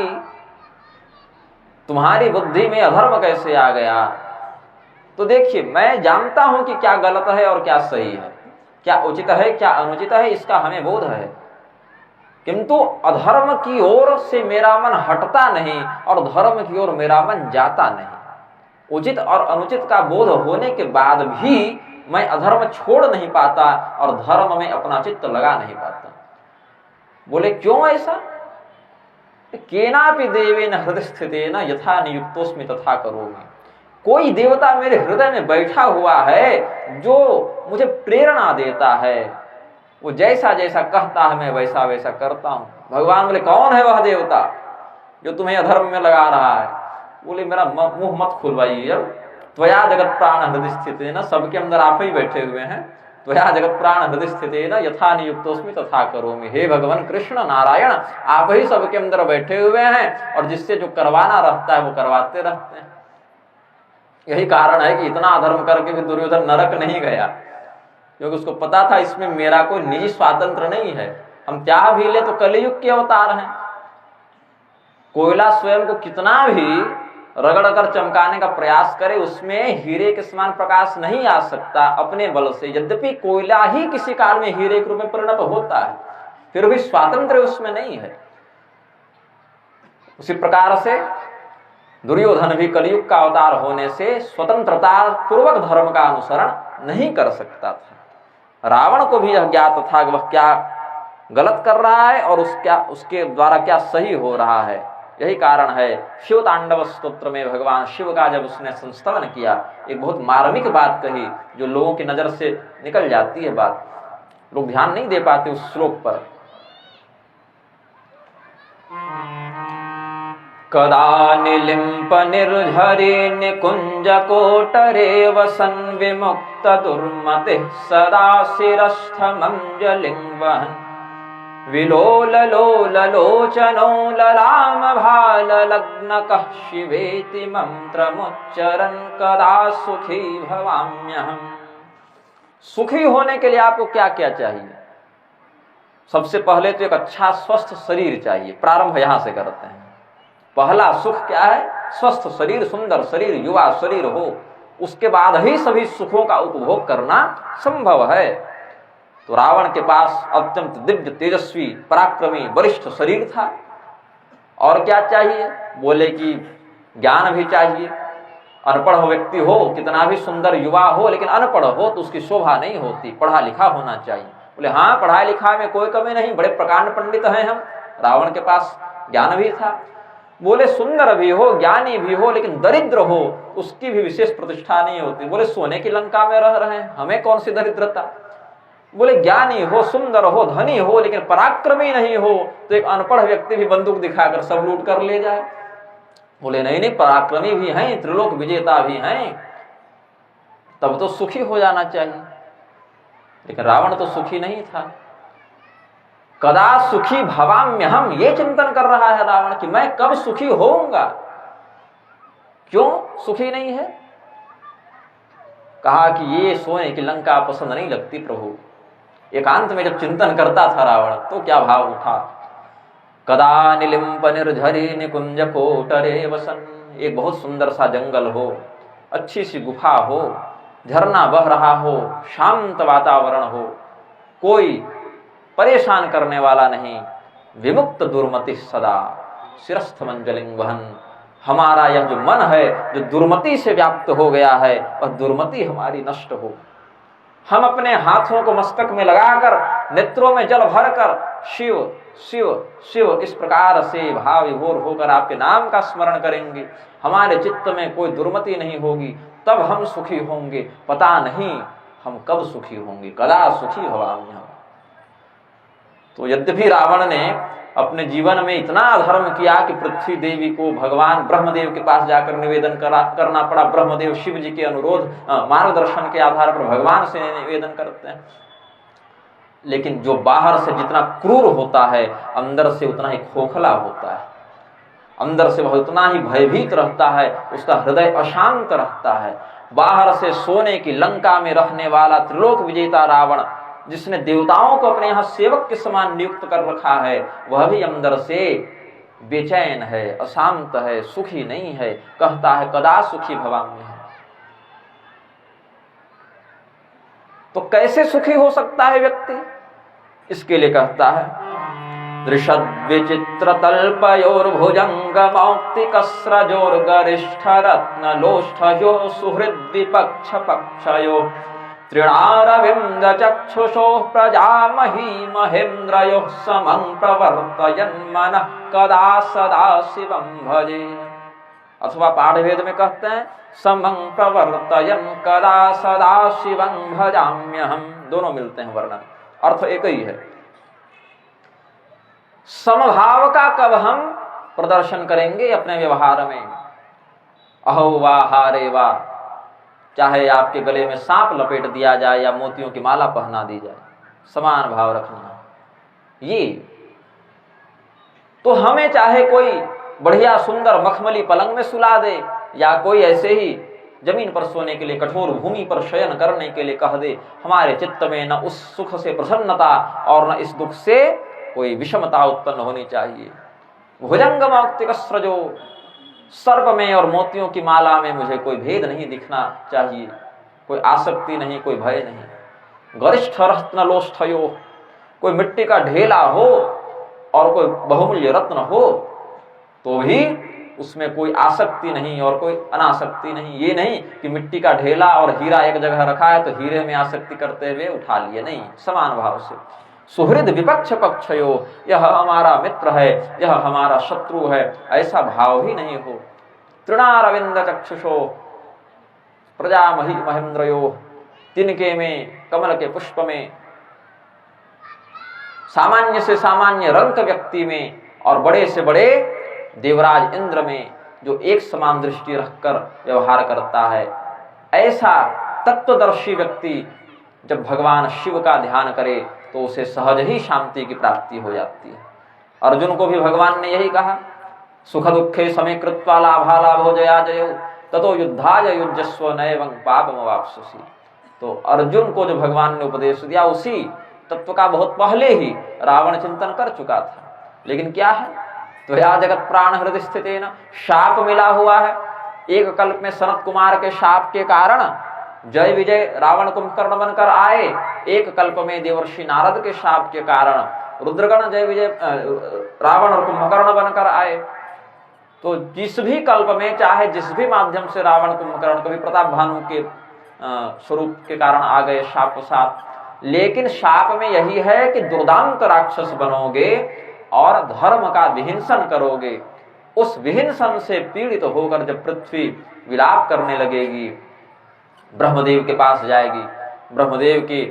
तुम्हारी बुद्धि में अधर्म कैसे आ गया, तो देखिए मैं जानता हूं कि क्या गलत है और क्या सही है, क्या उचित है क्या अनुचित है, इसका हमें बोध है, किंतु अधर्म की ओर से मेरा मन हटता नहीं और धर्म की ओर मेरा मन जाता नहीं। उचित और अनुचित का बोध होने के बाद भी मैं अधर्म छोड़ नहीं पाता और धर्म में अपना चित्त लगा नहीं पाता। बोले क्यों ऐसा? केनापि देवेन हृदय स्थितेन यथा नियुक्तोऽस्मि तथा करोमि। कोई देवता मेरे हृदय में बैठा हुआ है जो मुझे प्रेरणा देता है, वो जैसा जैसा कहता है मैं वैसा वैसा करता हूं। भगवान बोले कौन है वह देवता जो तुम्हें अधर्म में लगा रहा है? बोले मेरा मुंह मत खुलवाइए, त्वया जगत प्राण हृदय स्थित है ना, सबके अंदर आप ही बैठे हुए हैं। त्वया जगत प्राण हृदय स्थित है ना, यथा नियुक्तोस्मि तथा करोमि। हे भगवान कृष्ण नारायण, आप ही सबके अंदर बैठे हुए हैं और जिससे जो करवाना रहता है वो करवाते रहते हैं। यही कारण है कि इतना अधर्म करके भी दुर्योधन नरक नहीं गया, क्योंकि उसको पता था इसमें मेरा कोई निजी स्वातंत्र नहीं है। हम चाह भी ले तो कलयुग के अवतार हैं। कोयला स्वयं को कितना भी रगड़ कर चमकाने का प्रयास करे, उसमें हीरे के समान प्रकाश नहीं आ सकता अपने बल से। यद्यपि कोयला ही किसी काल में हीरे के रूप में परिणत होता है, फिर भी स्वातंत्र उसमें नहीं है। उसी प्रकार से दुर्योधन भी कलयुग का अवतार होने से स्वतंत्रता पूर्वक धर्म का अनुसरण नहीं कर सकता था। रावण को भी यह ज्ञात था कि वह क्या गलत कर रहा है और उसके द्वारा क्या सही हो रहा है। यही कारण है शिव तांडव स्तोत्र में भगवान शिव का जब उसने संस्तवन किया, एक बहुत मार्मिक बात कही जो लोगों की नजर से निकल जाती है बात, लोग ध्यान नहीं दे पाते उस श्लोक पर। कदा निलिम्प निर्झरे निकुंज कोटरे वसन विमुक्त दुर्मते सदा शिरस्थ मंजलिं वहन् विलोल लोल लोचनो ललाम भाल लग्नकः शिवेति मंत्रमुच्चरन् कदा सुखी भवाम्यहम्। सुखी होने के लिए आपको क्या क्या चाहिए? सबसे पहले तो एक अच्छा स्वस्थ शरीर चाहिए। प्रारंभ यहां से करते हैं। पहला सुख क्या है? स्वस्थ शरीर, सुंदर शरीर, युवा शरीर हो, उसके बाद ही सभी सुखों का उपभोग करना संभव है। तो रावण के पास अत्यंत दिव्य तेजस्वी पराक्रमी वरिष्ठ शरीर था। और क्या चाहिए? बोले कि ज्ञान भी चाहिए। अनपढ़ व्यक्ति हो, कितना भी सुंदर युवा हो, लेकिन अनपढ़ हो तो उसकी शोभा नहीं होती, पढ़ा लिखा होना चाहिए। बोले हाँ, पढ़ाई लिखा में कोई कमी नहीं, बड़े प्रकांड पंडित हैं हम। रावण के पास ज्ञान भी था। बोले सुंदर भी हो, ज्ञानी भी हो, लेकिन दरिद्र हो, उसकी भी विशेष प्रतिष्ठा नहीं होती। बोले सोने की लंका में रह रहे हैं, हमें कौन सी दरिद्रता। बोले ज्ञानी हो, सुंदर हो, धनी हो, लेकिन पराक्रमी नहीं हो तो एक अनपढ़ व्यक्ति भी बंदूक दिखाकर सब लूट कर ले जाए। बोले नहीं नहीं, पराक्रमी भी हैं, त्रिलोक विजेता भी हैं, तब तो सुखी हो जाना चाहिए। लेकिन रावण तो सुखी नहीं था। कदा सुखी भवाम्यहम्, ये चिंतन कर रहा है रावण कि मैं कब सुखी होऊंगा। क्यों सुखी नहीं है? कहा कि ये सोने की लंका पसंद नहीं लगती प्रभु। एकांत में जब चिंतन करता था रावण तो क्या भाव उठा। कदा निलिम्प निर्झरी निकुंज कोटरे वसन, एक बहुत सुंदर सा जंगल हो, अच्छी सी गुफा हो, झरना बह रहा हो, शांत वातावरण हो, कोई परेशान करने वाला नहीं, विमुक्त दुर्मति सदा शिरस्थ मंजलिं वहन्। हमारा यह जो मन है जो दुर्मति से व्याप्त हो गया है, वह दुर्मति हमारी नष्ट हो। हम अपने हाथों को मस्तक में लगाकर, नेत्रों में जल भरकर शिव शिव शिव इस प्रकार से भाव विभोर होकर आपके नाम का स्मरण करेंगे, हमारे चित्त में कोई दुर्मति नहीं होगी, तब हम सुखी होंगे। पता नहीं हम कब सुखी होंगे। कदा सुखी भवाम्यहम्। तो यद्यपि रावण ने अपने जीवन में इतना अधर्म किया कि पृथ्वी देवी को भगवान ब्रह्मदेव के पास जाकर निवेदन करना पड़ा। ब्रह्मदेव शिव जी के अनुरोध मार्गदर्शन के आधार पर भगवान से निवेदन करते हैं। लेकिन जो बाहर से जितना क्रूर होता है, अंदर से उतना ही खोखला होता है। अंदर से वह उतना ही भयभीत रहता है, उसका हृदय अशांत रहता है। बाहर से सोने की लंका में रहने वाला त्रिलोक विजेता रावण, जिसने देवताओं को अपने यहाँ सेवक के समान नियुक्त कर रखा है, वह भी अंदर से बेचैन है, अशांत है, सुखी नहीं है। कहता है कदा सुखी भवाम्यहम्। तो कैसे सुखी हो सकता है व्यक्ति? इसके लिए कहता है दृशद विचित्र तल्पयोर्भुजंग मौक्तिकस्रजोर्गरिष्ठ रत्न लोष्ठयो सुहृद् पक्ष पक्षयो तृणारविंद चक्षुषो प्रजामही महेन्द्रयो समं प्रवर्तयन् मनः कदा सदा शिवं भजे। अथवा पाठभेद में कहते हैं समं प्रवर्तयन् कदा सदा शिवं भजाम्यहम्। दोनों मिलते हैं वर्णन, अर्थ एक ही है। समभाव का कब हम प्रदर्शन करेंगे अपने व्यवहार में? अहो वा हारे वा, चाहे आपके गले में सांप लपेट दिया जाए या मोतियों की माला पहना दी जाए, समान भाव रखना। ये तो हमें चाहे कोई बढ़िया सुंदर मखमली पलंग में सुला दे या कोई ऐसे ही जमीन पर सोने के लिए, कठोर भूमि पर शयन करने के लिए कह दे, हमारे चित्त में न उस सुख से प्रसन्नता और न इस दुख से कोई विषमता उत्पन्न होनी चाहिए। भुजंग मौक्तिकस्रजो, सर्प में और मोतियों की माला में मुझे कोई भेद नहीं दिखना चाहिए, कोई आसक्ति नहीं, कोई भय नहीं। गरिष्ठ रत्नलोष्ठयो, कोई मिट्टी का ढेला हो और कोई बहुमूल्य रत्न हो तो भी उसमें कोई आसक्ति नहीं और कोई अनासक्ति नहीं। ये नहीं कि मिट्टी का ढेला और हीरा एक जगह रखा है तो हीरे में आसक्ति करते हुए उठा लिए, नहीं, समान भाव से। सुहृद विपक्ष पक्षयो, यह हमारा मित्र है, यह हमारा शत्रु है, ऐसा भाव भी नहीं हो। तृणारविंद चक्षुषो प्रजा महेंद्रयो, तिनके में, कमल के पुष्प में, सामान्य से सामान्य रंग व्यक्ति में और बड़े से बड़े देवराज इंद्र में जो एक समान दृष्टि रखकर व्यवहार करता है, ऐसा तत्वदर्शी व्यक्ति जब भगवान शिव का ध्यान करे तो उसे सहज ही शांति की प्राप्ति हो जाती है। अर्जुन को भी भगवान ने यही कहा, सुख दुखे समय कृत्वा लाभा लाभो जया जयो ततो युद्धाय युज्यस्व नैवं पापमवाप्स्यसि। तो अर्जुन को जो भगवान ने उपदेश दिया उसी तत्व का बहुत पहले ही रावण चिंतन कर चुका था। लेकिन क्या है, तो या जगत प्राण हृदय स्थित न, शाप मिला हुआ है। एक कल्प में सनत कुमार के शाप के कारण जय विजय रावण कुंभकर्ण बनकर आए, एक कल्प में देवर्षि नारद के शाप के कारण रुद्रगण जय विजय रावण और कुंभकर्ण बनकर आए। तो जिस भी कल्प में, चाहे जिस भी माध्यम से रावण कुंभकर्ण, कभी प्रताप भानु के स्वरूप के कारण आ गए शाप साथ, लेकिन शाप में यही है कि दुर्दांत राक्षस बनोगे और धर्म का विहिंसन करोगे। उस विहिंसन से पीड़ित होकर जब पृथ्वी विलाप करने लगेगी, ब्रह्मदेव के पास जाएगी, ब्रह्मदेव के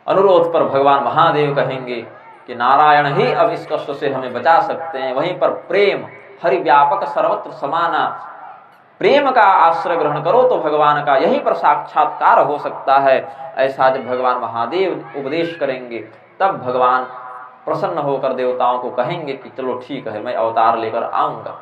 अनुरोध पर भगवान महादेव कहेंगे कि नारायण ही अब इस कष्ट से हमें बचा सकते हैं। वहीं पर प्रेम हरि व्यापक सर्वत्र समाना, प्रेम का आश्रय ग्रहण करो तो भगवान का यहीं पर साक्षात्कार हो सकता है। ऐसा जब भगवान महादेव उपदेश करेंगे तब भगवान प्रसन्न होकर देवताओं को कहेंगे कि चलो ठीक है, मैं अवतार लेकर आऊंगा,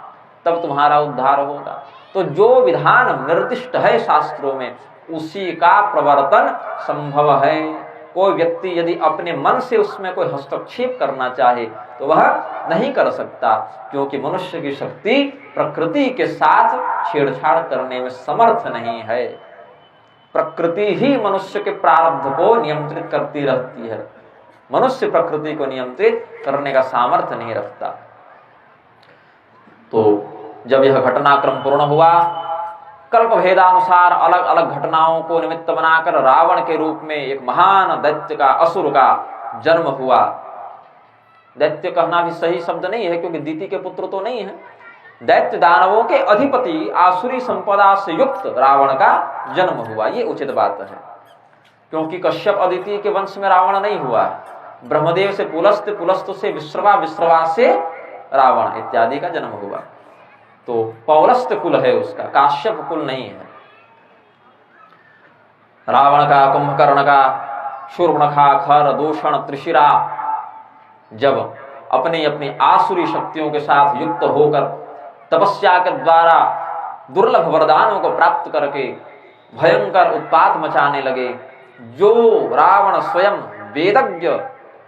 तब तुम्हारा उद्धार होगा। तो जो विधान निर्दिष्ट है शास्त्रों में उसी का प्रवर्तन संभव है। कोई व्यक्ति यदि अपने मन से उसमें कोई हस्तक्षेप करना चाहे तो वह नहीं कर सकता, क्योंकि मनुष्य की शक्ति प्रकृति के साथ छेड़छाड़ करने में समर्थ नहीं है। प्रकृति ही मनुष्य के प्रारब्ध को नियंत्रित करती रहती है, मनुष्य प्रकृति को नियंत्रित करने का सामर्थ्य नहीं रखता। तो जब यह घटनाक्रम पूर्ण हुआ, कल्प भेदानुसार अलग अलग घटनाओं को निमित्त बनाकर रावण के रूप में एक महान दैत्य का, असुर का जन्म हुआ। दैत्य कहना भी सही शब्द नहीं है, क्योंकि दीति के पुत्र तो नहीं है। दैत्य दानवों के अधिपति आसुरी संपदा से युक्त रावण का जन्म हुआ, ये उचित बात है। क्योंकि कश्यप अदिति के वंश में रावण नहीं हुआ, ब्रह्मदेव से पुलस्त, पुलस्त से विश्रवा, विश्रवा से रावण इत्यादि का जन्म हुआ। तो पौलस्त कुल है उसका, काश्यप कुल नहीं है। रावण का, कुंभकर्ण का, शूर्पणखा, खर, दूषण, त्रिशिरा जब अपनी अपनी आसुरी शक्तियों के साथ युक्त होकर तपस्या के द्वारा दुर्लभ वरदानों को प्राप्त करके भयंकर उत्पात मचाने लगे, जो रावण स्वयं वेदज्ञ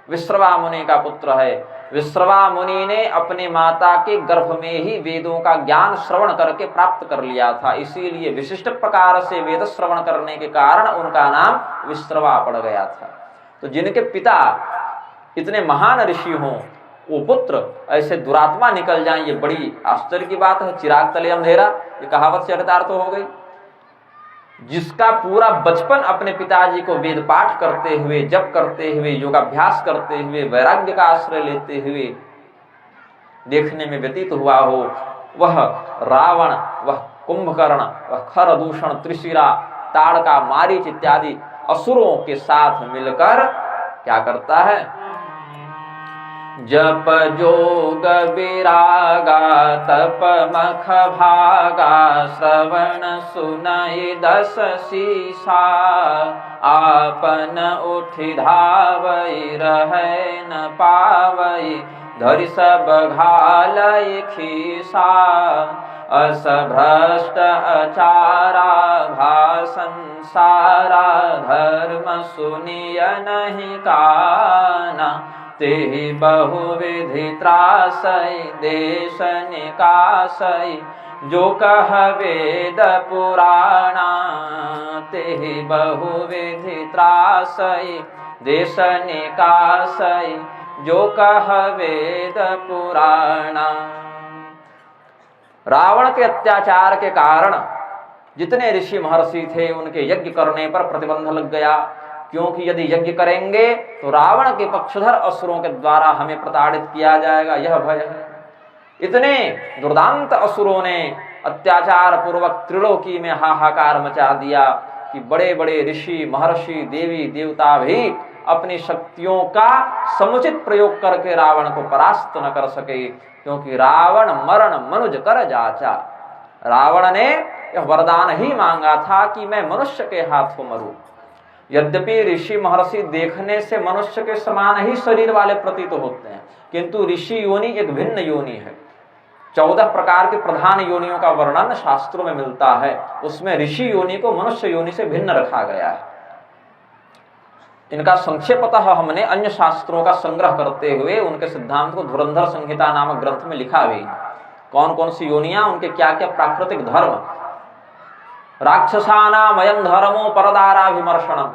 विश्रवा मुनि का पुत्र है, विश्रवा मुनि ने अपने माता के गर्भ में ही वेदों का ज्ञान श्रवण करके प्राप्त कर लिया था, इसीलिए विशिष्ट प्रकार से वेद श्रवण करने के कारण उनका नाम विश्रवा पड़ गया था। तो जिनके पिता इतने महान ऋषि हों, वो पुत्र ऐसे दुरात्मा निकल जाएं, ये बड़ी आश्चर्य की बात है। चिराग तले अंधेरा, ये कहावत से चरितार्थ हो गई। जिसका पूरा बचपन अपने पिताजी को वेद पाठ करते हुए, जप करते हुए, योगाभ्यास करते हुए, वैराग्य का आश्रय लेते हुए देखने में व्यतीत हुआ हो, वह रावण, वह कुंभकर्ण, वह खर, दूषण, त्रिशिरा, ताड़का, मारीच इत्यादि असुरों के साथ मिलकर क्या करता है, जप जोग विरागा तप मख भागा श्रवण सुनई दस सीसा आपन उठि धावई रहै न पावई धरि सब घालई खीसा अस भ्रष्ट अचारा भाषण सारा धर्म सुनिय नहीं काना तेहि बहुविधि त्रासई देश निकासई जो कह वेद पुराणा तेहि बहुविधि त्रासई देश निकासई जो कह वेद पुराणा। रावण के अत्याचार के कारण जितने ऋषि महर्षि थे उनके यज्ञ करने पर प्रतिबंध लग गया, क्योंकि यदि यज्ञ करेंगे तो रावण के पक्षधर असुरों के द्वारा हमें प्रताड़ित किया जाएगा, यह भय है। इतने दुर्दांत असुरों ने अत्याचार पूर्वक त्रिलोकी में हाहाकार मचा दिया कि बड़े बड़े ऋषि महर्षि देवी देवता भी अपनी शक्तियों का समुचित प्रयोग करके रावण को परास्त न कर सके, क्योंकि रावण मरण मनुज कर जाचा। रावण ने यह वरदान ही मांगा था कि मैं मनुष्य के हाथों मरूं। यद्यपि ऋषि महर्षि देखने से मनुष्य के समान ही शरीर वाले प्रतीत होते हैं, किंतु ऋषि योनि एक भिन्न योनि है। 14 प्रकार के प्रधान योनियों का वर्णन शास्त्रों में मिलता है, उसमें ऋषि योनि को मनुष्य योनि से भिन्न रखा गया है। इनका संक्षेपतः हमने अन्य शास्त्रों का संग्रह करते हुए उनके सिद्धांत को धुरंधर संहिता नामक ग्रंथ में लिखा भी। कौन कौन सी योनियां, उनके क्या क्या प्राकृतिक धर्म। राक्षसानाम अयं धर्मो परदाराभिमर्शनम,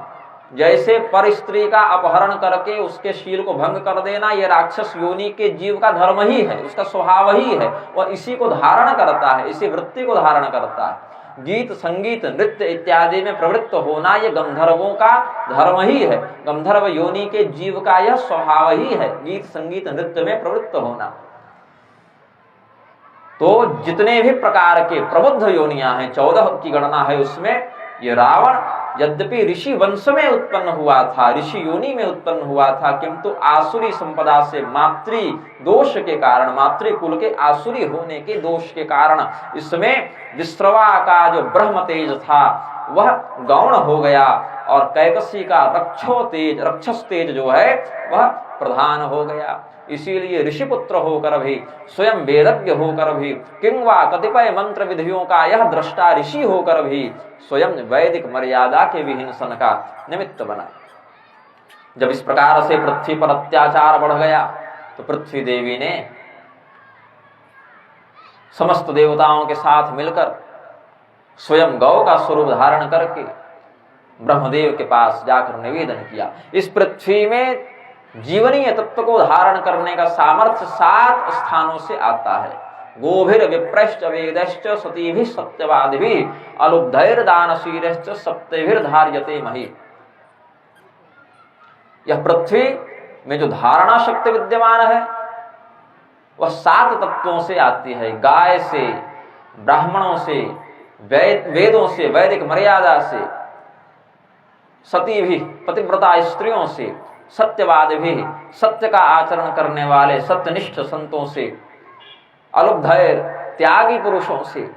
जैसे पर स्त्री का अपहरण करके उसके शील को भंग कर देना, यह राक्षस योनि के जीव का धर्म ही है, उसका स्वभाव ही है, वह इसी को धारण करता है, इसी वृत्ति को धारण करता है। गीत संगीत नृत्य इत्यादि में प्रवृत्त होना यह गंधर्वों का धर्म ही है, गंधर्व योनि के जीव का यह स्वभाव ही है, गीत संगीत नृत्य में प्रवृत्त होना। तो जितने भी प्रकार के प्रबुद्ध योनियां हैं, 14 की गणना है उसमें, ये रावण यद्यपि ऋषि वंश में उत्पन्न हुआ था, ऋषि योनि में उत्पन्न हुआ था, किंतु आसुरी संपदा से मातृ दोष के कारण, मातृकुल के आसुरी होने के दोष के कारण इसमें विश्रवा का जो ब्रह्म तेज था वह गौण हो गया और कैकसी का रक्षस तेज जो है वह प्रधान हो गया। इसीलिए ऋषिपुत्र होकर भी, स्वयं वेदज्ञ होकर भी, किंवा कतिपय मंत्र विधियों का यह दृष्टा ऋषि होकर भी स्वयं वैदिक मर्यादा के विहिंसन का निमित्त बना। जब इस प्रकार से पृथ्वी पर अत्याचार बढ़ गया तो पृथ्वी देवी ने समस्त देवताओं के साथ मिलकर स्वयं गौ का स्वरूप धारण करके ब्रह्मदेव के पास जाकर निवेदन किया। इस पृथ्वी में जीवनीय तत्व को धारण करने का सामर्थ्य 7 स्थानों से आता है। गोभिर विप्रश्च वेदश्च सतीभिः सत्यवादिभिः अलुब्धैर दानशीलश्च सप्तैभिर धार्यते मही। यह पृथ्वी में जो धारणा शक्ति विद्यमान है वह 7 तत्वों से आती है। गाय से, ब्राह्मणों से, वेदों से, वैदिक मर्यादा से, सती भी पतिव्रता स्त्रियों से, सत्यवाद भी सत्य का आचरण करने वाले सत्यनिष्ठ संतों से, अलुब्धैर त्यागी पुरुषों से,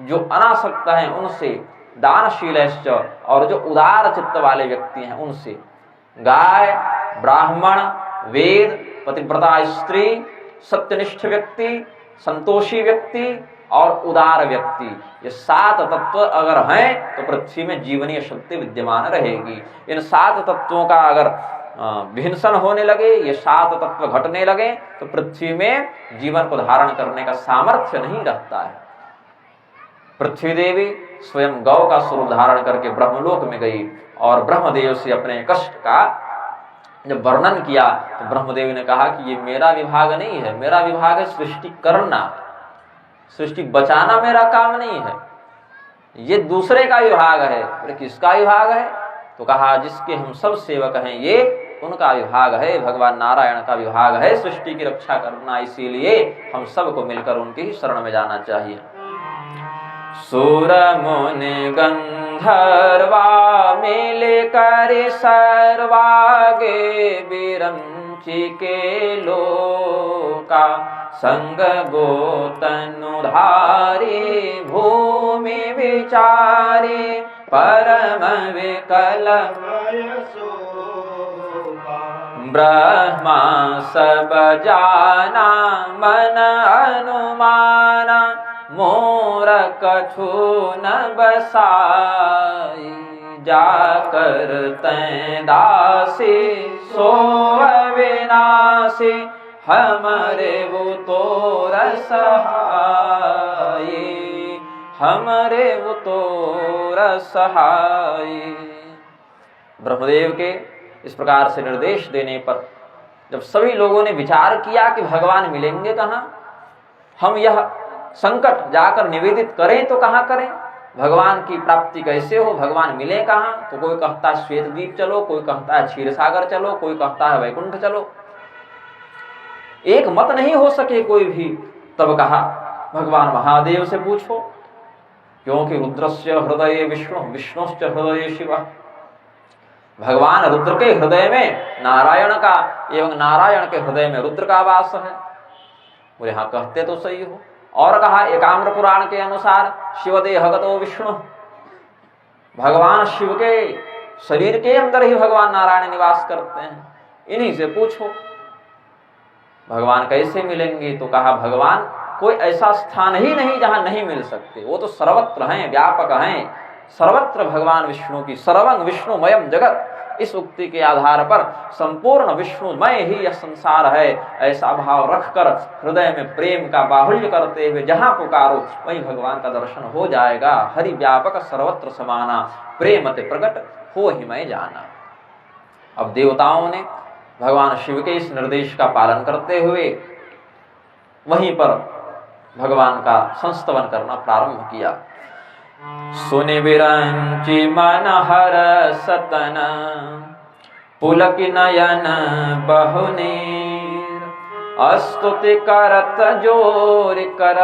जो अनासक्त हैं उनसे, दानशीलश्च और जो उदार चित्त वाले व्यक्ति हैं उनसे। गाय, ब्राह्मण, वेद, पतिव्रता स्त्री, सत्यनिष्ठ व्यक्ति, संतोषी व्यक्ति और उदार व्यक्ति, ये 7 तत्व अगर हैं तो पृथ्वी में जीवनीय शक्ति विद्यमान रहेगी। इन 7 तत्वों का अगर विहिंसन होने लगे, ये 7 तत्व घटने लगे तो पृथ्वी में जीवन को धारण करने का सामर्थ्य नहीं रहता है। पृथ्वी देवी स्वयं गौ का स्वरूप धारण करके ब्रह्मलोक में गई और ब्रह्मदेव से अपने कष्ट का जब वर्णन किया तो ब्रह्मदेव ने कहा कि ये मेरा विभाग नहीं है, मेरा विभाग है सृष्टि करना, सृष्टि बचाना मेरा काम नहीं है, ये दूसरे का विभाग है। बोले किसका विभाग है? तो कहा जिसके हम सब सेवक हैं ये उनका विभाग है, भगवान नारायण का विभाग है सृष्टि की रक्षा करना, इसीलिए हम सबको मिलकर उनकी ही शरण में जाना चाहिए। सुर मुनि गंधर्वा मिलकर सर्वागे बिरंजन के लोका संग गोतनुधारी भूमि विचारी परम विकल ब्रह्मा सब जाना मन अनुमाना मोर कछु न बसाई जाकर तैं दासी सो अविनाशी हमरे वो तोर सहाई हमरे वो तोर सहाई। ब्रह्मदेव के इस प्रकार से निर्देश देने पर जब सभी लोगों ने विचार किया कि भगवान मिलेंगे कहाँ, हम यह संकट जाकर निवेदित करें तो कहाँ करें, भगवान की प्राप्ति कैसे हो, भगवान मिले कहाँ, तो कोई कहता है श्वेत द्वीप चलो, कोई कहता है क्षीर सागर चलो, कोई कहता है वैकुंठ चलो, एक मत नहीं हो सके कोई भी। तब कहा भगवान महादेव से पूछो, क्योंकि रुद्रस्य हृदय विष्णु विष्णुश्च हृदय शिव, भगवान रुद्र के हृदय में नारायण का एवं नारायण के हृदय में रुद्र का वास है। बोले हाँ कहते तो सही हो। और कहा एकाम्र पुराण के अनुसार शिवदेहगतो विष्णु, भगवान शिव के शरीर के अंदर ही भगवान नारायण निवास करते हैं, इन्हीं से पूछो भगवान कैसे मिलेंगे। तो कहा भगवान कोई ऐसा स्थान ही नहीं जहां नहीं मिल सकते, वो तो सर्वत्र हैं, व्यापक हैं, सर्वत्र भगवान विष्णु की, सर्वं विष्णुमयम जगत, इस उक्ति के आधार पर संपूर्ण विष्णुमय ही यह संसार है, ऐसा भाव रखकर हृदय में प्रेम का बाहुल्य करते हुए जहां पुकारो वहीं भगवान का दर्शन हो जाएगा। हरि व्यापक सर्वत्र समाना, प्रेमते प्रकट हो ही मैं जाना। अब देवताओं ने भगवान शिव के इस निर्देश का पालन करते हुए वहीं पर भगवान का संस्तवन करना प्रारंभ किया। सुनि विरंचि मन हर सतन पुलक नयन बहुनीर, स्तुति करत जोर कर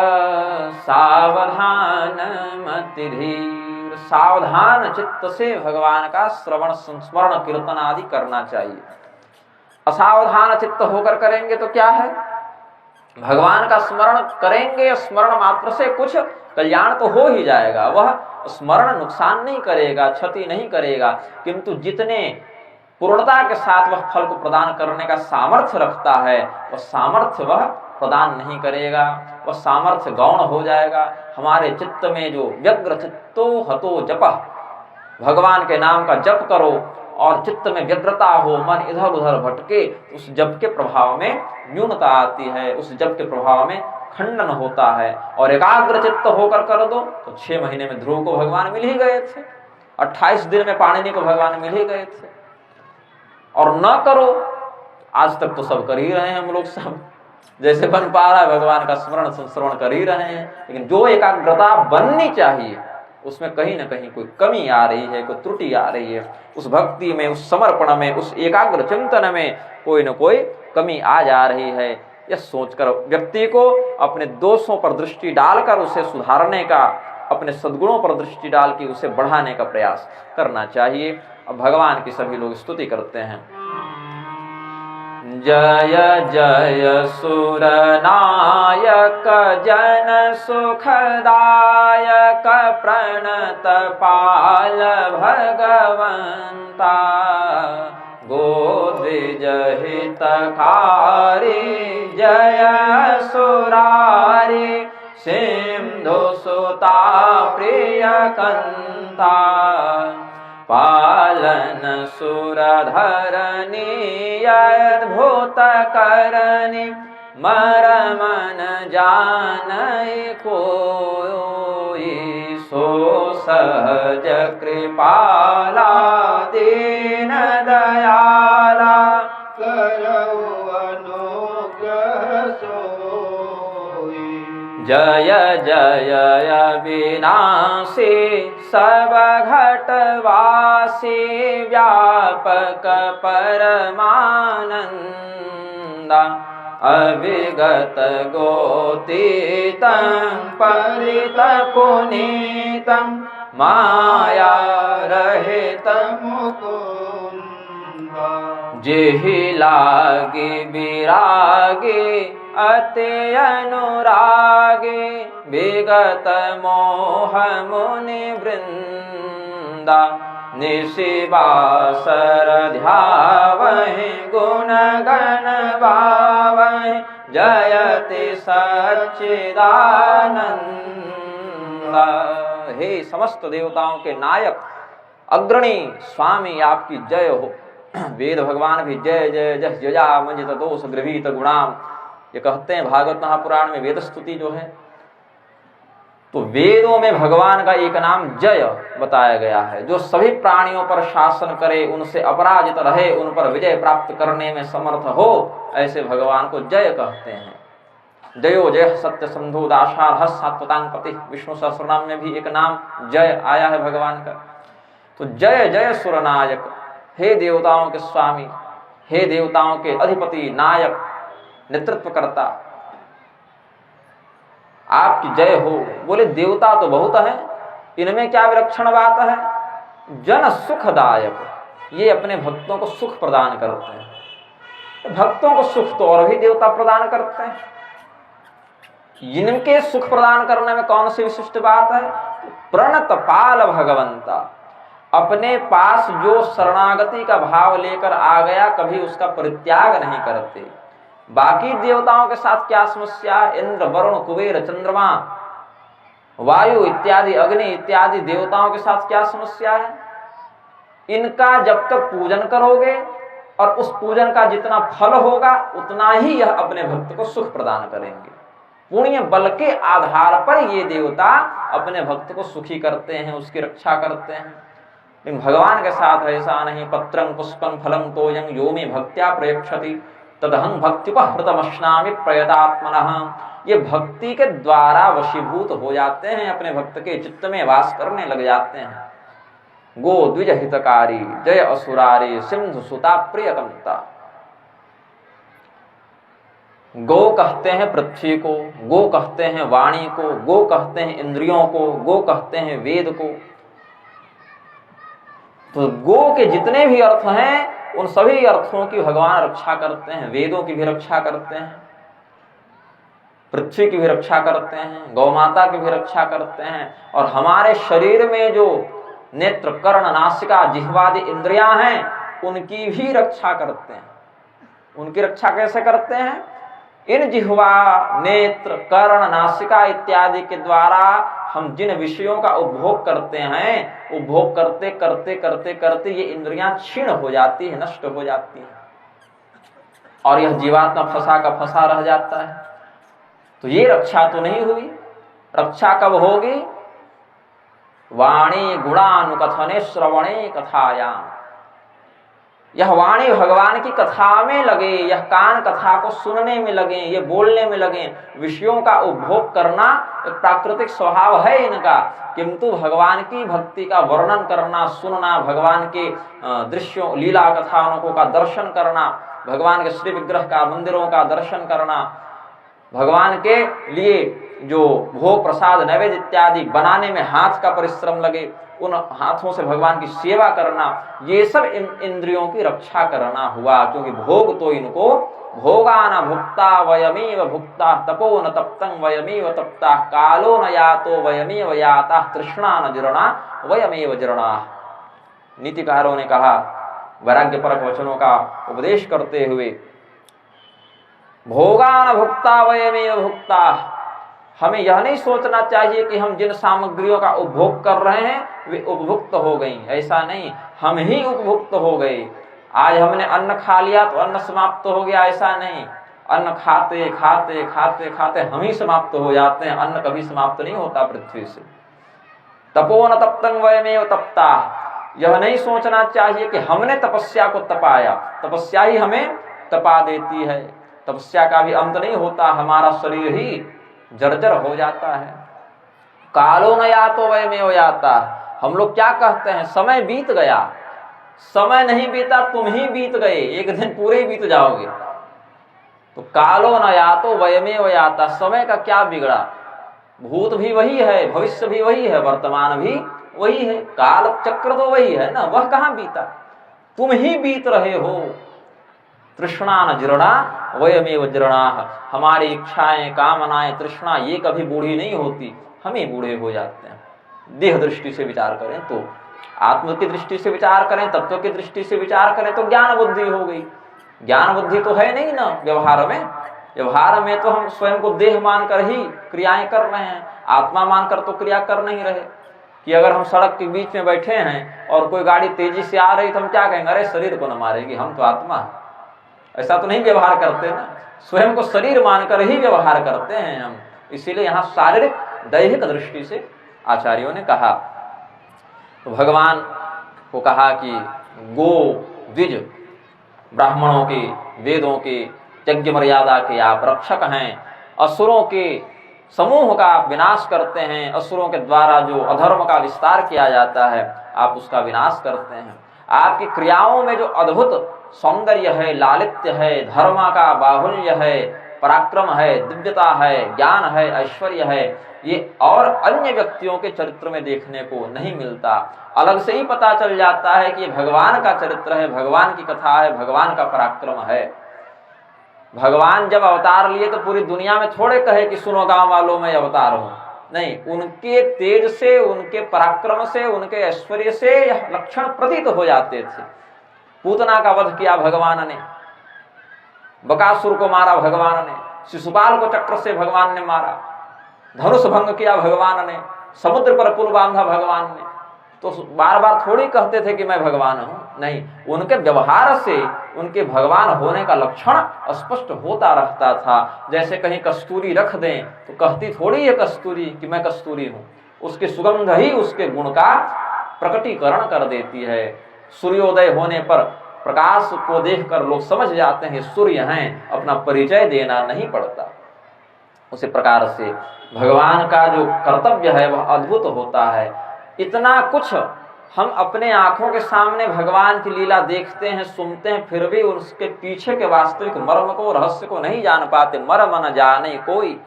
सावधान मति धीर। सावधान चित्त से भगवान का श्रवण संस्मरण कीर्तन आदि करना चाहिए। असावधान चित्त होकर करेंगे तो क्या है, भगवान का स्मरण करेंगे, स्मरण मात्र से कुछ कल्याण तो हो ही जाएगा, वह स्मरण नुकसान नहीं करेगा, क्षति नहीं करेगा, किंतु जितने पूर्णता के साथ वह फल को प्रदान करने का सामर्थ्य रखता है वह सामर्थ्य वह प्रदान नहीं करेगा, वह सामर्थ्य गौण हो जाएगा। हमारे चित्त में जो व्यग्र चित्तो हतो जपः, भगवान के नाम का जप करो और चित्त में व्यग्रता हो, मन इधर उधर भटके, उस जप के प्रभाव में न्यूनता आती है, उस जप के प्रभाव में खंडन होता है। और एकाग्र चित्त होकर कर दो तो 6 महीने में ध्रुव को भगवान मिल ही गए थे, 28 दिन में पाणिनि को भगवान मिल ही गए थे। और न करो, आज तक तो सब कर ही रहे हैं हम लोग, सब जैसे बन पा रहा है भगवान का स्मरण संस्मरण कर ही रहे हैं, लेकिन जो एकाग्रता बननी चाहिए उसमें कहीं ना कहीं कोई कमी आ रही है, कोई त्रुटि आ रही है। उस भक्ति में, उस समर्पण में, उस एकाग्र चिंतन में कोई न कोई कमी आ जा रही है। यह सोचकर व्यक्ति को अपने दोषों पर दृष्टि डालकर उसे सुधारने का, अपने सद्गुणों पर दृष्टि डाल के उसे बढ़ाने का प्रयास करना चाहिए। अब भगवान की सभी लोग स्तुति करते हैं। जय जय सुर नायक जन सुखदायक प्रणत पाल भगवंता, गोद्विज हितकारी जय सुरारी, सिंधु सुता प्रिय कंता, पालन सुरधरणी अद्भुत करणी, मरमन जानई कोई, सो सहज कृपाला दीन दयाला, करौ अनुग्रह सोई। जय जय अविनाशी सब घटवासी, व्यापक परमानंदा, अविगत गोतीतं परित पुनीतं, माया रहितं मुकुंदा। जेहि लागे विरागे अति अनुरागे विगत मोह मुनि वृंदा निशिवासर ध्यावहि गुण गण गावहि जयति सच्चिदानंदा। हे समस्त देवताओं के नायक अग्रणी स्वामी आपकी जय हो। वेद भगवान भी जय जय जय जया मंजित दोष गृहीत गुणाम, ये कहते हैं भागवत महापुराण में वेद स्तुति जो है। तो वेदों में भगवान का एक नाम जय बताया गया है, जो सभी प्राणियों पर शासन करे, उनसे अपराजित रहे, उन पर विजय प्राप्त करने में समर्थ हो, ऐसे भगवान को जय कहते हैं। जयो जय सत्य संधो दाशार्ह सात्वतांपति, विष्णु सहस्रनाम में भी एक नाम जय आया है भगवान का। तो जय जय सुरनायक, हे देवताओं के स्वामी, हे देवताओं के अधिपति, नायक, नेतृत्वकर्ता, आपकी जय हो। बोले देवता तो बहुत है, इनमें क्या विलक्षण बात है? जन सुखदायक, ये अपने भक्तों को सुख प्रदान करते हैं। भक्तों को सुख तो और भी देवता प्रदान करते हैं, इनके सुख प्रदान करने में कौन सी विशिष्ट बात है? प्रणत पाल भगवंता, अपने पास जो शरणागति का भाव लेकर आ गया, कभी उसका परित्याग नहीं करते। बाकी देवताओं के साथ क्या समस्या है? इंद्र, वरुण, कुबेर, चंद्रमा, वायु इत्यादि, अग्नि इत्यादि देवताओं के साथ क्या समस्या है? इनका जब तक पूजन करोगे और उस पूजन का जितना फल होगा उतना ही यह अपने भक्त को सुख प्रदान करेंगे। पुण्य बल के आधार पर ये देवता अपने भक्त को सुखी करते हैं, उसकी रक्षा करते हैं। लेकिन भगवान के साथ ऐसा नहीं। पत्रं पुष्पं फलं तोयं यो मे भक्त्या प्रयच्छति तदहं भक्त्युपहृतमश्नामि प्रयतात्मनः। ये भक्ति के द्वारा वशीभूत हो जाते हैं, अपने भक्त के चित्त में वास करने लग जाते हैं। गो द्विज हितकारी जय असुरारी सिंधु सुता प्रियकंता। गो कहते हैं पृथ्वी को, गो कहते हैं वाणी को, गो कहते हैं इंद्रियों को, गो कहते हैं वेद को। तो गो के जितने भी अर्थ हैं उन सभी अर्थों की भगवान रक्षा करते हैं। वेदों की भी रक्षा करते हैं, पृथ्वी की भी रक्षा करते हैं, गौ माता की भी रक्षा करते हैं, और हमारे शरीर में जो नेत्र, कर्ण, नासिका, जिह्वादि इंद्रियां हैं उनकी भी रक्षा करते हैं। उनकी रक्षा कैसे करते हैं? इन जिह्वा, नेत्र, कर्ण, नासिका इत्यादि के द्वारा हम जिन विषयों का उपभोग करते हैं, उपभोग करते करते करते करते ये इंद्रियां क्षीण हो जाती है, नष्ट हो जाती है, और यह जीवात्मा फंसा का फंसा रह जाता है। तो ये रक्षा तो नहीं हुई। रक्षा कब होगी? वाणी गुणानुकथने श्रवणे कथायाम। यह वाणी भगवान की कथा में लगे, यह कान कथा को सुनने में लगे, ये बोलने में लगे। विषयों का उपभोग करना एक प्राकृतिक स्वभाव है इनका, किंतु भगवान की भक्ति का वर्णन करना, सुनना, भगवान के दृश्यों, लीला कथाओं का दर्शन करना, भगवान के श्री विग्रह का, मंदिरों का दर्शन करना, भगवान के लिए जो भोग प्रसाद नैवेद्य इत्यादि बनाने में हाथ का परिश्रम लगे, उन हाथों से भगवान की सेवा करना, ये सब इंद्रियों की रक्षा करना हुआ। क्योंकि भोग तो इनको भोगान भुक्ता वयमेव भुक्ता तपो न तप्तं वयमेव तप्ता कालो न यातो वयमेव याता तृष्णा न जीर्णा वयमेव जीर्णा। नीतिकारों ने कहा, वैराग्य परक वचनों का उपदेश करते हुए, भोगान भुक्ता वयमेव भुक्ता। हमें यह नहीं सोचना चाहिए कि हम जिन सामग्रियों का उपभोग कर रहे हैं वे उपभुक्त हो गई, ऐसा नहीं, हम ही उपभुक्त हो गए। आज हमने अन्न खा लिया तो अन्न समाप्त हो गया, ऐसा नहीं। अन्न खाते खाते खाते खाते हम ही समाप्त हो जाते हैं, अन्न कभी समाप्त नहीं होता पृथ्वी से। तपो न तप्तं वयमेव तप्ता। यह नहीं सोचना चाहिए कि हमने तपस्या को तपाया, तपस्या ही हमें तपा देती है। तपस्या का भी अंत नहीं होता, हमारा शरीर ही जर्जर हो जाता है। कालो न यातो वयमेव याता। हम लोग क्या कहते हैं? समय बीत गया। समय नहीं बीता, तुम ही बीत गए, एक दिन पूरे बीत जाओगे। तो कालो न यातो वयमेव याता, समय का क्या बिगड़ा? भूत भी वही है, भविष्य भी वही है, वर्तमान भी वही है, काल चक्र तो वही है ना, वह कहाँ बीता? तुम ही बीत रहे हो। तृष्णा न जीर्णा वयमेव जीर्णाः। हमारी इच्छाएं, कामनाएं, तृष्णा ये कभी बूढ़ी नहीं होती, हम ही बूढ़े हो जाते हैं। देह दृष्टि से विचार करें तो, आत्म की दृष्टि से विचार करें, तत्व की दृष्टि से विचार करें तो ज्ञान बुद्धि हो गई। ज्ञान बुद्धि तो है नहीं ना व्यवहार में। व्यवहार में तो हम स्वयं को देह मानकर ही क्रियाएं कर रहे हैं, आत्मा मानकर तो क्रिया कर नहीं रहे। कि अगर हम सड़क के बीच में बैठे हैं और कोई गाड़ी तेजी से आ रही तो हम क्या कहेंगे, अरे शरीर को न मारेगी, हम तो आत्मा है। ऐसा तो नहीं व्यवहार करते ना, स्वयं को शरीर मानकर ही व्यवहार करते हैं हम। इसीलिए यहाँ शारीरिक दैहिक दृष्टि से आचार्यों ने कहा। तो भगवान को कहा कि गो द्विज ब्राह्मणों के, वेदों के, यज्ञ मर्यादा के आप रक्षक हैं। असुरों के समूह का आप विनाश करते हैं। असुरों के द्वारा जो अधर्म का विस्तार किया जाता है आप उसका विनाश करते हैं। आपकी क्रियाओं में जो अद्भुत सौंदर्य है, लालित्य है, धर्म का बाहुल्य है, पराक्रम है, दिव्यता है, ज्ञान है, ऐश्वर्य है, ये और अन्य व्यक्तियों के चरित्र में देखने को नहीं मिलता। अलग से ही पता चल जाता है कि ये भगवान का चरित्र है, भगवान की कथा है, भगवान का पराक्रम है। भगवान जब अवतार लिए तो पूरी दुनिया में थोड़े कहे कि सुनो गांव वालों में अवतार हूं, नहीं, उनके तेज से, उनके पराक्रम से, उनके ऐश्वर्य से यह लक्षण प्रतीत हो जाते थे। पूतना का वध किया भगवान ने, बकासुर को मारा भगवान ने, शिशुपाल को चक्र से भगवान ने मारा, धनुष भंग किया भगवान ने, समुद्र पर पुल बांधा भगवान ने। तो बार बार थोड़ी कहते थे कि मैं भगवान हूं, नहीं, उनके व्यवहार से उनके भगवान होने का लक्षण स्पष्ट होता रहता था। जैसे कहीं कस्तूरी रख दें तो कहती थोड़ी है कस्तूरी कि मैं कस्तूरी हूं, उसकी सुगंध ही उसके गुण का प्रकटीकरण कर देती है। सूर्योदय होने पर प्रकाश को देखकर लोग समझ जाते हैं सूर्य हैं, अपना परिचय देना नहीं पड़ता। उसी प्रकार से भगवान का जो कर्तव्य है वह अद्भुत होता है। इतना कुछ हम अपने आंखों के सामने भगवान की लीला देखते हैं, सुनते हैं, फिर भी उसके पीछे के वास्तविक मर्म को, रहस्य को नहीं जान पाते। मर्म न जाने कोई।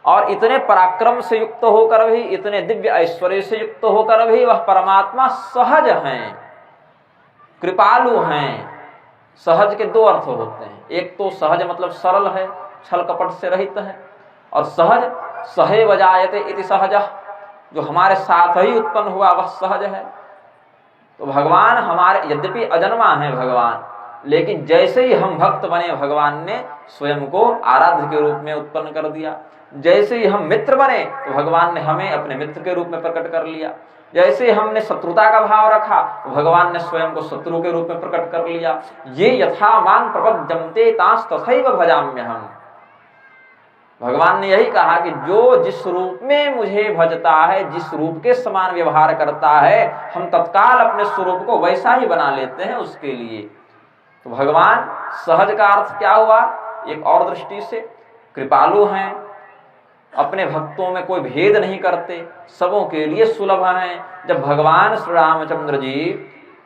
और इतने पराक्रम से युक्त होकर भी, इतने दिव्य ऐश्वर्य से युक्त होकर भी वह परमात्मा सहज हैं, कृपालु हैं। सहज के दो अर्थ होते हैं, एक तो सहज मतलब सरल है, छल कपट से रहित है, और सहज सहे जायते इति सहजः, जो हमारे साथ ही उत्पन्न हुआ वह सहज है। तो भगवान हमारे, यद्यपि अजन्मा है भगवान, लेकिन जैसे ही हम भक्त बने भगवान ने स्वयं को आराध्य के रूप में उत्पन्न कर दिया। जैसे ही हम मित्र बने तो भगवान ने हमें अपने मित्र के रूप में प्रकट कर लिया। जैसे हमने शत्रुता का भाव रखा तो भगवान ने स्वयं को शत्रु के रूप में प्रकट कर लिया। ये यथा मां प्रपद्यन्ते तांस तथैव भजाम्यहम्। भगवान ने यही कहा कि जो जिस रूप में मुझे भजता है, जिस रूप के समान व्यवहार करता है, हम तत्काल अपने स्वरूप को वैसा ही बना लेते हैं उसके लिए। तो भगवान सहज का अर्थ क्या हुआ? एक और दृष्टि से कृपालु हैं, अपने भक्तों में कोई भेद नहीं करते, सबों के लिए सुलभ हैं। जब भगवान श्री रामचंद्र जी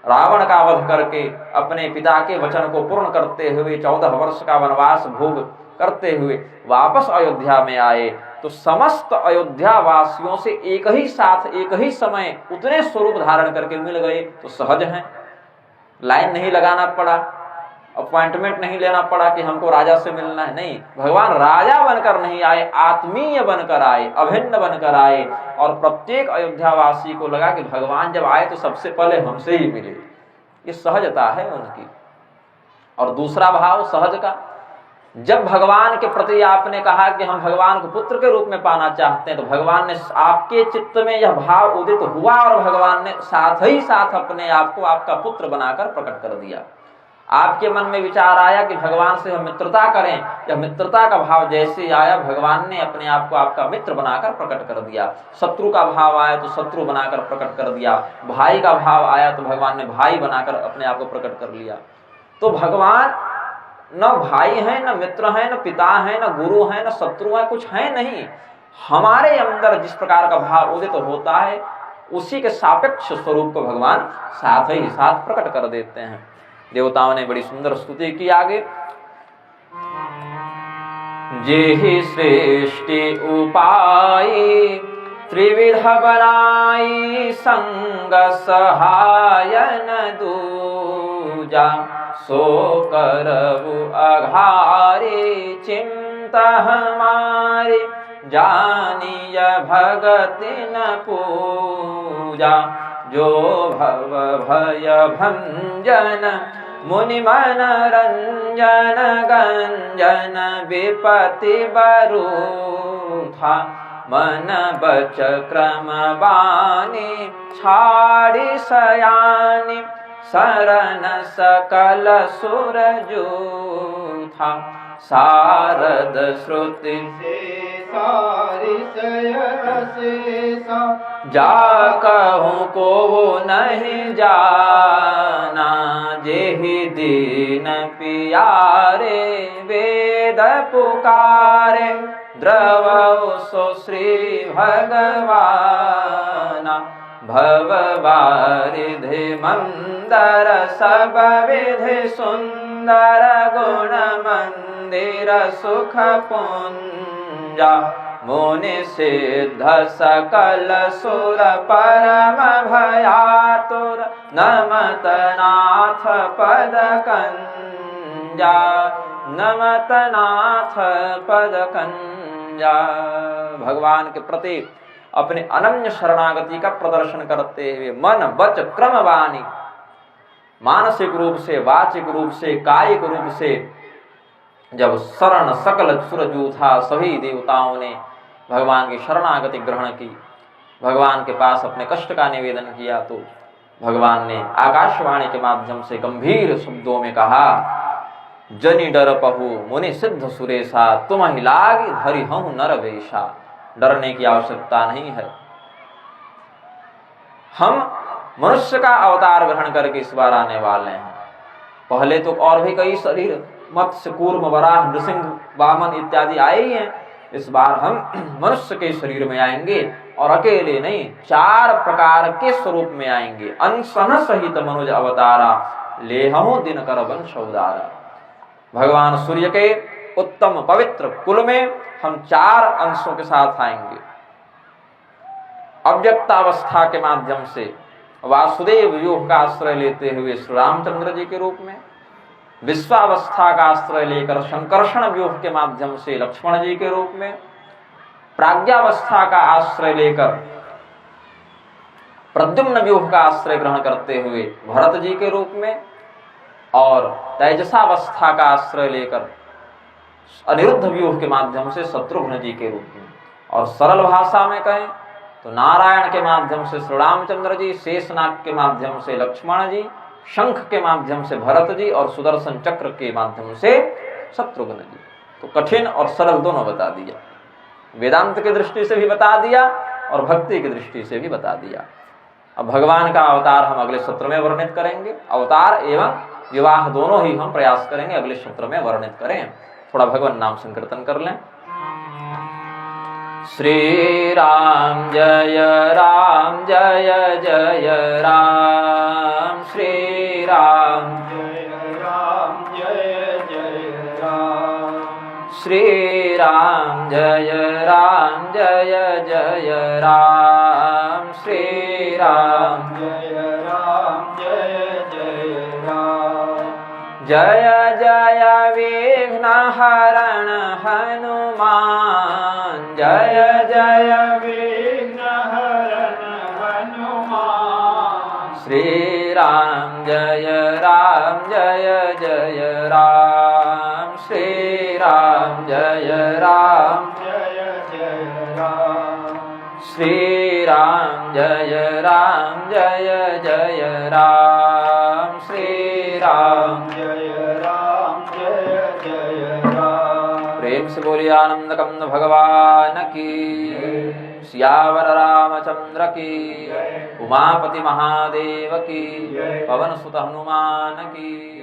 रावण का वध करके अपने पिता के वचन को पूर्ण करते हुए 14 वर्ष का वनवास भोग करते हुए वापस अयोध्या में आए तो समस्त अयोध्या वासियों से एक ही साथ, एक ही समय उतने स्वरूप धारण करके मिल गए। तो सहज हैं, लाइन नहीं लगाना पड़ा, अपॉइंटमेंट नहीं लेना पड़ा कि हमको राजा से मिलना है। नहीं, भगवान राजा बनकर नहीं आए, आत्मीय बनकर आए, अभिन्न बनकर आए। और प्रत्येक अयोध्या वासी को लगा कि भगवान जब आए तो सबसे पहले हमसे ही मिले। ये सहजता है उनकी। और दूसरा भाव सहज का, जब भगवान के प्रति आपने कहा कि हम भगवान को पुत्र के रूप में पाना चाहते हैं, तो भगवान ने आपके चित्त में यह भाव उदित हुआ और भगवान ने साथ ही साथ अपने आप को आपका पुत्र बनाकर प्रकट कर दिया। आपके मन में विचार आया कि भगवान से हम मित्रता करें, यह मित्रता का भाव जैसे आया, भगवान ने अपने आप को आपका मित्र बनाकर प्रकट कर दिया। शत्रु का भाव आया तो शत्रु बनाकर प्रकट कर दिया। भाई का भाव आया तो भगवान ने भाई बनाकर अपने आप को प्रकट कर लिया। तो भगवान न भाई है, न मित्र है, न पिता है, न गुरु है, न शत्रु है, कुछ है नहीं। हमारे अंदर जिस प्रकार का भाव उदित होता है उसी के सापेक्ष स्वरूप को भगवान साथ ही साथ प्रकट कर देते हैं। देवताओं ने बड़ी सुंदर स्तुति की आगे। जेहि सृष्टि उपाय त्रिविध बनाई, संग सहाय न दूजा, सो करबु अघारे चिंता हमारी जानिय भगति न पूजा जो भव भय भंजन मुनि मन रंजन गंजन विपति बरूथा मन बच क्रम बानी छाड़ी सयानी शरण सकल सुर जूथा सारद श्रुति जा कहूँ को नहीं जाना जेहि दीन पियारे वेद पुकारे द्रवौ सो श्री भगवाना भव वारिधि मंदर सब विधि सुंदर गुण मंदिर सुख पुंजा मुनि सिद्ध सकल सुर परम भयातुर नमत नाथ पद कंजा नमत नाथ पद कंजा। भगवान के प्रति अपने अनन्य शरणागति का प्रदर्शन करते हुए मन वच क्रम वाणी मानसिक रूप से वाचिक रूप से कायिक रूप से जब शरण सकल सुरजू था सभी देवताओं ने भगवान की शरणागति ग्रहण की, भगवान के पास अपने कष्ट का निवेदन किया तो भगवान ने आकाशवाणी के माध्यम से गंभीर शब्दों में कहा जनि डर पहु मुनि सिद्ध सुरेशा तुम ही लागी धरि हूं नर वेशा। डरने की आवश्यकता नहीं है, हम मनुष्य का अवतार ग्रहण करके इस बार आने वाले हैं। पहले तो और भी कई शरीर मत्स्य कूर्म वराह नृसिंह वामन इत्यादि आए ही हैं, इस बार हम मनुष्य के शरीर में आएंगे और अकेले नहीं 4 प्रकार के स्वरूप में आएंगे। अंशन सहित मनुज अवतारा लेहु दिन कर वंश उदारा। भगवान सूर्य के उत्तम पवित्र कुल में हम 4 अंशों के साथ आएंगे। अव्यक्तावस्था के माध्यम से वासुदेव व्यूह का आश्रय लेते हुए श्री रामचंद्र जी के रूप में, विश्वावस्था का आश्रय लेकर संकर्षण व्यूह के माध्यम से लक्ष्मण जी के रूप में, प्राज्ञावस्था का आश्रय लेकर प्रद्युम्न व्यूह का आश्रय ग्रहण करते हुए भरत जी के रूप में, और तेजसावस्था का आश्रय लेकर अनिरुद्ध व्यूह के माध्यम से शत्रुघ्न जी के रूप में, और सरल भाषा में कहें तो नारायण के माध्यम से श्री रामचंद्र जी, शेषनाग के माध्यम से लक्ष्मण जी, शंख के माध्यम से भरत जी और सुदर्शन चक्र के माध्यम से शत्रुघ्न जी। तो कठिन और सरल दोनों बता दिया, वेदांत की दृष्टि से भी बता दिया और भक्ति की दृष्टि से भी बता दिया। अब भगवान का अवतार हम अगले सत्र में वर्णित करेंगे। अवतार एवं विवाह दोनों ही हम प्रयास करेंगे अगले सत्र में वर्णित करें। थोड़ा भगवान नाम संकीर्तन कर लें। श्री राम जय जय राम, श्री राम जय जय राम, श्री राम जय जय राम, श्री राम जय जय राम। जय जय विघ्न हरण हनुमान, जय जय विघ्न हरण हनुमान, श्री राम जय जय राम, श्री राम जय जय राम, श्री राम जय जय राम, श्री राम जय जय राम। प्रेम से बोलिए आनंद कंद भगवान की, सियावर रामचंद्र की, उमापति महादेव की, पवन सुत हनुमान की।